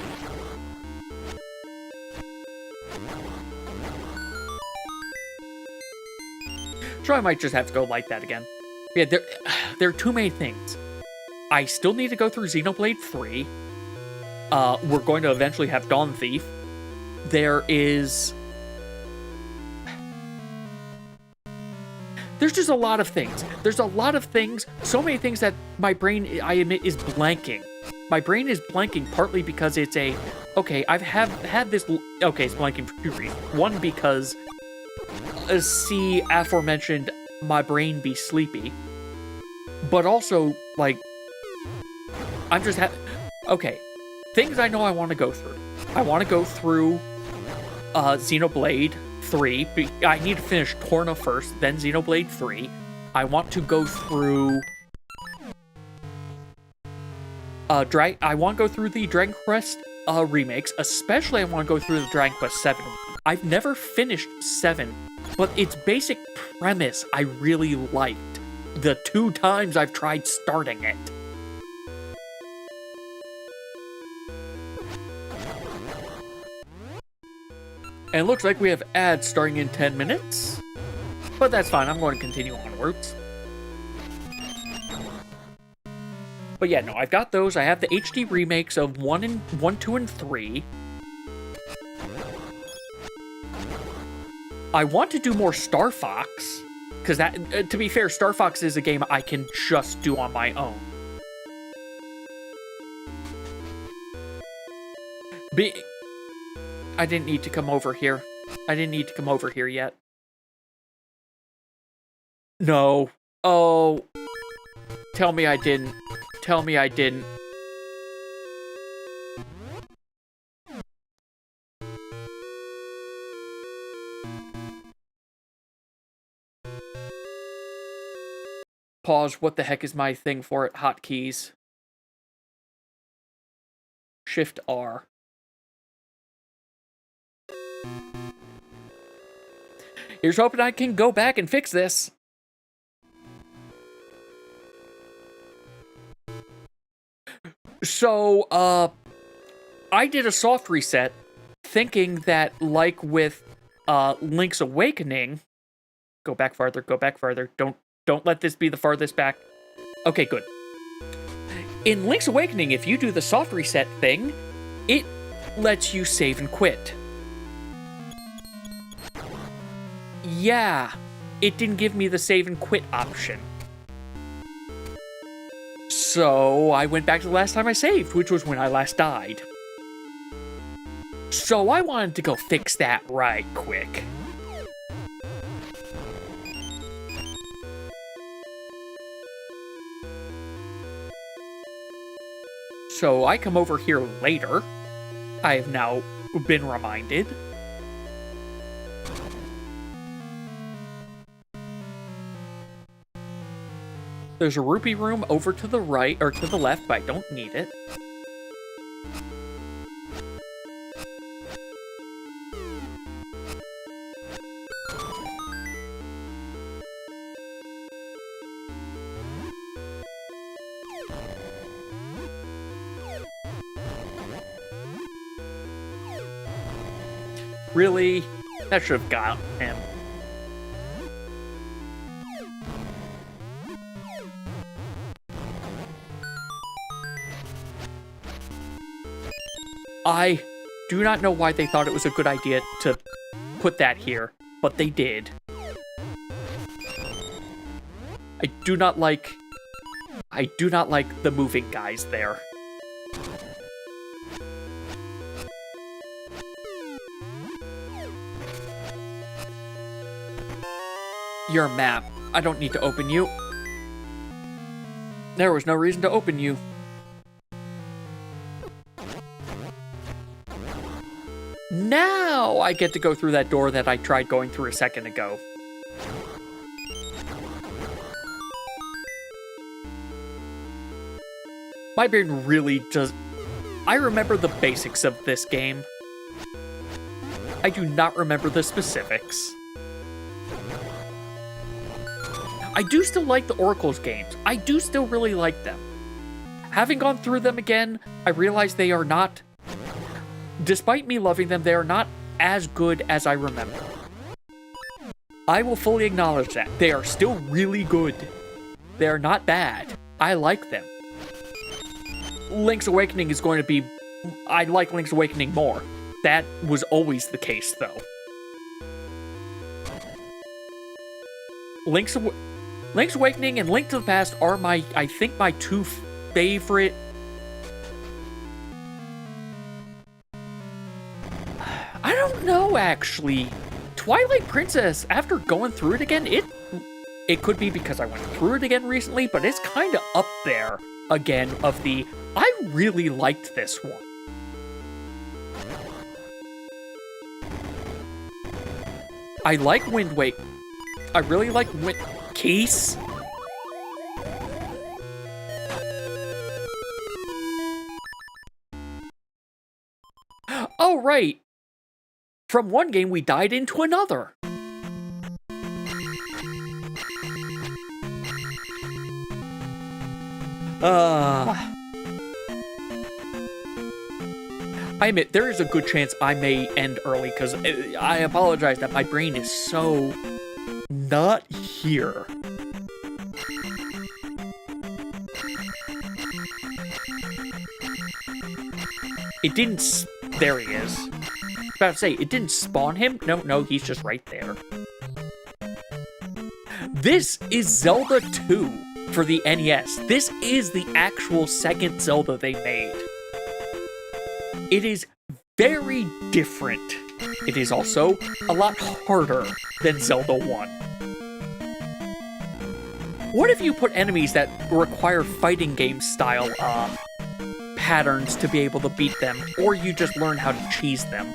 So I might just have to go like that again. Yeah, there are too many things. I still need to go through Xenoblade 3. We're going to eventually have Dawn Thief. There's just a lot of things. There's a lot of things, so many things that my brain, I admit, is blanking. My brain is blanking partly because it's okay, had this, okay, it's blanking for two reasons. One, because, see, aforementioned, my brain be sleepy. But also, like, I'm just okay, things I know I want to go through. I want to go through, Xenoblade 3. I need to finish Torna first, then Xenoblade 3. I want to go through I want to go through the Dragon Quest remakes, especially I want to go through the Dragon Quest 7. I've never finished 7, but its basic premise I really liked the 2 times I've tried starting it. And it looks like we have ads starting in 10 minutes. But that's fine, I'm going to continue onwards. But yeah, no, I've got those. I have the HD remakes of 1, 2, and 3. I want to do more Star Fox. Because that, to be fair, Star Fox is a game I can just do on my own. I didn't need to come over here. I didn't need to come over here yet. No. Oh. Tell me I didn't. Tell me I didn't. Pause. What the heck is my thing for it? Hotkeys. Shift R. Here's hoping I can go back and fix this. So, I did a soft reset, thinking that, like with, Link's Awakening... Go back farther, go back farther. Don't let this be the farthest back. Okay, good. In Link's Awakening, if you do the soft reset thing, it lets you save and quit. Yeah, it didn't give me the save and quit option. So I went back to the last time I saved, which was when I last died. So I wanted to go fix that right quick. So I come over here later. I have now been reminded. There's a rupee room over to the right, or to the left, but I don't need it. Really? That should have got him. I do not know why they thought it was a good idea to put that here, but they did. I do not like the moving guys there. You're a map. I don't need to open you. There was no reason to open you. Now I get to go through that door that I tried going through a second ago. My brain really does... I remember the basics of this game. I do not remember the specifics. I do still like the Oracle's games. I do still really like them. Having gone through them again, I realize they are not... Despite me loving them, they are not as good as I remember. I will fully acknowledge that. They are still really good. They are not bad. I like them. Link's Awakening is going to be... I like Link's Awakening more. That was always the case, though. Link's Awakening and Link to the Past are I think my two favorite... I don't know, actually. Twilight Princess, after going through it again, it could be because I went through it again recently, but it's kind of up there again of the... I really liked this one. I like Wind Waker. I really like Keys. Oh, right. From one game, we died into another. I admit, there is a good chance I may end early, because I apologize that my brain is so not here. It didn't... There he is. I was about to say, it didn't spawn him? No, he's just right there. This is Zelda 2 for the NES. This is the actual second Zelda they made. It is very different. It is also a lot harder than Zelda 1. What if you put enemies that require fighting game style patterns to be able to beat them, or you just learn how to cheese them?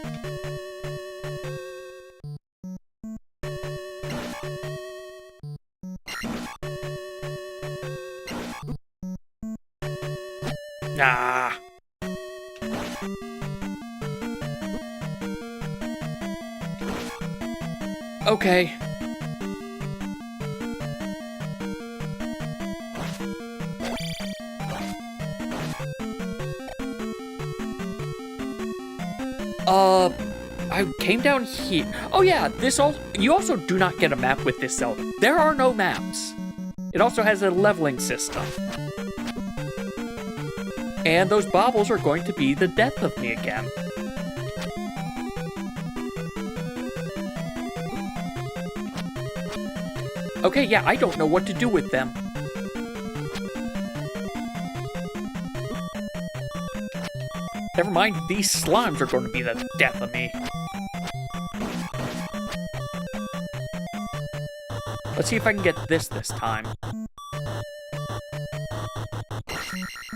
Nah. Okay. I came down here. Oh yeah, you also do not get a map with this Zelda. There are no maps. It also has a leveling system. And those baubles are going to be the death of me again. Okay, yeah, I don't know what to do with them. Never mind, these slimes are going to be the death of me. Let's see if I can get this time.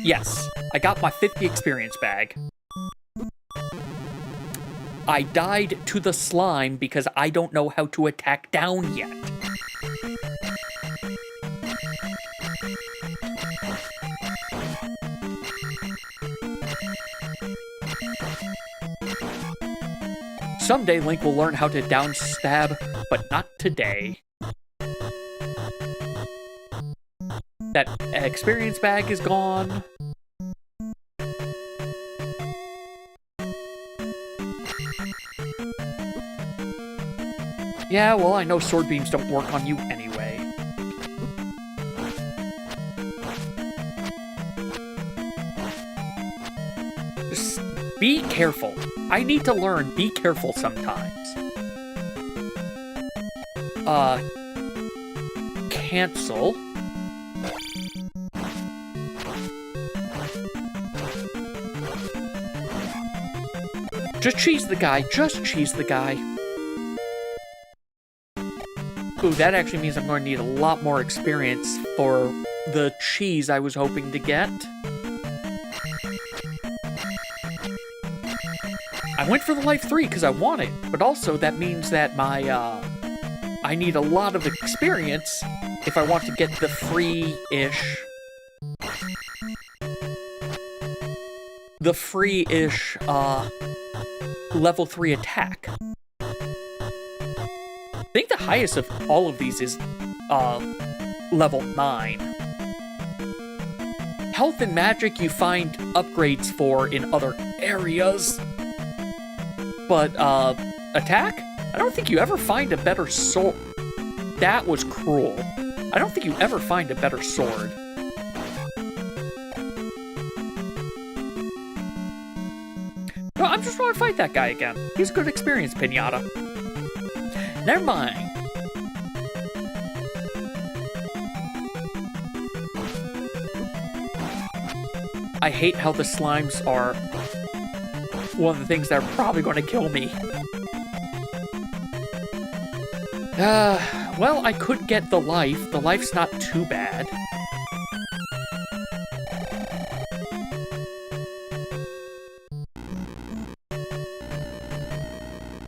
Yes, I got my 50 experience bag. I died to the slime because I don't know how to attack down yet. Someday Link will learn how to down stab, but not today. That experience bag is gone. Yeah, well, I know sword beams don't work on you anyway. Just be careful. I need to learn, be careful sometimes. Cancel. Just cheese the guy, just cheese the guy. Ooh, that actually means I'm going to need a lot more experience for the cheese I was hoping to get. I went for the life 3 because I want it, but also that means that I need a lot of experience if I want to get the free-ish... level 3 attack. I think the highest of all of these is, level 9. Health and magic you find upgrades for in other areas. But, attack? I don't think you ever find a better sword. That was cruel. I don't think you ever find a better sword. No, I'm just trying to fight that guy again. He's a good experience, Pinata. Never mind. I hate how the slimes are one of the things that are probably going to kill me. Well, I could get the life. The life's not too bad.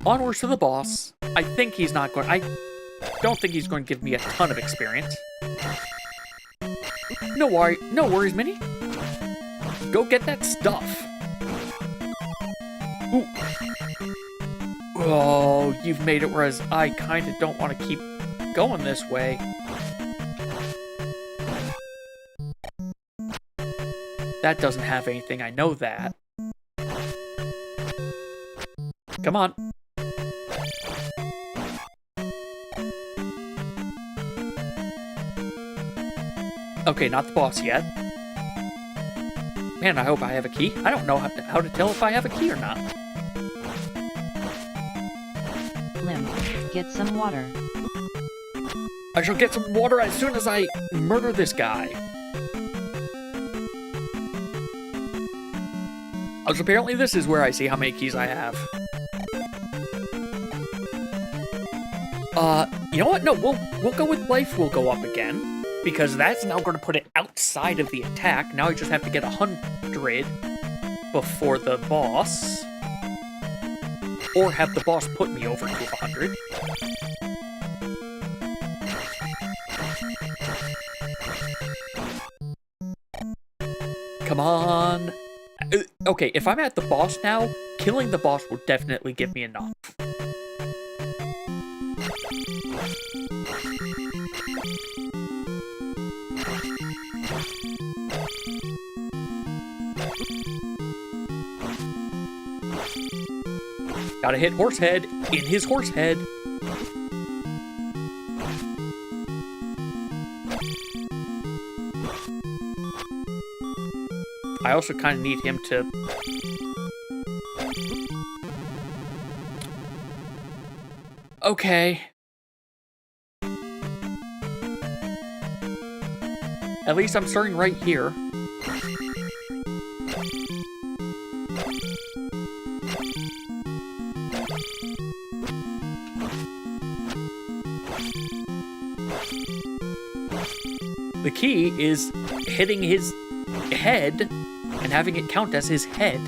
Onwards to the boss. I think he's not going... I don't think he's going to give me a ton of experience. No worries, Minnie. Go get that stuff. Ooh. Oh, you've made it whereas I kind of don't want to keep going this way. That doesn't have anything, I know that. Come on. Okay, not the boss yet. Man, I hope I have a key. I don't know how to tell if I have a key or not. Lim, get some water. I shall get some water as soon as I murder this guy. Oh, so apparently this is where I see how many keys I have. You know what? No, we'll go with life will go up again. Because that's now going to put it outside of the attack. Now I just have to get 100 before the boss. Or have the boss put me over to 100. Come on. Okay, if I'm at the boss now, killing the boss will definitely give me enough. Gotta hit Horsehead in his Horsehead. I also kind of need him to... Okay. At least I'm starting right here. The key is hitting his head and having it count as his head.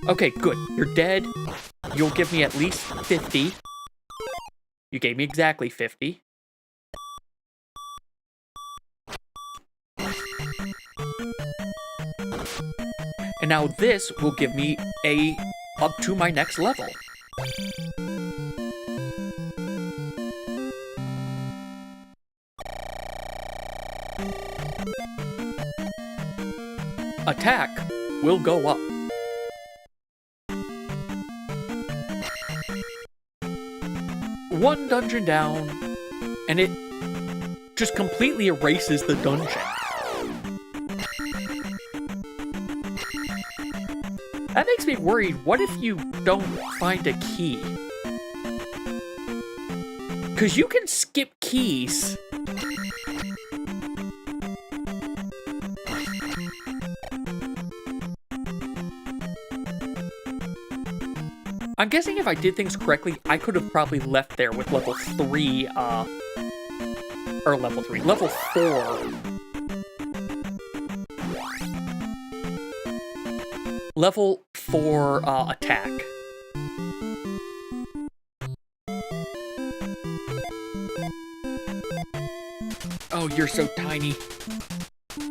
Okay, good. You're dead. You'll give me at least 50. You gave me exactly 50. And now this will give me up to my next level. Attack will go up. One dungeon down, and it just completely erases the dungeon. That makes me worried. What if you don't find a key? Because you can skip keys. I'm guessing if I did things correctly, I could have probably left there with level 3 or level 3, level 4. Level 4 attack. Oh, you're so tiny.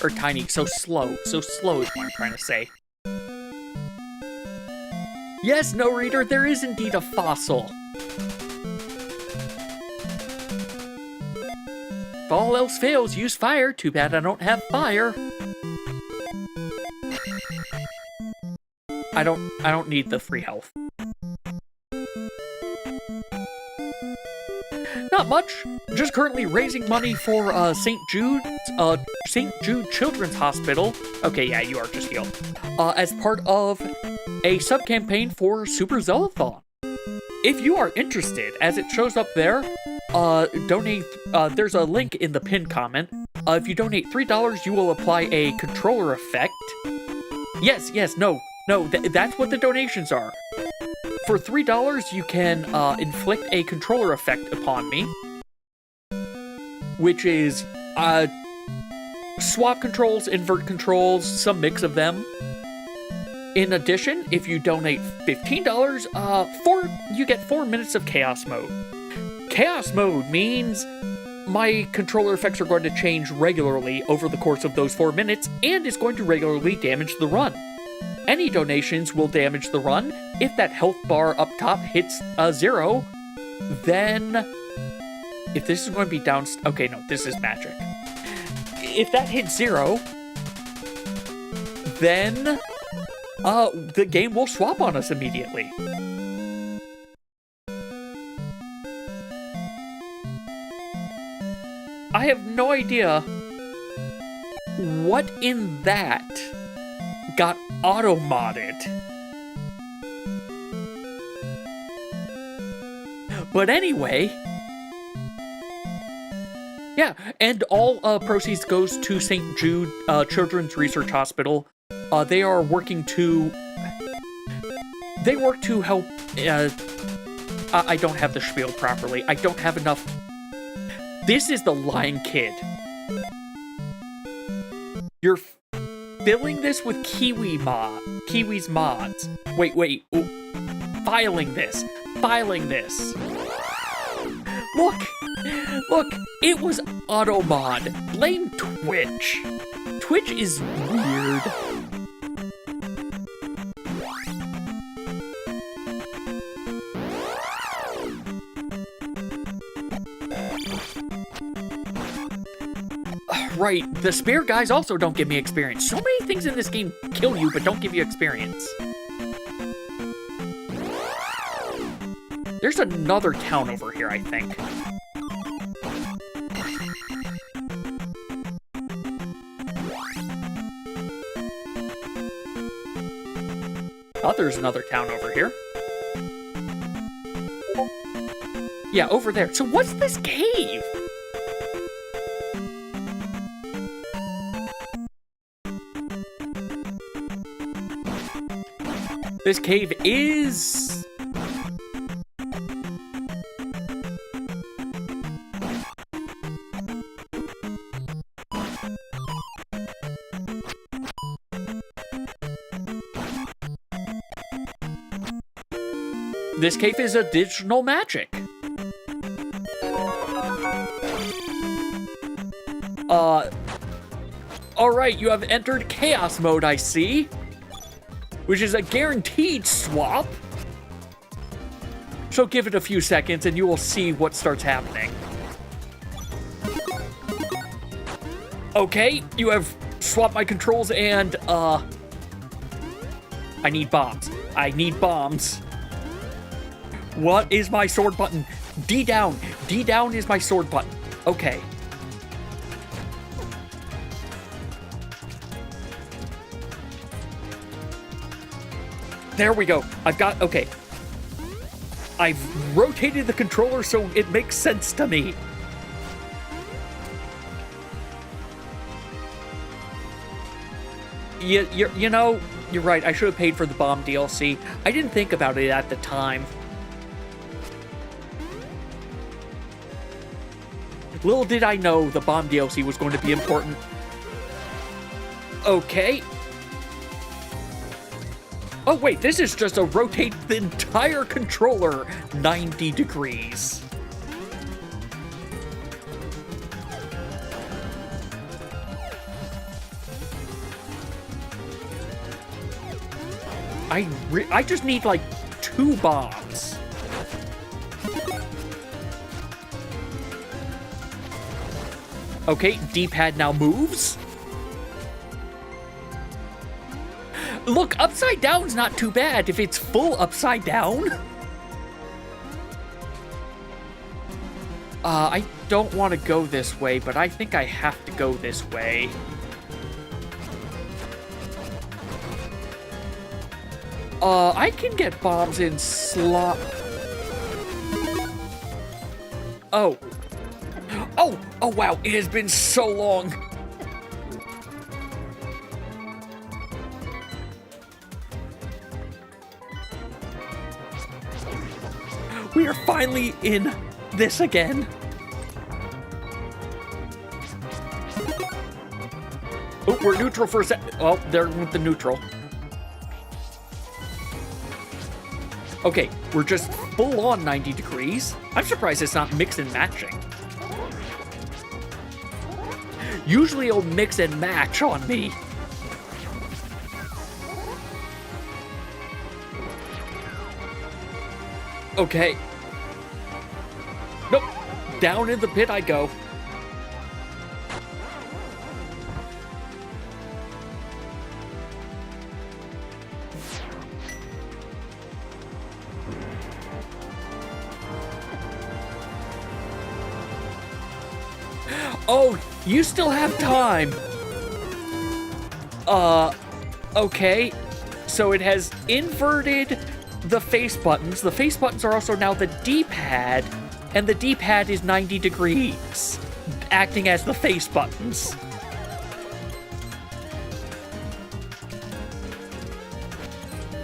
Or tiny, so slow. So slow is what I'm trying to say. Yes, no reader, there is indeed a fossil. If all else fails, use fire. Too bad I don't have fire. I don't need the free health. Not much. Just currently raising money for St. Jude Children's Hospital. Okay, yeah, you are just healed. As part of a sub-campaign for Super Zeldathon. If you are interested, as it shows up there, donate. There's a link in the pinned comment. If you donate $3, you will apply a controller effect. Yes, no, that's what the donations are. For $3, you can inflict a controller effect upon me, which is swap controls, invert controls, some mix of them. In addition, if you donate $15, you get 4 minutes of Chaos Mode. Chaos Mode means my controller effects are going to change regularly over the course of those 4 minutes, and is going to regularly damage the run. Any donations will damage the run. If that health bar up top hits 0, then... If this is going to be down... Okay, no, this is magic. If that hits 0, then the game will swap on us immediately. I have no idea what in that got auto-modded. But anyway, yeah, and all proceeds goes to St. Jude Children's Research Hospital. They are working to... They work to help... I don't have the spiel properly. I don't have enough... This is the Lion Kid. You're filling this with Kiwi's mods. Wait. Ooh. Filing this. Look, it was auto mod. Blame Twitch. Twitch is weird. Right, the spear guys also don't give me experience. So many things in this game kill you, but don't give you experience. There's another town over here, I think. Oh, there's another town over here. Yeah, over there. So what's this cave? This cave is... This cave is additional magic. Alright, you have entered Chaos Mode, I see. Which is a guaranteed swap. So give it a few seconds and you will see what starts happening. Okay, you have swapped my controls and, I need bombs. What is my sword button? D down. D down is my sword button. Okay. There we go. Okay. I've rotated the controller so it makes sense to me. You know, you're right. I should have paid for the bomb DLC. I didn't think about it at the time. Little did I know the bomb DLC was going to be important. Okay. Oh wait, this is just a rotate the entire controller 90 degrees. I just need like 2 bombs. Okay, D-pad now moves. Look, upside down's not too bad if it's full upside down. I don't want to go this way, but I think I have to go this way. I can get bombs in slot. Oh. Oh! Oh, wow, it has been so long. We are finally in this again. Oh, we're neutral for a sec. Oh, there went the neutral. Okay, we're just full on 90 degrees. I'm surprised it's not mix and matching. Usually it'll mix and match on me. Okay. Nope. Down in the pit I go. Oh, you still have time. Okay. So it has inverted the face buttons. The face buttons are also now the D-pad, and the D-pad is 90 degrees, acting as the face buttons.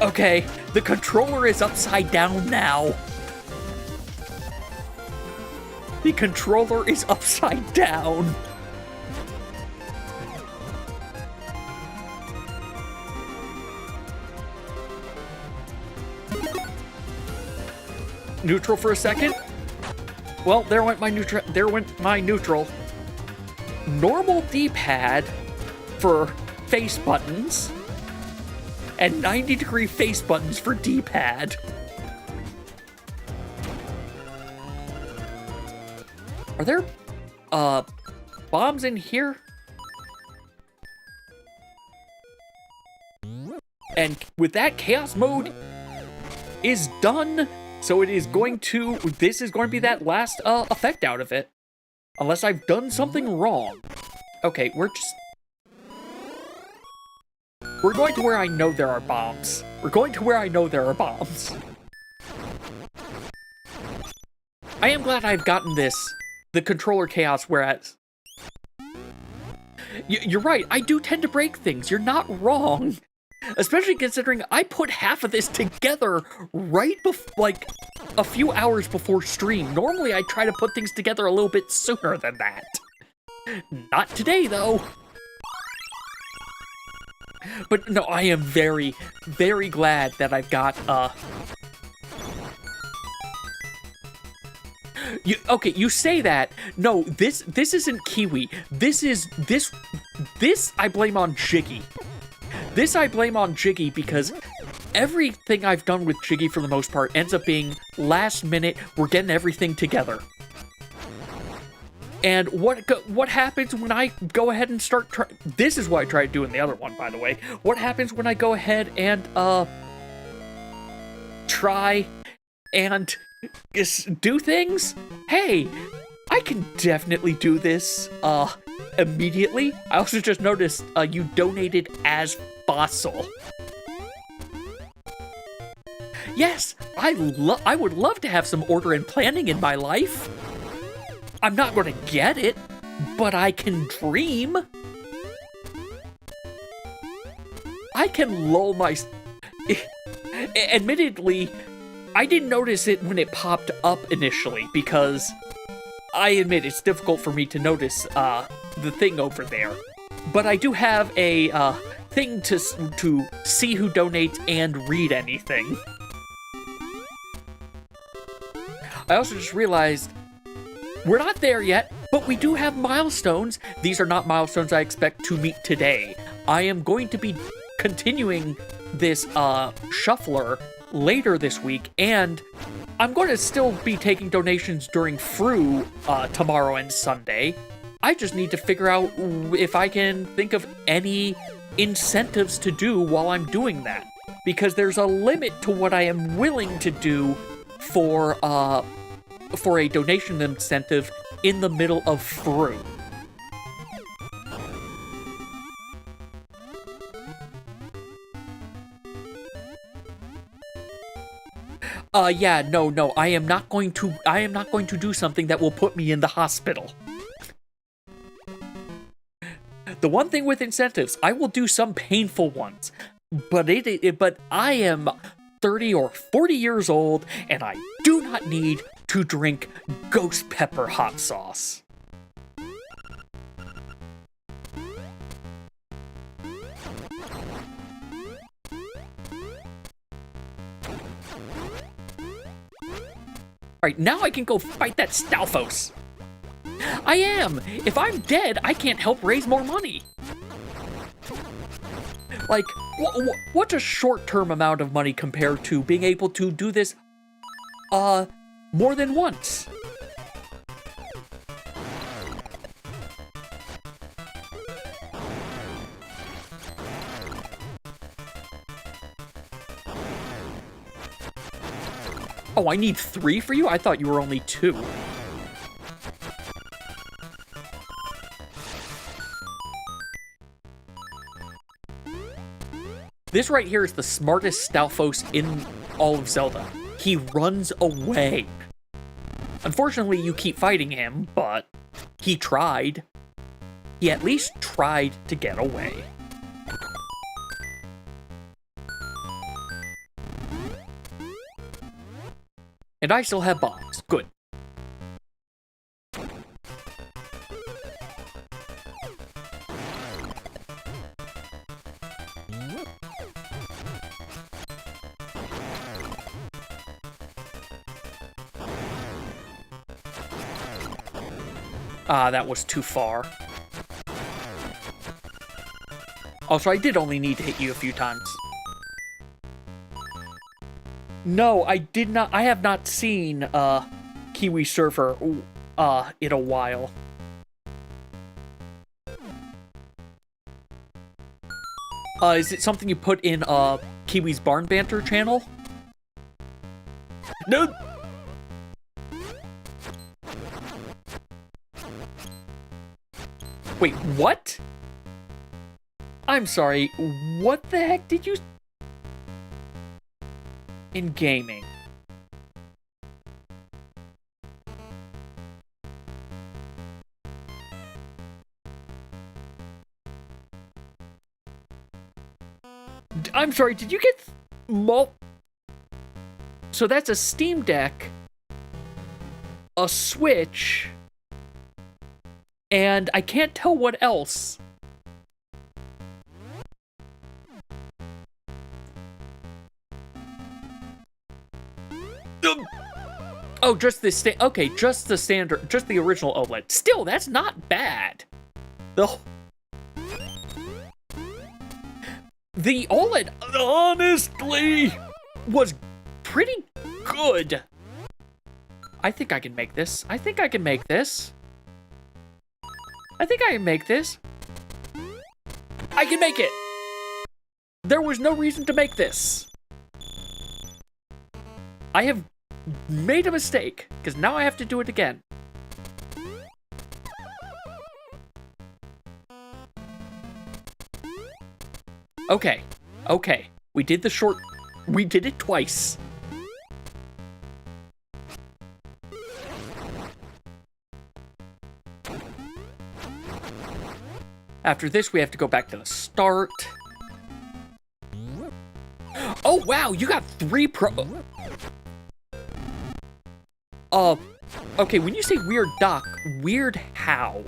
Okay, the controller is upside down now. The controller is upside down. Neutral for a second. Well, there went my neutral. There went my neutral. Normal D-pad for face buttons, and 90-degree face buttons for D-pad. Are there, bombs in here? And with that, Chaos Mode is done. So it is going to, this is going to be that last, effect out of it. Unless I've done something wrong. Okay, we're going to where I know there are bombs. We're going to where I know there are bombs. I am glad I've gotten this. The controller chaos, whereas... You're right, I do tend to break things. You're not wrong. Especially considering I put half of this together right before, like, a few hours before stream. Normally, I try to put things together a little bit sooner than that. Not today, though. But no, I am very, very glad that I've got, okay, you say that. No, this isn't Kiwi. This I blame on Jiggy. This I blame on Jiggy because everything I've done with Jiggy for the most part ends up being last minute, we're getting everything together. And what happens when I go ahead and start this is what I tried doing the other one, by the way. What happens when I go ahead and try and do things? Hey, I can definitely do this immediately. I also just noticed you donated as Fossil. Yes, I would love to have some order and planning in my life. I'm not going to get it, but I can dream. I can lull my... Admittedly, I didn't notice it when it popped up initially because I admit it's difficult for me to notice the thing over there. But I do have a thing to see who donates and read anything. I also just realized we're not there yet, but we do have milestones. These are not milestones I expect to meet today. I am going to be continuing this shuffler later this week, and I'm going to still be taking donations during Fru tomorrow and Sunday. I just need to figure out if I can think of any incentives to do while I'm doing that, because there's a limit to what I am willing to do for a donation incentive in the middle of Fru. Yeah, no, I am not going to do something that will put me in the hospital. The one thing with incentives, I will do some painful ones, but I am 30 or 40 years old, and I do not need to drink ghost pepper hot sauce. Alright, now I can go fight that Stalfos. I am! If I'm dead, I can't help raise more money. Like, what's a short-term amount of money compared to being able to do this, more than once? Oh, I need 3 for you? I thought you were only 2. This right here is the smartest Stalfos in all of Zelda. He runs away. Unfortunately, you keep fighting him, but he tried. He at least tried to get away. And I still have bombs. Good. Ah, that was too far. Also, I did only need to hit you a few times. No, I did not. I have not seen Kiwi Surfer in a while. Is it something you put in Kiwi's Barn Banter channel? No. Wait, what? I'm sorry, what the heck did you... In gaming. I'm sorry, did you get... So that's a Steam Deck, a Switch, and I can't tell what else. Oh, just this okay, just the standard, just the original OLED. Still, that's not bad. The OLED, honestly, was pretty good. I think I can make this. I think I can make this. I think I can make this. I can make it. There was no reason to make this. I have made a mistake, because now I have to do it again. Okay, okay. We did it twice. After this, we have to go back to the start. Oh, wow, you got 3 pro... Okay, when you say weird dock, weird how?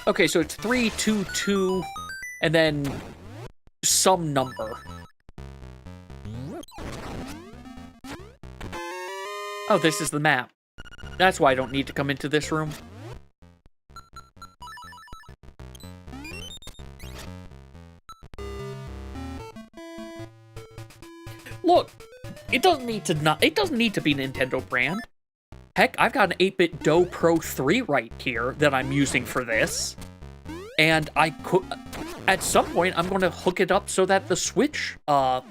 Okay, so it's 322 and then some number. Oh, this is the map. That's why I don't need to come into this room. Look, it doesn't need to be Nintendo brand. Heck, I've got an 8-bit Do Pro 3 right here that I'm using for this. And I could, at some point, I'm going to hook it up so that the Switch, I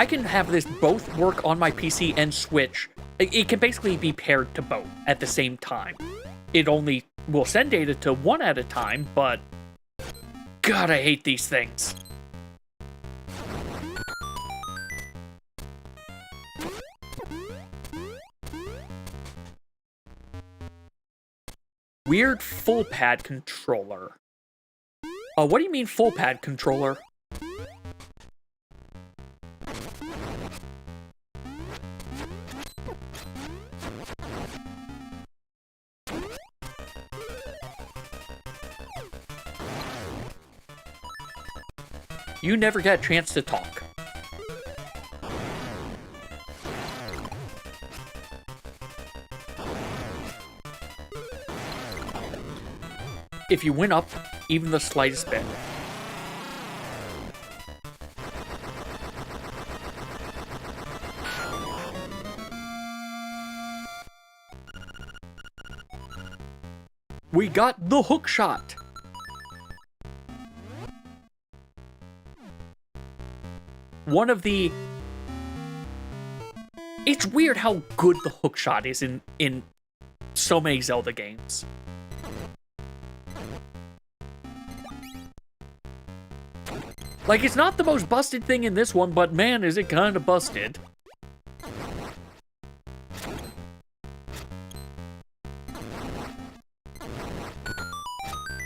can have this both work on my PC and Switch. It can basically be paired to both at the same time. It only will send data to one at a time, but God, I hate these things. Weird full pad controller. What do you mean full pad controller? You never get a chance to talk. If you went up even the slightest bit. We got the hook shot. One of the... It's weird how good the hook shot is in so many Zelda games. Like, it's not the most busted thing in this one, but man, is it kind of busted.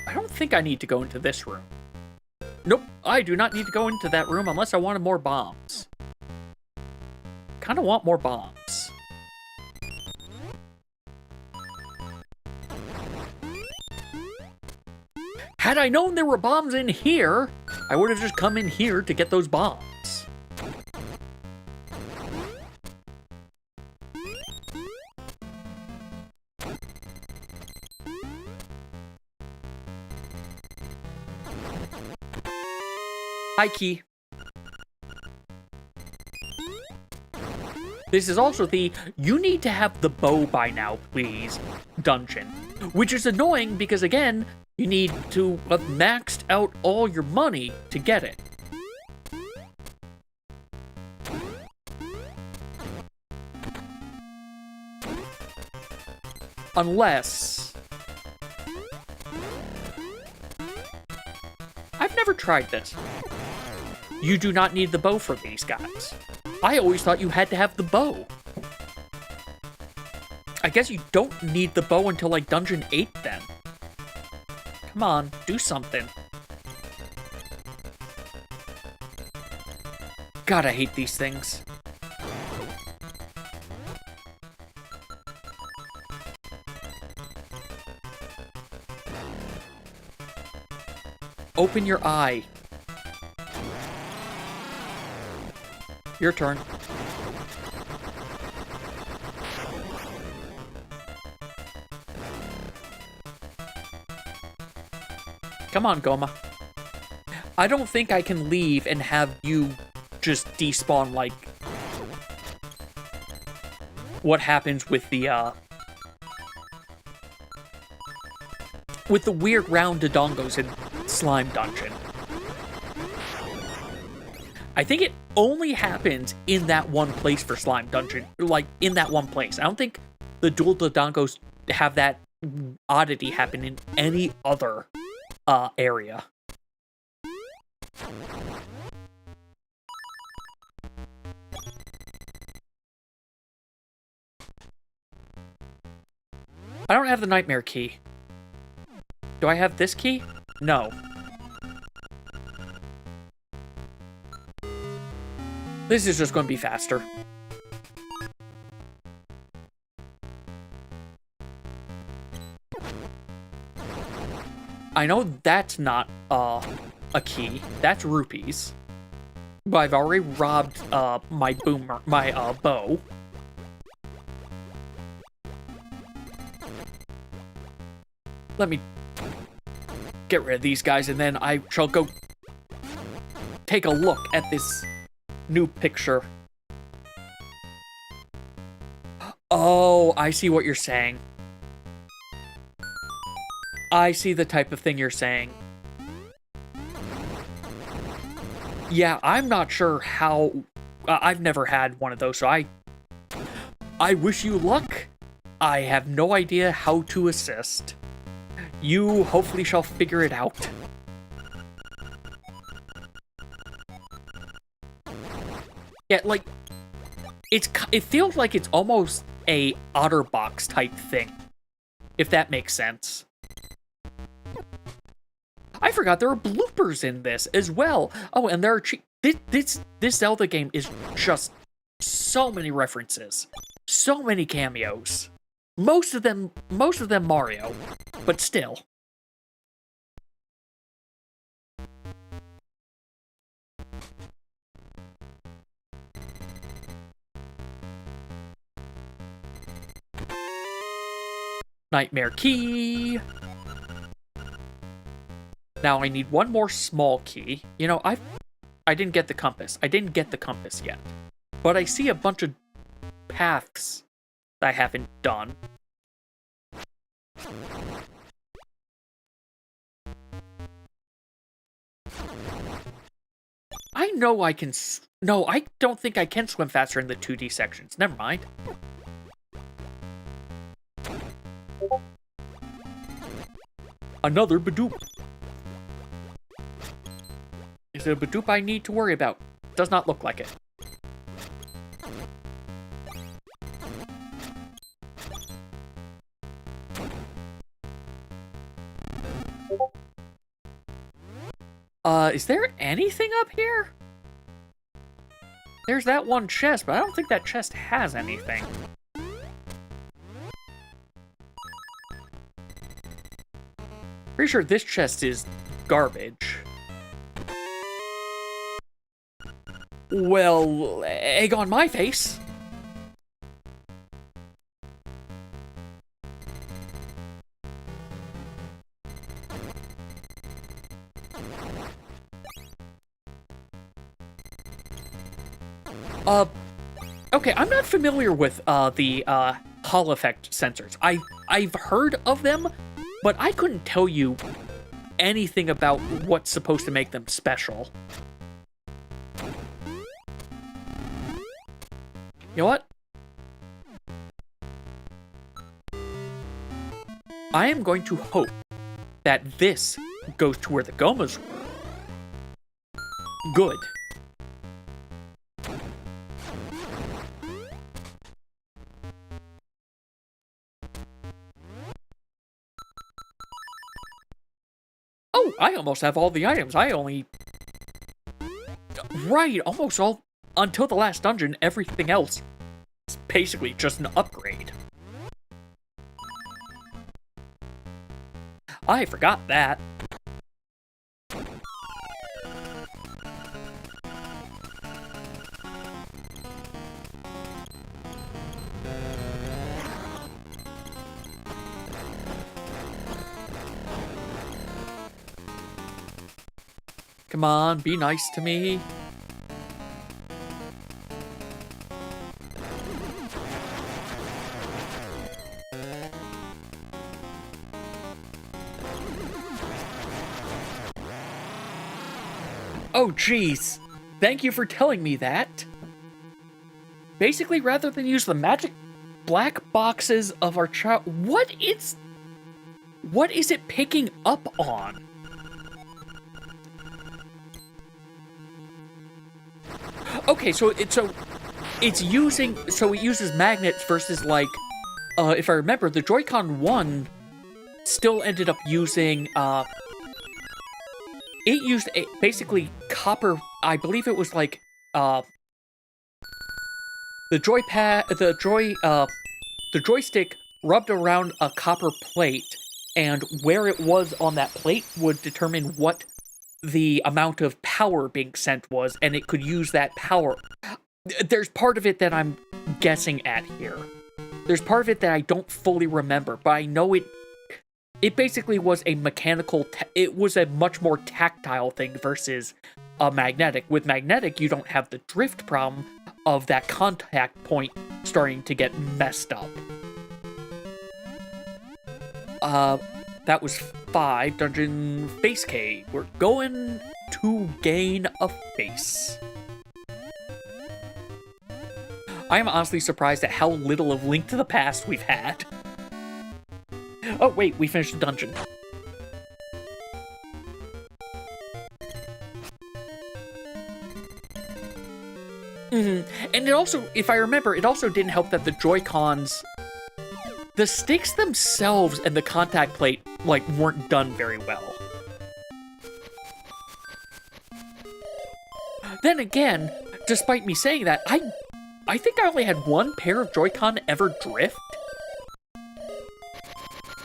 I don't think I need to go into this room. Nope, I do not need to go into that room unless I wanted more bombs. Kind of want more bombs. Had I known there were bombs in here, I would have just come in here to get those bombs. Hi, Key. This is also the "you need to have the bow by now, please" dungeon. Which is annoying because, again, you need to have maxed out all your money to get it. Unless... I've never tried this. You do not need the bow for these guys. I always thought you had to have the bow. I guess you don't need the bow until, like, Dungeon 8, then. Come on, do something. God, I hate these things. Open your eye. Your turn. Come on, Goma. I don't think I can leave and have you just despawn like what happens with the weird round dodongos in Slime Dungeon. I think it only happens in that one place for Slime Dungeon. Like, in that one place. I don't think the dual dodongos have that oddity happen in any other area. I don't have the nightmare key. Do I have this key? No. This is just going to be faster. I know that's not a key. That's rupees. But I've already robbed my bow. Let me get rid of these guys, and then I shall go take a look at this new picture. Oh, I see what you're saying. I see the type of thing you're saying. Yeah, I'm not sure how... I've never had one of those, so I wish you luck. I have no idea how to assist. You hopefully shall figure it out. Yeah, like, it feels like it's almost a OtterBox type thing, if that makes sense. I forgot there are bloopers in this as well. Oh, and there are this Zelda game is just so many references, so many cameos. Most of them Mario, but still. Nightmare key. Now I need one more small key. You know, I didn't get the compass. I didn't get the compass yet. But I see a bunch of paths that I haven't done. I know I can... No, I don't think I can swim faster in the 2D sections. Never mind. Another Badoop. Is it a Badoop I need to worry about? Does not look like it. Is there anything up here? There's that one chest, but I don't think that chest has anything. Pretty sure this chest is garbage. Well, egg on my face. Okay, I'm not familiar with the Hall effect sensors. I've heard of them, but I couldn't tell you anything about what's supposed to make them special. You know what? I am going to hope that this goes to where the Gomas were. Good. Oh, I almost have all the items. I only... Right, almost all... Until the last dungeon, everything else is basically just an upgrade. I forgot that. Come on, be nice to me. Oh, jeez. Thank you for telling me that. Basically, rather than use the magic black boxes of our child... What is it picking up on? Okay, so it uses magnets versus, like, if I remember, the Joy-Con 1 still ended up using, it used basically copper, I believe it was like, the joystick rubbed around a copper plate, and where it was on that plate would determine what the amount of power being sent was, and it could use that power. There's part of it that I'm guessing at here. There's part of it that I don't fully remember, but I know it basically was a mechanical, it was a much more tactile thing versus a magnetic. With magnetic, you don't have the drift problem of that contact point starting to get messed up. That was 5, Dungeon Face Cave. We're going to gain a face. I am honestly surprised at how little of Link to the Past we've had. Oh, wait, we finished the dungeon. And it also, if I remember, it also didn't help that the Joy-Cons, the sticks themselves and the contact plate, like, weren't done very well. Then again, despite me saying that, I think I only had one pair of Joy-Con ever drift.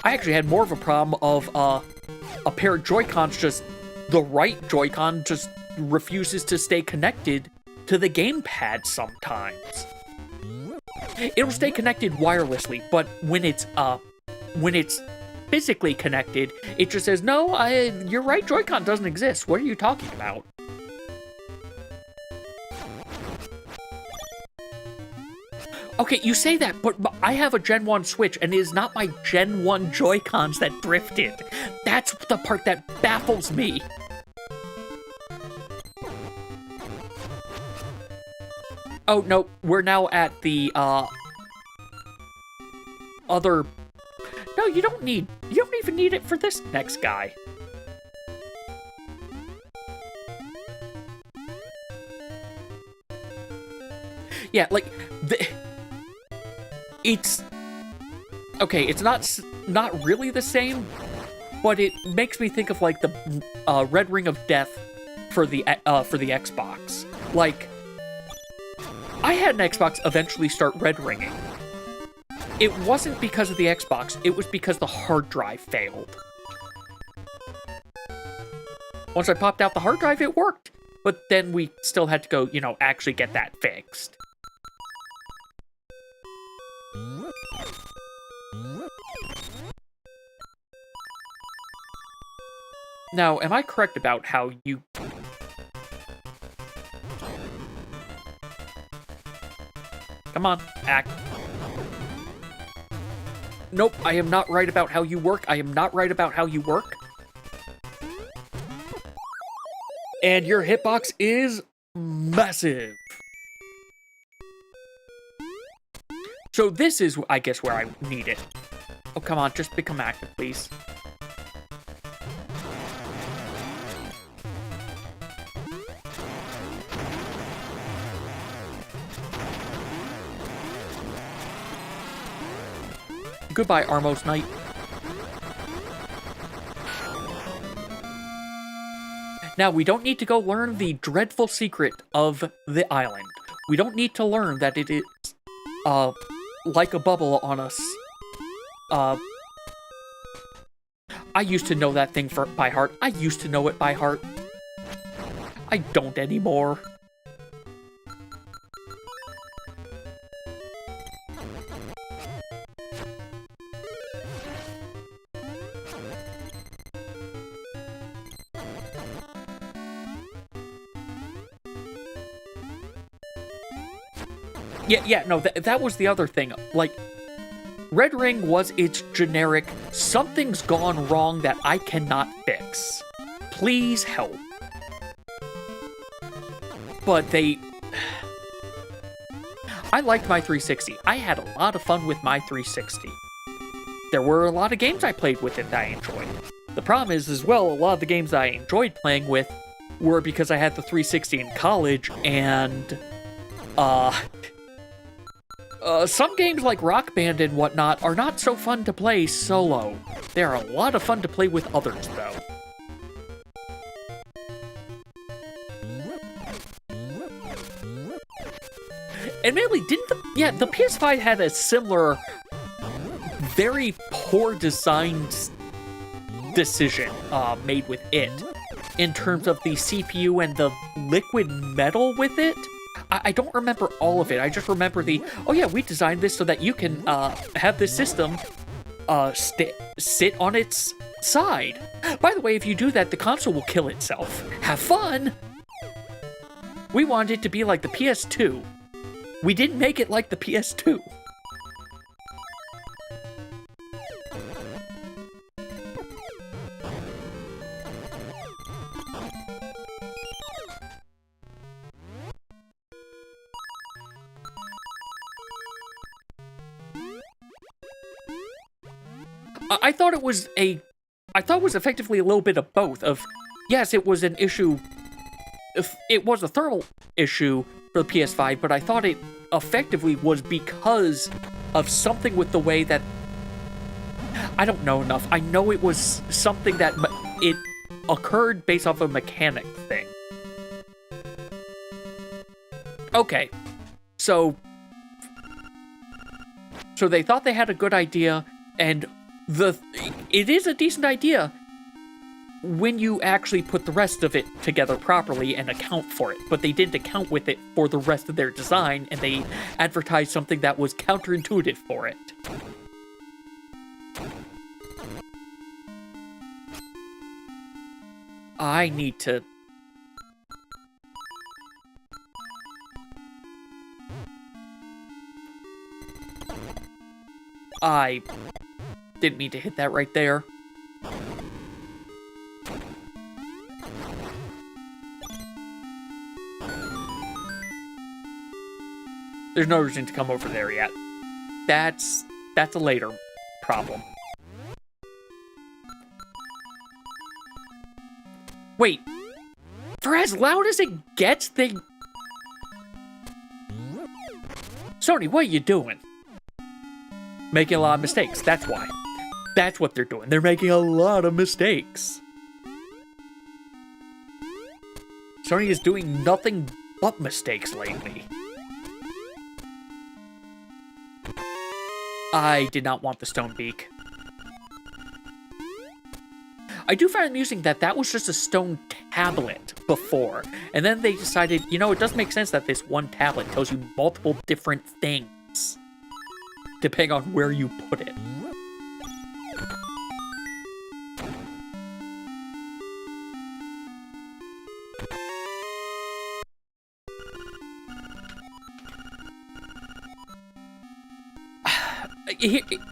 I actually had more of a problem of a pair of Joy-Cons just, the right Joy-Con just refuses to stay connected to the gamepad sometimes. It'll stay connected wirelessly, but when it's physically connected, it just says, no, your right Joy-Con doesn't exist. What are you talking about? Okay, you say that, but I have a Gen 1 Switch, and it is not my Gen 1 Joy-Cons that drifted. That's the part that baffles me. Oh, no, we're now at the, other... No, you don't even need it for this next guy. Yeah, like, it's... Okay, it's not really the same, but it makes me think of, like, the, Red Ring of Death for the Xbox. Like... I had an Xbox eventually start red ringing. It wasn't because of the Xbox, it was because the hard drive failed. Once I popped out the hard drive, it worked. But then we still had to go, you know, actually get that fixed. Now, am I correct about how you... Come on, act. Nope, I am not right about how you work. I am not right about how you work. And your hitbox is massive. So this is, I guess, where I need it. Oh, come on, just become active, please. Goodbye, Armos Knight. Now, we don't need to go learn the dreadful secret of the island. We don't need to learn that it is, like a bubble on us. I used to know that thing by heart. I used to know it by heart. I don't anymore. Yeah, no, that was the other thing. Like, Red Ring was its generic, something's gone wrong that I cannot fix. Please help. But I liked my 360. I had a lot of fun with my 360. There were a lot of games I played with it that I enjoyed. The problem is, as well, a lot of the games I enjoyed playing with were because I had the 360 in college, and, Some games like Rock Band and whatnot are not so fun to play solo. They are a lot of fun to play with others, though. Admittedly, the PS5 had a similar, very poor designed decision made with it in terms of the CPU and the liquid metal with it. I don't remember all of it. I just remember oh yeah, we designed this so that you can have this system sit on its side. By the way, if you do that, the console will kill itself. Have fun! We wanted it to be like the PS2. We didn't make it like the PS2. I thought it was effectively a little bit of both. Yes, it was an issue. It was a thermal issue for the PS5, but I thought it effectively was because of something with the way that... I don't know enough. I know it was something that it occurred based off a mechanic thing. Okay, so they thought they had a good idea, and it is a decent idea when you actually put the rest of it together properly and account for it. But they didn't account with it for the rest of their design, and they advertised something that was counterintuitive for it. I need to... I didn't mean to hit that right there. There's no reason to come over there yet. That's a later problem. Wait. For as loud as it gets, Sony, what are you doing? Making a lot of mistakes, that's why. That's what they're doing. They're making a lot of mistakes. Sony is doing nothing but mistakes lately. I did not want the stone beak. I do find it amusing that was just a stone tablet before, and then they decided, you know, it does make sense that this one tablet tells you multiple different things, depending on where you put it.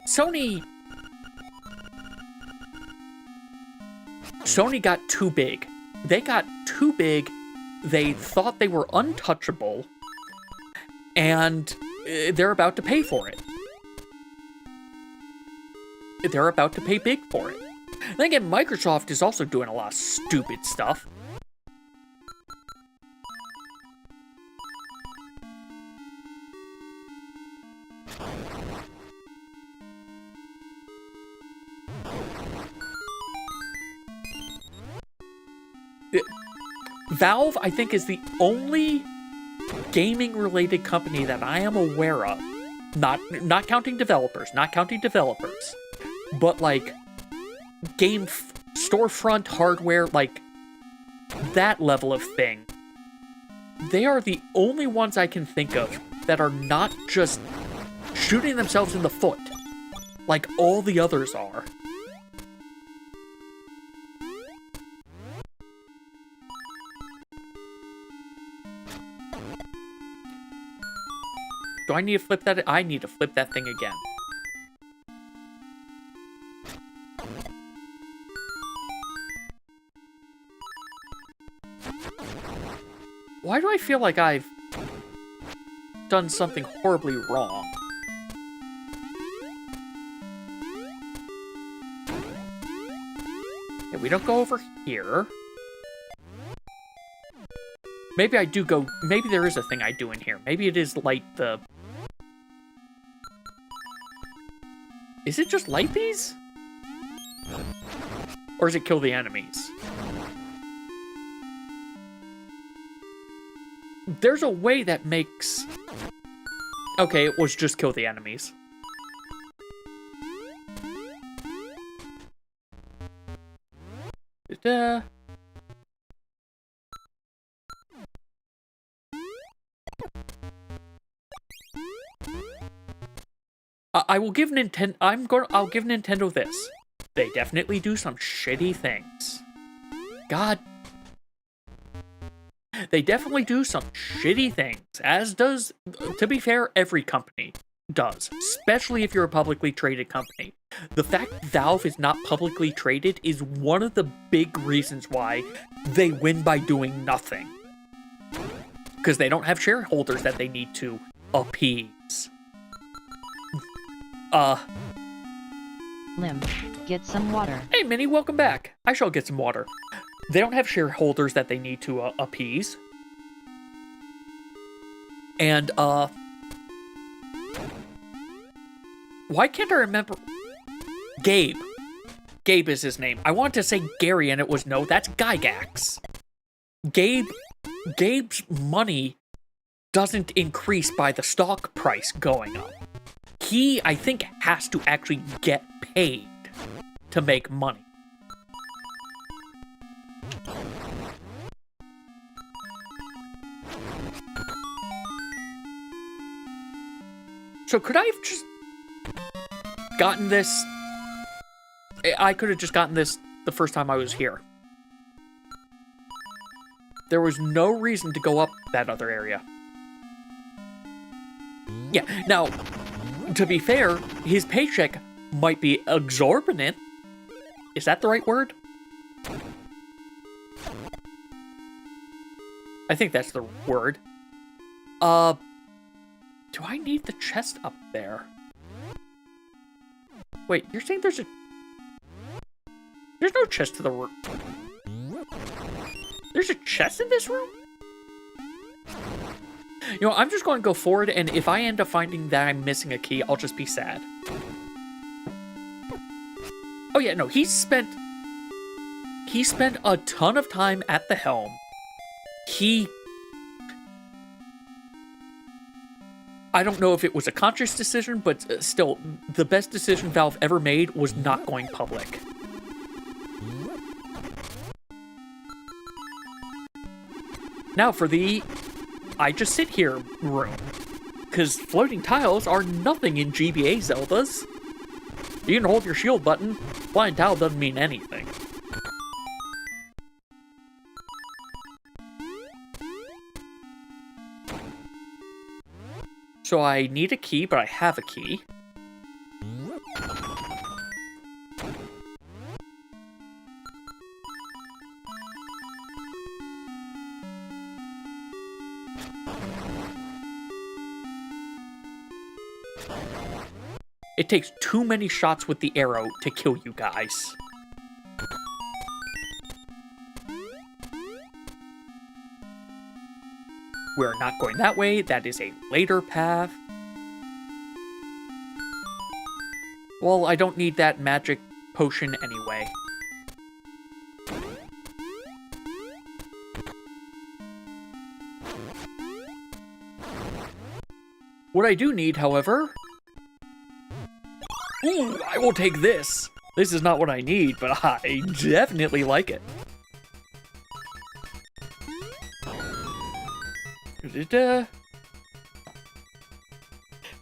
Sony got too big. They got too big. They thought they were untouchable, and they're about to pay for it. They're about to pay big for it. Then again, Microsoft is also doing a lot of stupid stuff. Valve, I think, is the only gaming-related company that I am aware of, not counting developers, but like game storefront hardware, like that level of thing. They are the only ones I can think of that are not just shooting themselves in the foot like all the others are. Do I need to flip that? I need to flip that thing again. Why do I feel like I've done something horribly wrong? Okay, we don't go over here. Maybe I do go... Maybe there is a thing I do in here. Maybe it is like the... Is it just light these? Or is it kill the enemies? There's a way that makes... Okay, it was just kill the enemies. I will give Nintendo... I'll give Nintendo this. They definitely do some shitty things. God. They definitely do some shitty things, as does, to be fair, every company does, especially if you're a publicly traded company. The fact Valve is not publicly traded is one of the big reasons why they win by doing nothing. Because they don't have shareholders that they need to appease. Lim, get some water. Hey, Minnie, welcome back. I shall get some water. They don't have shareholders that they need to appease. And, why can't I remember? Gabe. Gabe is his name. I wanted to say Gary, and it was no, that's Gygax. Gabe's money doesn't increase by the stock price going up. He, I think, has to actually get paid to make money. So could I have just gotten this? I could have just gotten this the first time I was here. There was no reason to go up that other area. Yeah, now, to be fair, his paycheck might be exorbitant. Is that the right word? I think that's the word. Do I need the chest up there? Wait, you're saying there's no chest to the room? There's a chest in this room? You know, I'm just going to go forward, and if I end up finding that I'm missing a key, I'll just be sad. Oh yeah, no, he spent a ton of time at the helm. I don't know if it was a conscious decision, but still, the best decision Valve ever made was not going public. Now for the I just sit here room. Because floating tiles are nothing in GBA Zeldas. You can hold your shield button, flying tile doesn't mean anything. So I need a key, but I have a key. It takes too many shots with the arrow to kill you guys. We're not going that way. That is a later path. Well, I don't need that magic potion anyway. What I do need, however... Ooh, I will take this. This is not what I need, but I definitely like it.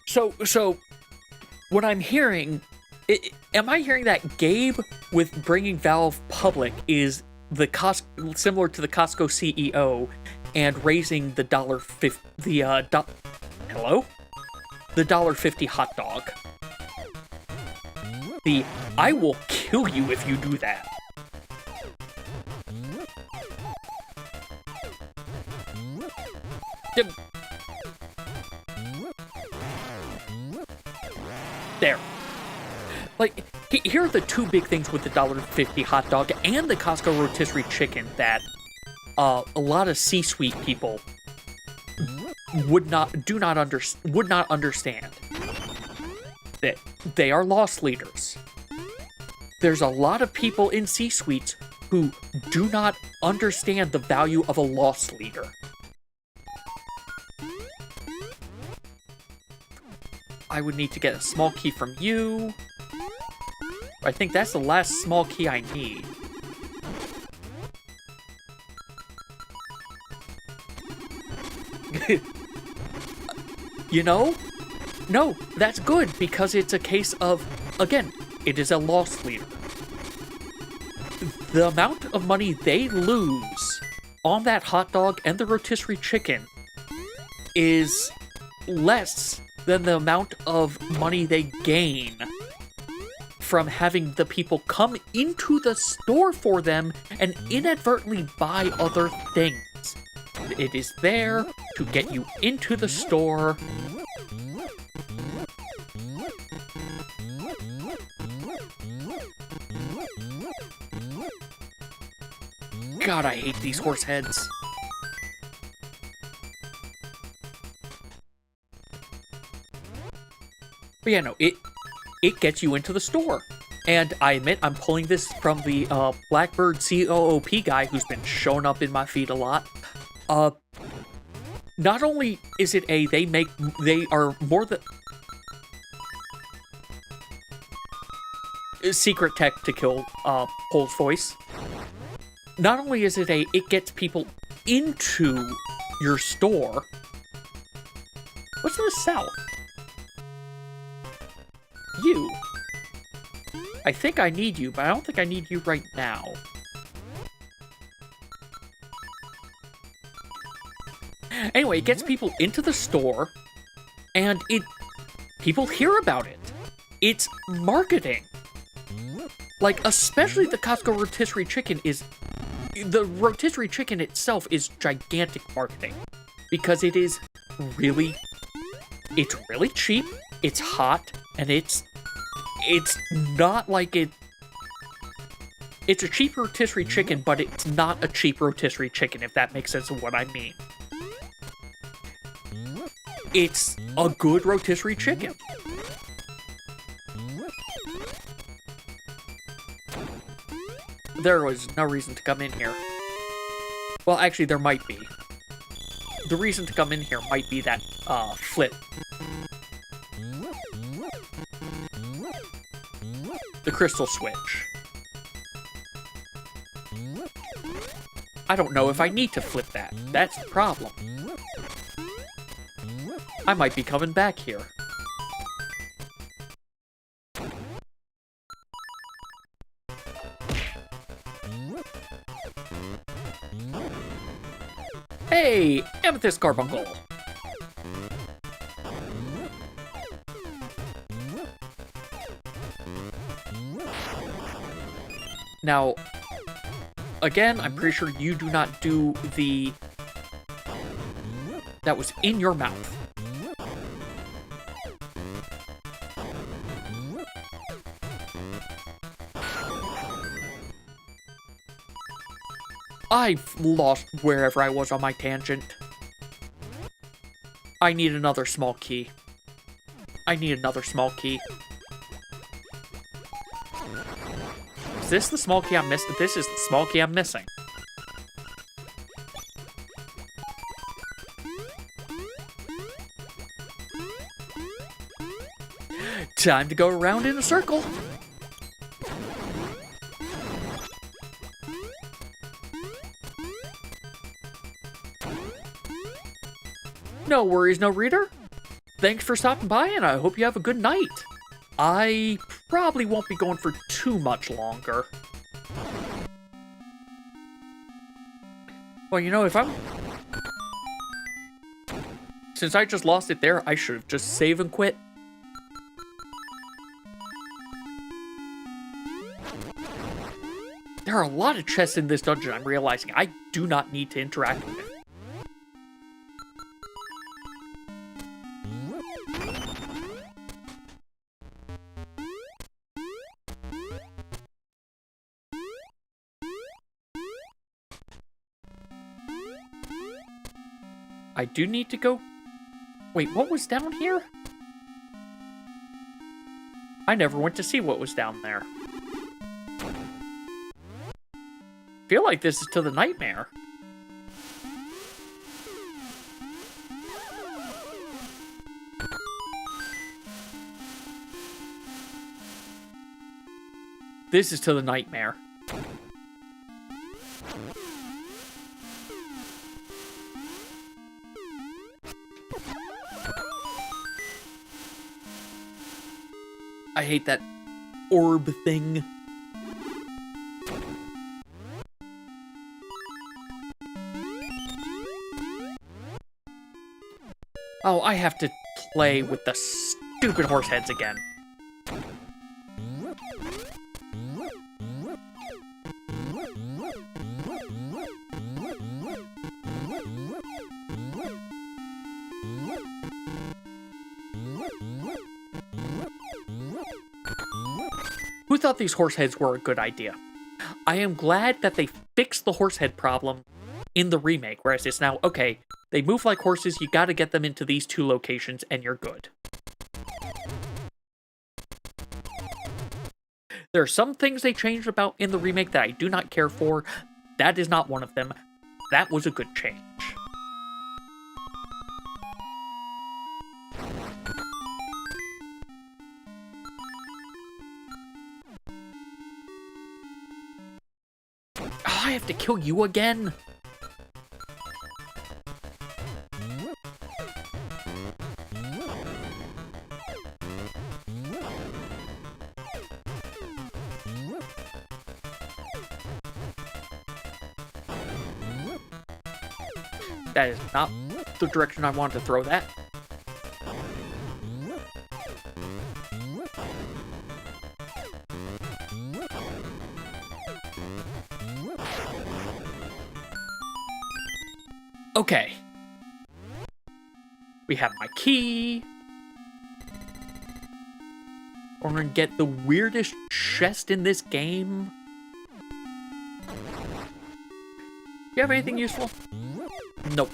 So, what I'm hearing... am I hearing that Gabe, with bringing Valve public, is the similar to the Costco CEO, and raising the $1.50 hello? The $1.50 hot dog. The I will kill you if you do that. There. Like, here are the two big things with the $1.50 hot dog and the Costco rotisserie chicken that a lot of C-suite people would not understand. They are lost leaders. There's a lot of people in C-suites who do not understand the value of a lost leader. I would need to get a small key from you. I think that's the last small key I need. You know? No, that's good, because it's a case of, again, it is a lost leader. The amount of money they lose on that hot dog and the rotisserie chicken is less than the amount of money they gain from having the people come into the store for them and inadvertently buy other things. It is there to get you into the store. God, I hate these horse heads. But yeah, no, it gets you into the store. And I admit, I'm pulling this from the Blackbird COOP guy who's been showing up in my feed a lot. Not only is it they are more than... Secret tech to kill Pole's voice. Not only is it it gets people into your store. What's to the south? You. I think I need you, but I don't think I need you right now. Anyway, it gets people into the store, and people hear about it. It's marketing. Like, especially the Costco rotisserie chicken is... The rotisserie chicken itself is gigantic marketing. Because it is really... It's really cheap, it's hot, and it's not like it... It's a cheap rotisserie chicken, but it's not a cheap rotisserie chicken, if that makes sense of what I mean. It's a good rotisserie chicken. There was no reason to come in here. Well, actually, there might be. The reason to come in here might be that, flip. The crystal switch. I don't know if I need to flip that. That's the problem. I might be coming back here. Hey, Amethyst Carbuncle! Now, again, I'm pretty sure you do not do the... That was in your mouth. I've lost wherever I was on my tangent. I need another small key. I need another small key. Is this the small key I'm missing? This is the small key I'm missing. Time to go around in a circle. No worries, no reader. Thanks for stopping by, and I hope you have a good night. I probably won't be going for too much longer. Well, you know, since I just lost it there, I should have just save and quit. There are a lot of chests in this dungeon, I'm realizing. I do not need to interact with it. I do need to go... Wait, what was down here? I never went to see what was down there. Feel like this is to the nightmare. This is to the nightmare. I hate that orb thing. Oh, I have to play with the stupid horse heads again. Who thought these horse heads were a good idea? I am glad that they fixed the horse head problem in the remake, whereas it's now, okay, they move like horses, you gotta get them into these 2 locations, and you're good. There are some things they changed about in the remake that I do not care for. That is not one of them. That was a good change. Oh, I have to kill you again? That is not the direction I wanted to throw that. Okay. We have my key. We're gonna get the weirdest chest in this game. You have anything useful? Nope.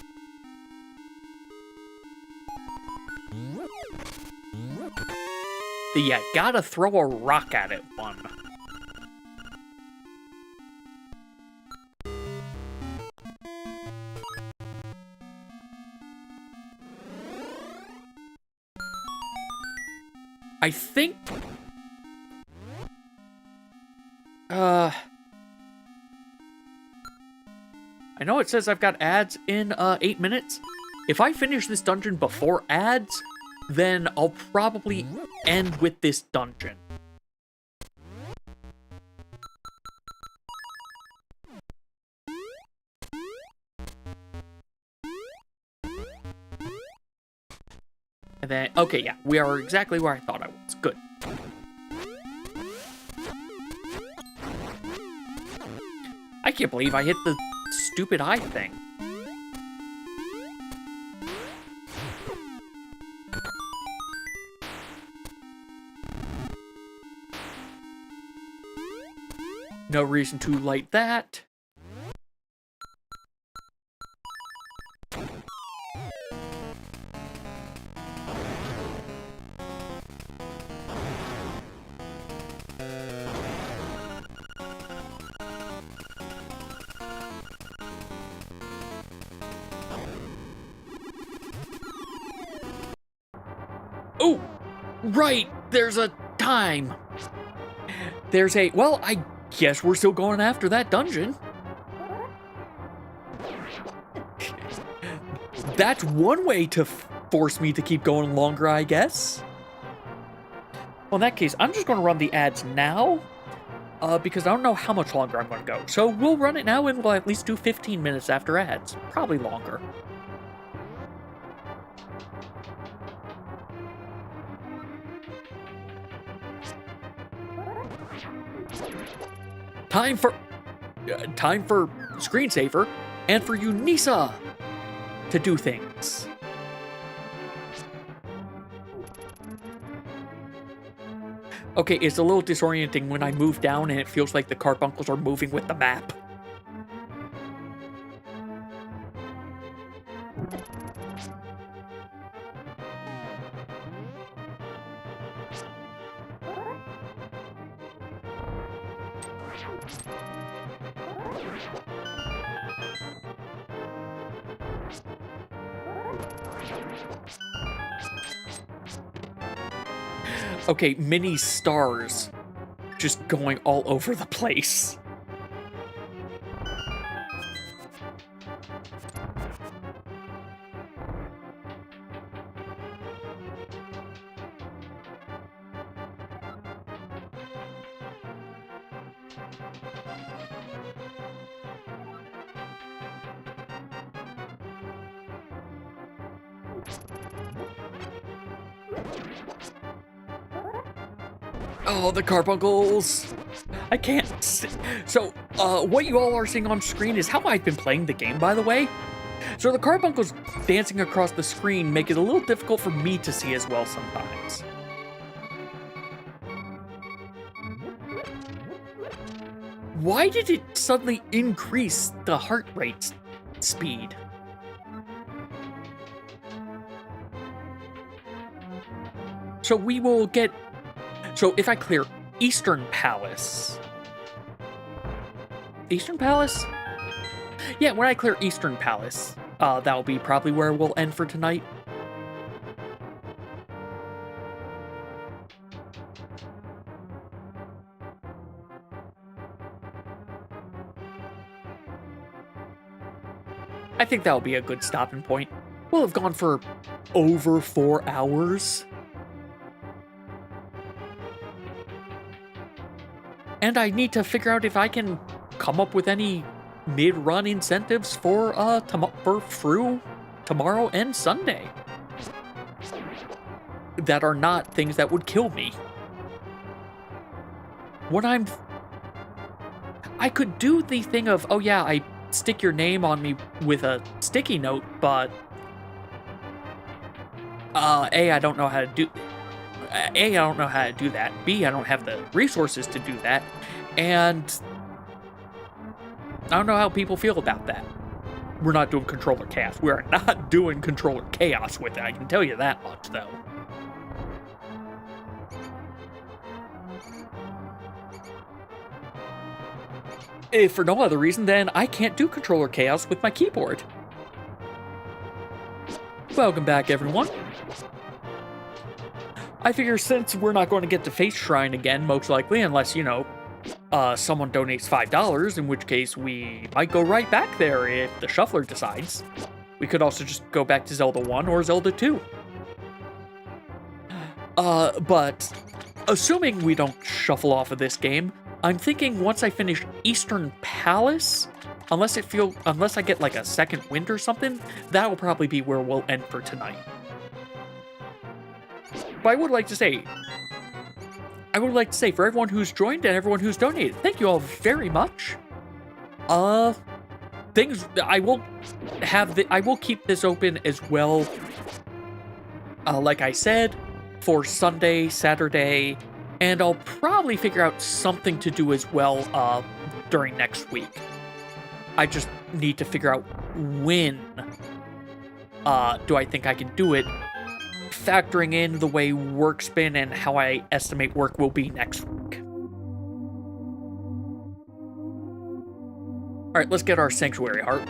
Yeah, gotta throw a rock at it one. I think... I know it says I've got ads in 8 minutes. If I finish this dungeon before ads, then I'll probably end with this dungeon. And then, okay, yeah, we are exactly where I thought I was. Good. I can't believe I hit the stupid eye thing. No reason to light that. Oh, right, there's a time. There's a, well, I guess we're still going after that dungeon. That's one way to force me to keep going longer, I guess. Well, in that case, I'm just going to run the ads now, because I don't know how much longer I'm going to go. So we'll run it now, and we'll at least do 15 minutes after ads. Probably longer. Time for screensaver, and for you, Nisa, to do things. Okay, it's a little disorienting when I move down and it feels like the carbuncles are moving with the map. Okay, mini stars just going all over the place. Oh, the carbuncles! I can't see. So, what you all are seeing on screen is how I've been playing the game, by the way. So the carbuncles dancing across the screen make it a little difficult for me to see as well sometimes. Why did it suddenly increase the heart rate speed? So we will get... So if I clear Eastern Palace... Eastern Palace? Yeah, when I clear Eastern Palace, that'll be probably where we'll end for tonight. I think that'll be a good stopping point. We'll have gone for over 4 hours. And I need to figure out if I can come up with any mid-run incentives for through tomorrow and Sunday that are not things that would kill me. I could do the thing of, oh yeah, I stick your name on me with a sticky note, but A, I don't know how to do that. B, I don't have the resources to do that. And I don't know how people feel about that. We're not doing controller chaos. We are not doing controller chaos with it. I can tell you that much, though. If for no other reason, then I can't do controller chaos with my keyboard. Welcome back, everyone. I figure since we're not going to get to Face Shrine again, most likely, unless, you know, someone donates $5, in which case we might go right back there if the shuffler decides. We could also just go back to Zelda 1 or Zelda 2. But assuming we don't shuffle off of this game, I'm thinking once I finish Eastern Palace, unless I get like a second wind or something, that will probably be where we'll end for tonight. But I would like to say for everyone who's joined and everyone who's donated, thank you all very much. I will keep this open as well. Like I said, for Sunday, Saturday, and I'll probably figure out something to do as well during next week. I just need to figure out when do I think I can do it, factoring in the way work's been and how I estimate work will be next week. Alright, let's get our Sanctuary Heart.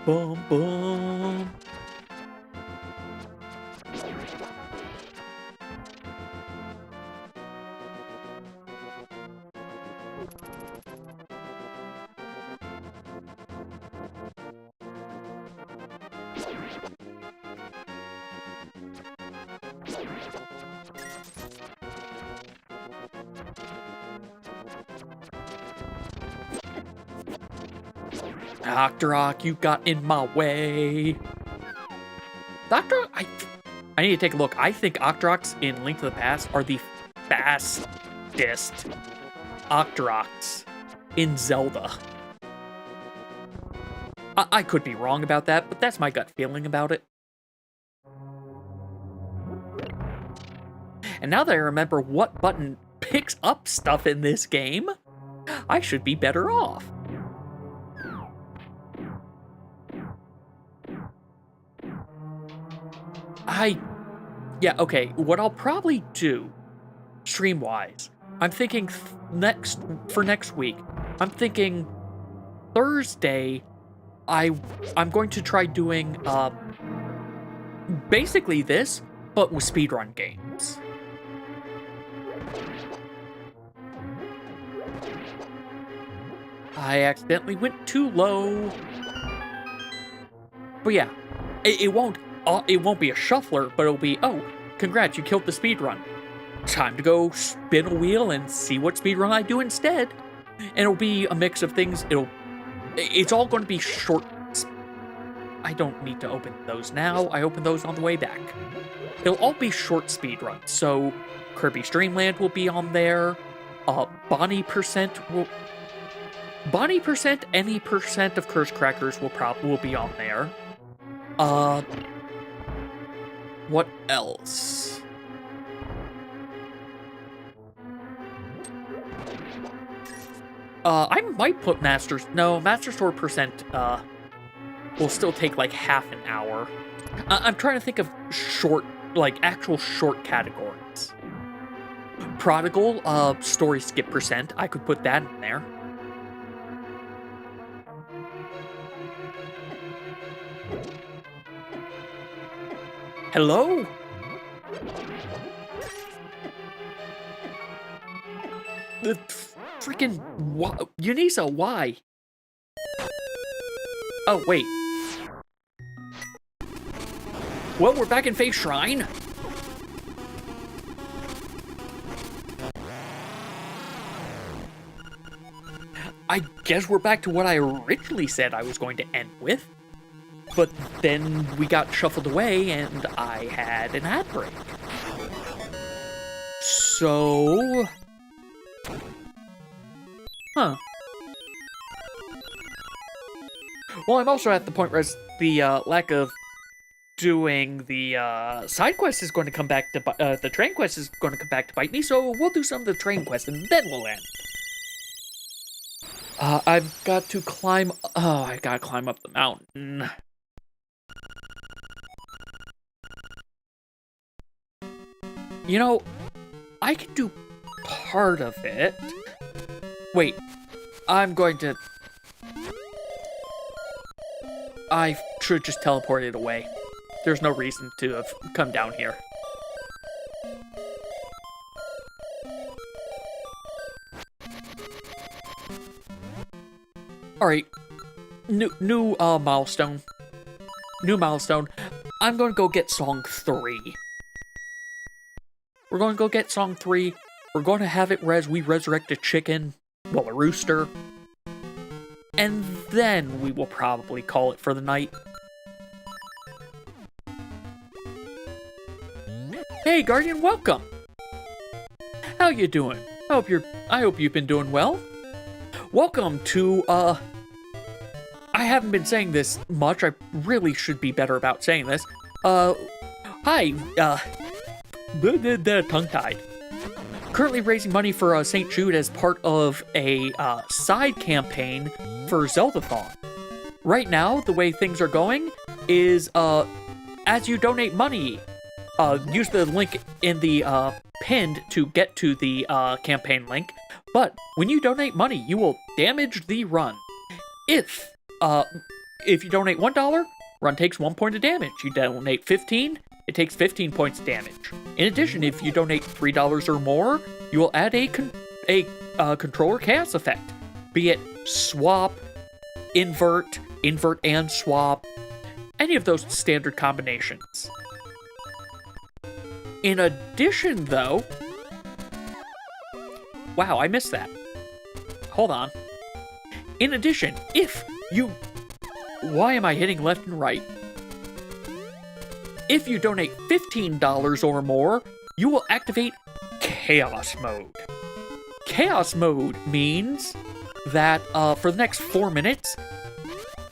Bum, bum. Dr. Ock, you got in my way. I need to take a look. I think Octoroks in Link to the Past are the fastest Octoroks in Zelda. I could be wrong about that, but that's my gut feeling about it. And now that I remember what button picks up stuff in this game, I should be better off. Yeah, okay, what I'll probably do, stream-wise, I'm thinking for next week, I'm thinking Thursday, I'm going to try doing, basically this, but with speedrun games. I accidentally went too low. But yeah, it won't be a shuffler, but it'll be, oh, congrats, you killed the speedrun. Time to go spin a wheel and see what speedrun I do instead. And it'll be a mix of things. It's all going to be short. I don't need to open those now. I opened those on the way back. It'll all be short speedruns. So Kirby's Dream Land will be on there. Bonnie percent, any percent of Curse Crackers will be on there. What else? I might put Master Sword percent, will still take like half an hour. I'm trying to think of actual short categories. Prodigal, story skip percent, I could put that in there. Hello? The freaking Unisa, why? Oh, wait. Well, we're back in Faith Shrine. I guess we're back to what I originally said I was going to end with. But then we got shuffled away and I had an ad break. So... Huh. Well, I'm also at the point where the lack of doing the side quest is going to come back to... the train quest is going to come back to bite me, so we'll do some of the train quest and then we'll end. I've got to climb... Oh, I gotta climb up the mountain. You know, I can do part of it. Wait, I'm going to... I should just teleport it away. There's no reason to have come down here. Alright, new milestone. New milestone. I'm gonna go get song 3. We're gonna go get song 3. We're gonna have it we resurrect a chicken, well, a rooster. And then we will probably call it for the night. Hey, Guardian, welcome! How you doing? I hope you've been doing well. Welcome to, I haven't been saying this much. I really should be better about saying this. Hi, tongue-tied. Currently raising money for St. Jude as part of a side campaign for Zeldathon. Right now, the way things are going is, as you donate money, use the link in the pinned to get to the campaign link. But when you donate money, you will damage the run. If you donate $1, run takes 1 point of damage. You donate 15, it takes 15 points of damage. In addition, if you donate $3 or more, you will add a controller chaos effect. Be it swap, invert and swap, any of those standard combinations. In addition, though... Wow, I missed that. Hold on. In addition, if you... Why am I hitting left and right? If you donate $15 or more, you will activate Chaos Mode. Chaos Mode means that for the next 4 minutes,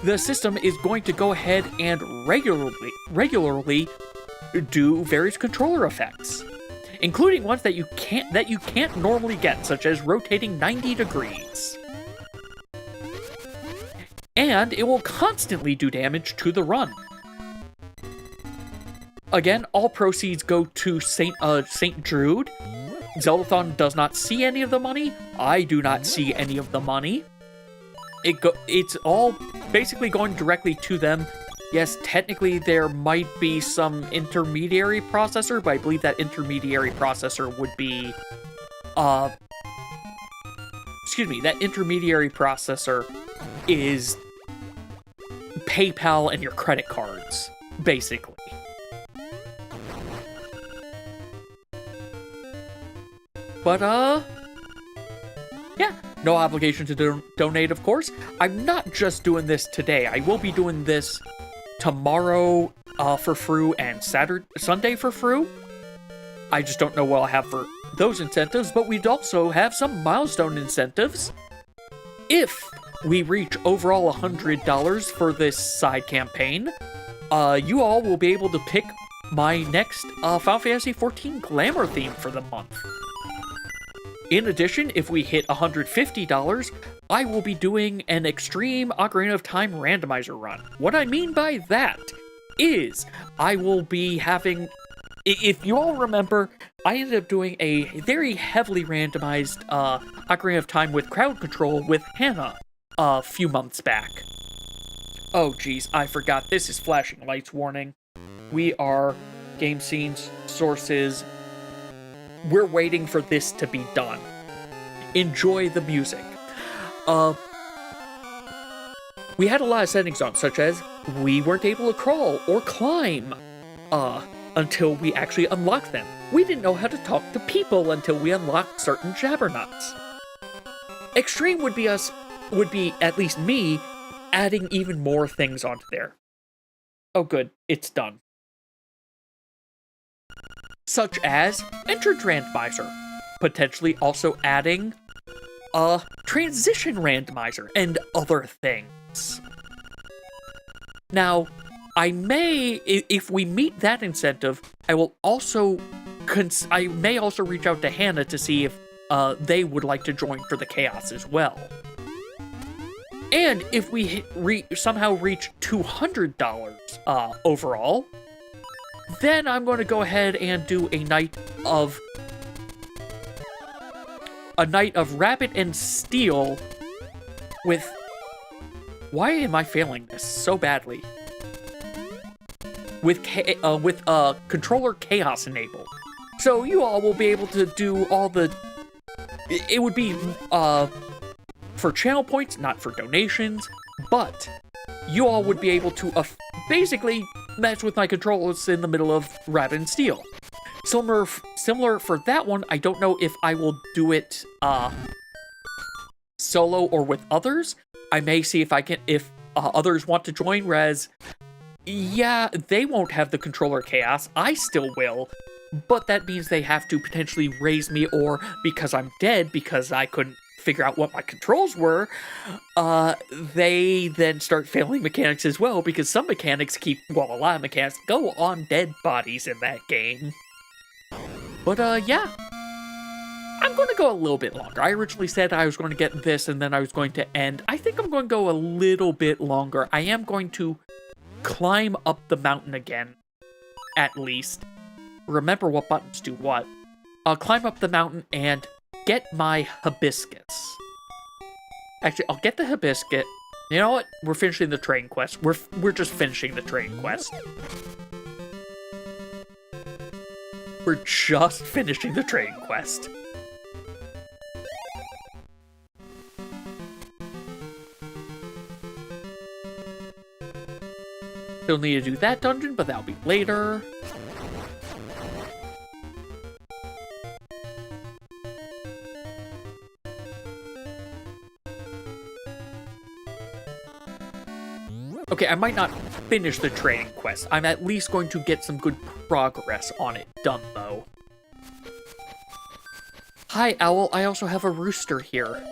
the system is going to go ahead and regularly do various controller effects, including ones that you can't normally get, such as rotating 90 degrees. And it will constantly do damage to the run. Again, all proceeds go to Saint Jude. Zeldathon does not see any of the money. I do not see any of the money. It's all basically going directly to them. Yes, technically there might be some intermediary processor, but I believe that intermediary processor would be... that intermediary processor is PayPal and your credit cards, basically. But, yeah, no obligation to donate, of course. I'm not just doing this today. I will be doing this tomorrow for free and Sunday for free. I just don't know what I'll have for those incentives, but we'd also have some milestone incentives. If we reach overall $100 for this side campaign, you all will be able to pick my next Final Fantasy XIV Glamour theme for the month. In addition, if we hit $150, I will be doing an Extreme Ocarina of Time randomizer run. What I mean by that is I will be having... If you all remember, I ended up doing a very heavily randomized Ocarina of Time with crowd control with Hannah a few months back. Oh geez, I forgot. This is flashing lights warning. We are game scenes, sources... We're waiting for this to be done. Enjoy the music. We had a lot of settings on, such as we weren't able to crawl or climb until we actually unlocked them. We didn't know how to talk to people until we unlocked certain jabbernuts. Extreme would be at least me adding even more things onto there. Oh good, it's done. Such as Entrance Randomizer, potentially also adding a Transition Randomizer, and other things. Now, I may, if we meet that incentive, I may also reach out to Hannah to see if they would like to join for the Chaos as well. And if we somehow reach $200 overall, then I'm going to go ahead and do a night of Rabbit and Steel with... Why am I failing this so badly? With controller chaos enabled. So you all will be able to do all the... It would be for channel points, not for donations, but you all would be able to basically match with my controllers in the middle of Rabbit and Steel. Similar for that one, I don't know if I will do it solo or with others. I may see if others want to join, whereas, yeah, they won't have the controller chaos, I still will, but that means they have to potentially raise me, or because I'm dead, because I couldn't figure out what my controls were, they then start failing mechanics as well, because some mechanics a lot of mechanics go on dead bodies in that game. But, yeah. I'm going to go a little bit longer. I originally said I was going to get this and then I was going to end. I think I'm going to go a little bit longer. I am going to climb up the mountain again, at least. Remember what buttons do what. I'll climb up the mountain and get my hibiscus. Actually, I'll get the hibiscus. You know what? We're finishing the train quest. We're just finishing the train quest. We're just finishing the train quest. Still need to do that dungeon, but that'll be later. Okay, I might not finish the training quest. I'm at least going to get some good progress on it done, though. Hi, Owl. I also have a rooster here.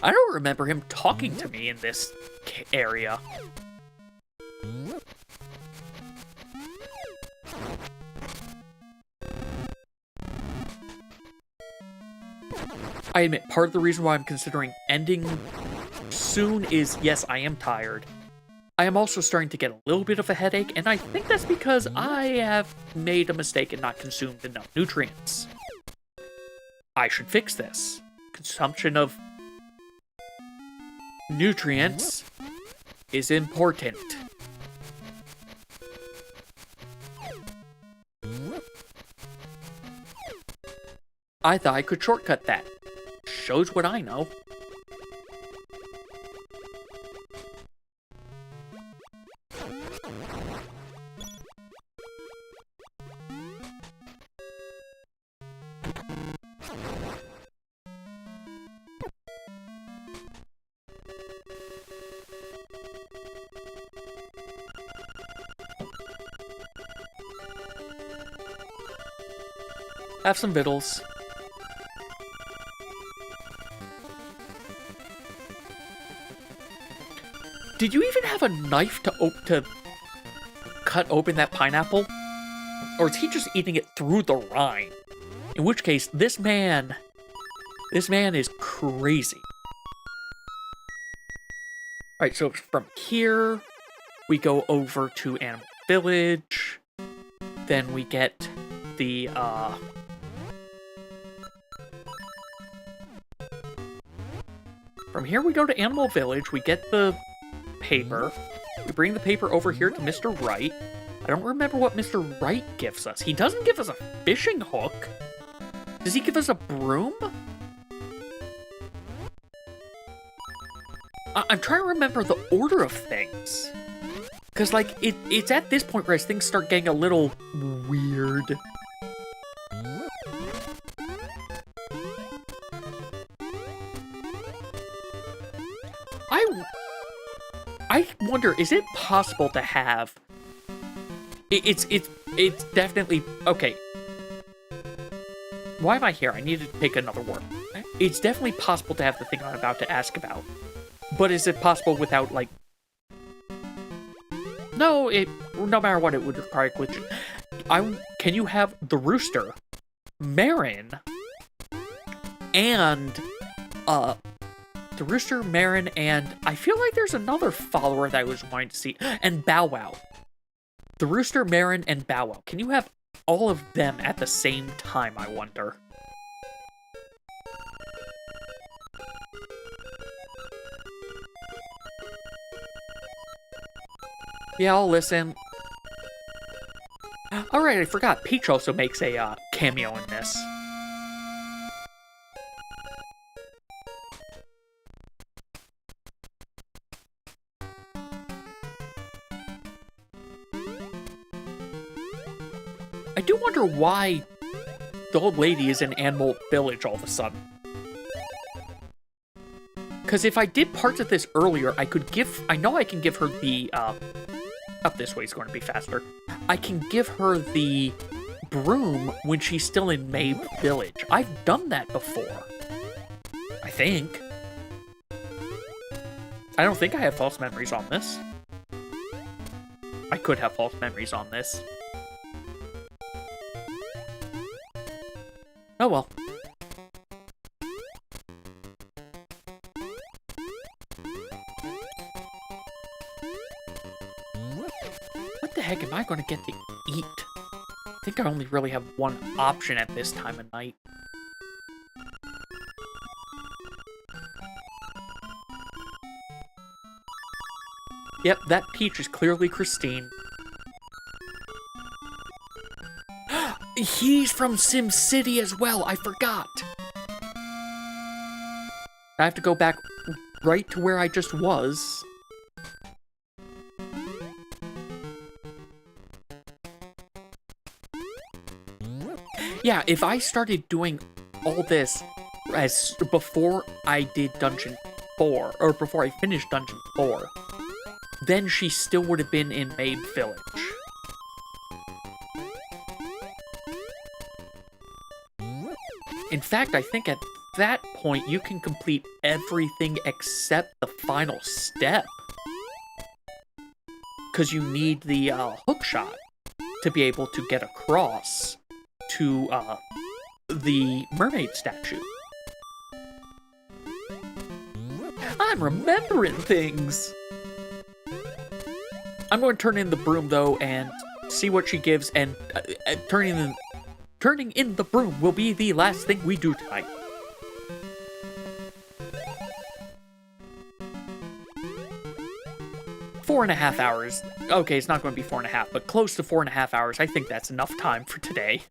I don't remember him talking to me in this area. I admit, part of the reason why I'm considering ending soon is, yes, I am tired. I am also starting to get a little bit of a headache, and I think that's because I have made a mistake and not consumed enough nutrients. I should fix this. Consumption of nutrients is important. I thought I could shortcut that. Shows what I know. Have some victuals. Did you even have a knife to cut open that pineapple? Or is he just eating it through the rind? In which case, this man is crazy. Alright, so from here, we go over to Animal Village. Then we get the, From here we go to Animal Village, we get the paper. We bring the paper over here to Mr. Wright. I don't remember what Mr. Wright gives us. He doesn't give us a fishing hook. Does he give us a broom? I'm trying to remember the order of things. Because, like, it's at this point where things start getting a little weird. I wonder, is it possible to have... It's definitely... Okay. Why am I here? I need to pick another word. It's definitely possible to have the thing I'm about to ask about. But is it possible without, like... No, no matter what, it would require glitching. Can you have the rooster, Marin, and, the rooster, Marin, and I feel like there's another follower that I was wanting to see, and Bow Wow. The rooster, Marin, and Bow Wow. Can you have all of them at the same time, I wonder? Yeah, I'll listen. Alright, I forgot. Peach also makes a cameo in this. I do wonder why the old lady is in Animal Village all of a sudden. Because if I did parts of this earlier, I know I can give her the, up this way is going to be faster. I can give her the broom when she's still in May Village. I've done that before. I think. I don't think I have false memories on this. I could have false memories on this. Oh well. What the heck am I going to get to eat? I think I only really have one option at this time of night. Yep, that peach is clearly Christine. He's from SimCity as well, I forgot. I have to go back right to where I just was. Yeah, if I started doing all this before I did Dungeon 4, or before I finished Dungeon 4, then she still would have been in Mabe Village. In fact, I think at that point you can complete everything except the final step. Because you need the hook shot to be able to get across to the mermaid statue. I'm remembering things! I'm going to turn in the broom, though, and see what she gives, and turning in the broom will be the last thing we do tonight. Four and a half hours. Okay, it's not going to be 4.5, but close to 4.5 hours. I think that's enough time for today.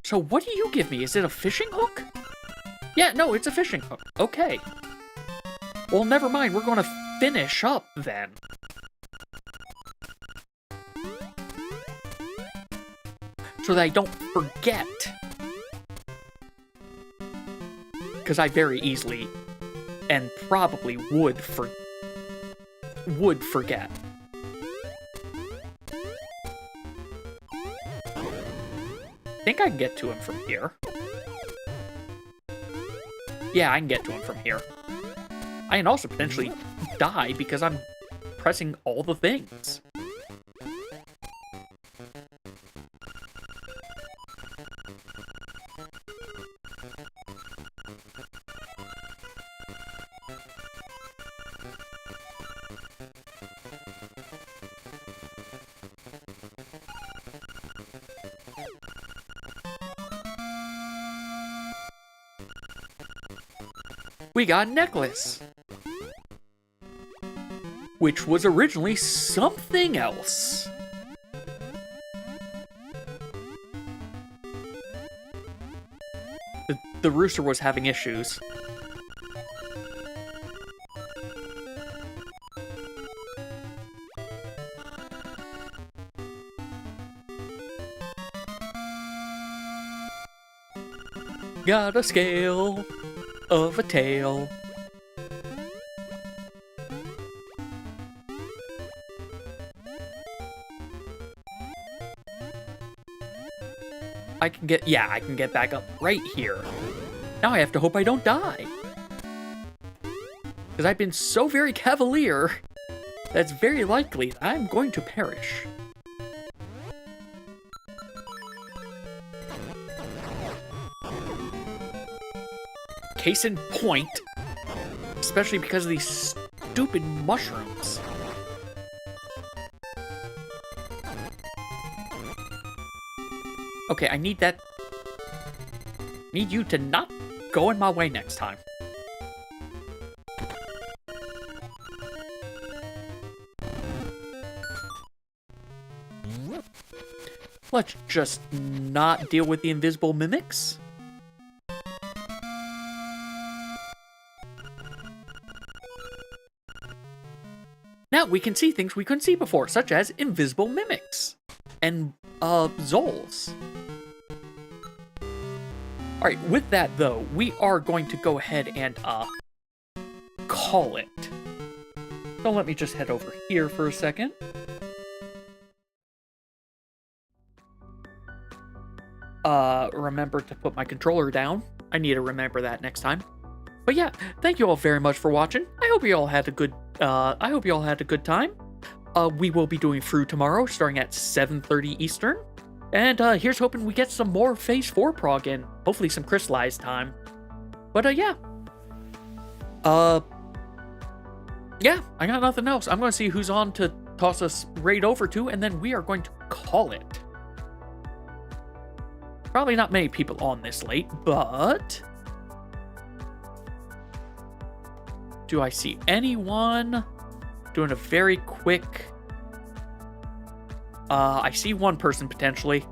So what do you give me? Is it a fishing hook? Yeah, no, it's a fishing hook. Okay. Well, never mind. We're going to finish up then. So that I don't forget. Because I very easily and probably would forget. I think I can get to him from here. Yeah, I can get to him from here. I can also potentially die because I'm pressing all the things. We got a necklace, which was originally something else. The rooster was having issues. Got a scale of a tail. I can get back up right here. Now I have to hope I don't die. Because I've been so very cavalier, that's very likely that I'm going to perish. Case in point, especially because of these stupid mushrooms. Okay, I need you to not go in my way next time. Let's just not deal with the invisible mimics. Now we can see things we couldn't see before, such as invisible mimics and Zols. Alright, with that though, we are going to go ahead and call it. So let me just head over here for a second. Remember to put my controller down. I need to remember that next time. But yeah, thank you all very much for watching. I hope you all had a good time. We will be doing Fruit tomorrow, starting at 7:30 Eastern. And here's hoping we get some more Phase 4 prog in. Hopefully some crystallized time. But yeah. Yeah, I got nothing else. I'm going to see who's on to toss us raid over to, and then we are going to call it. Probably not many people on this late, but... do I see anyone doing a very quick... I see one person potentially.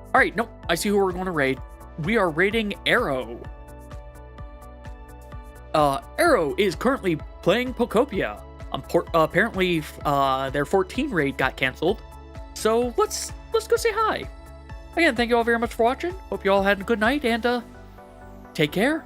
Alright, nope, I see who we're going to raid. We are raiding Arrow. Arrow is currently playing Pokopia. Apparently, their 14 raid got canceled. So let's go say hi. Again, thank you all very much for watching. Hope you all had a good night, and take care.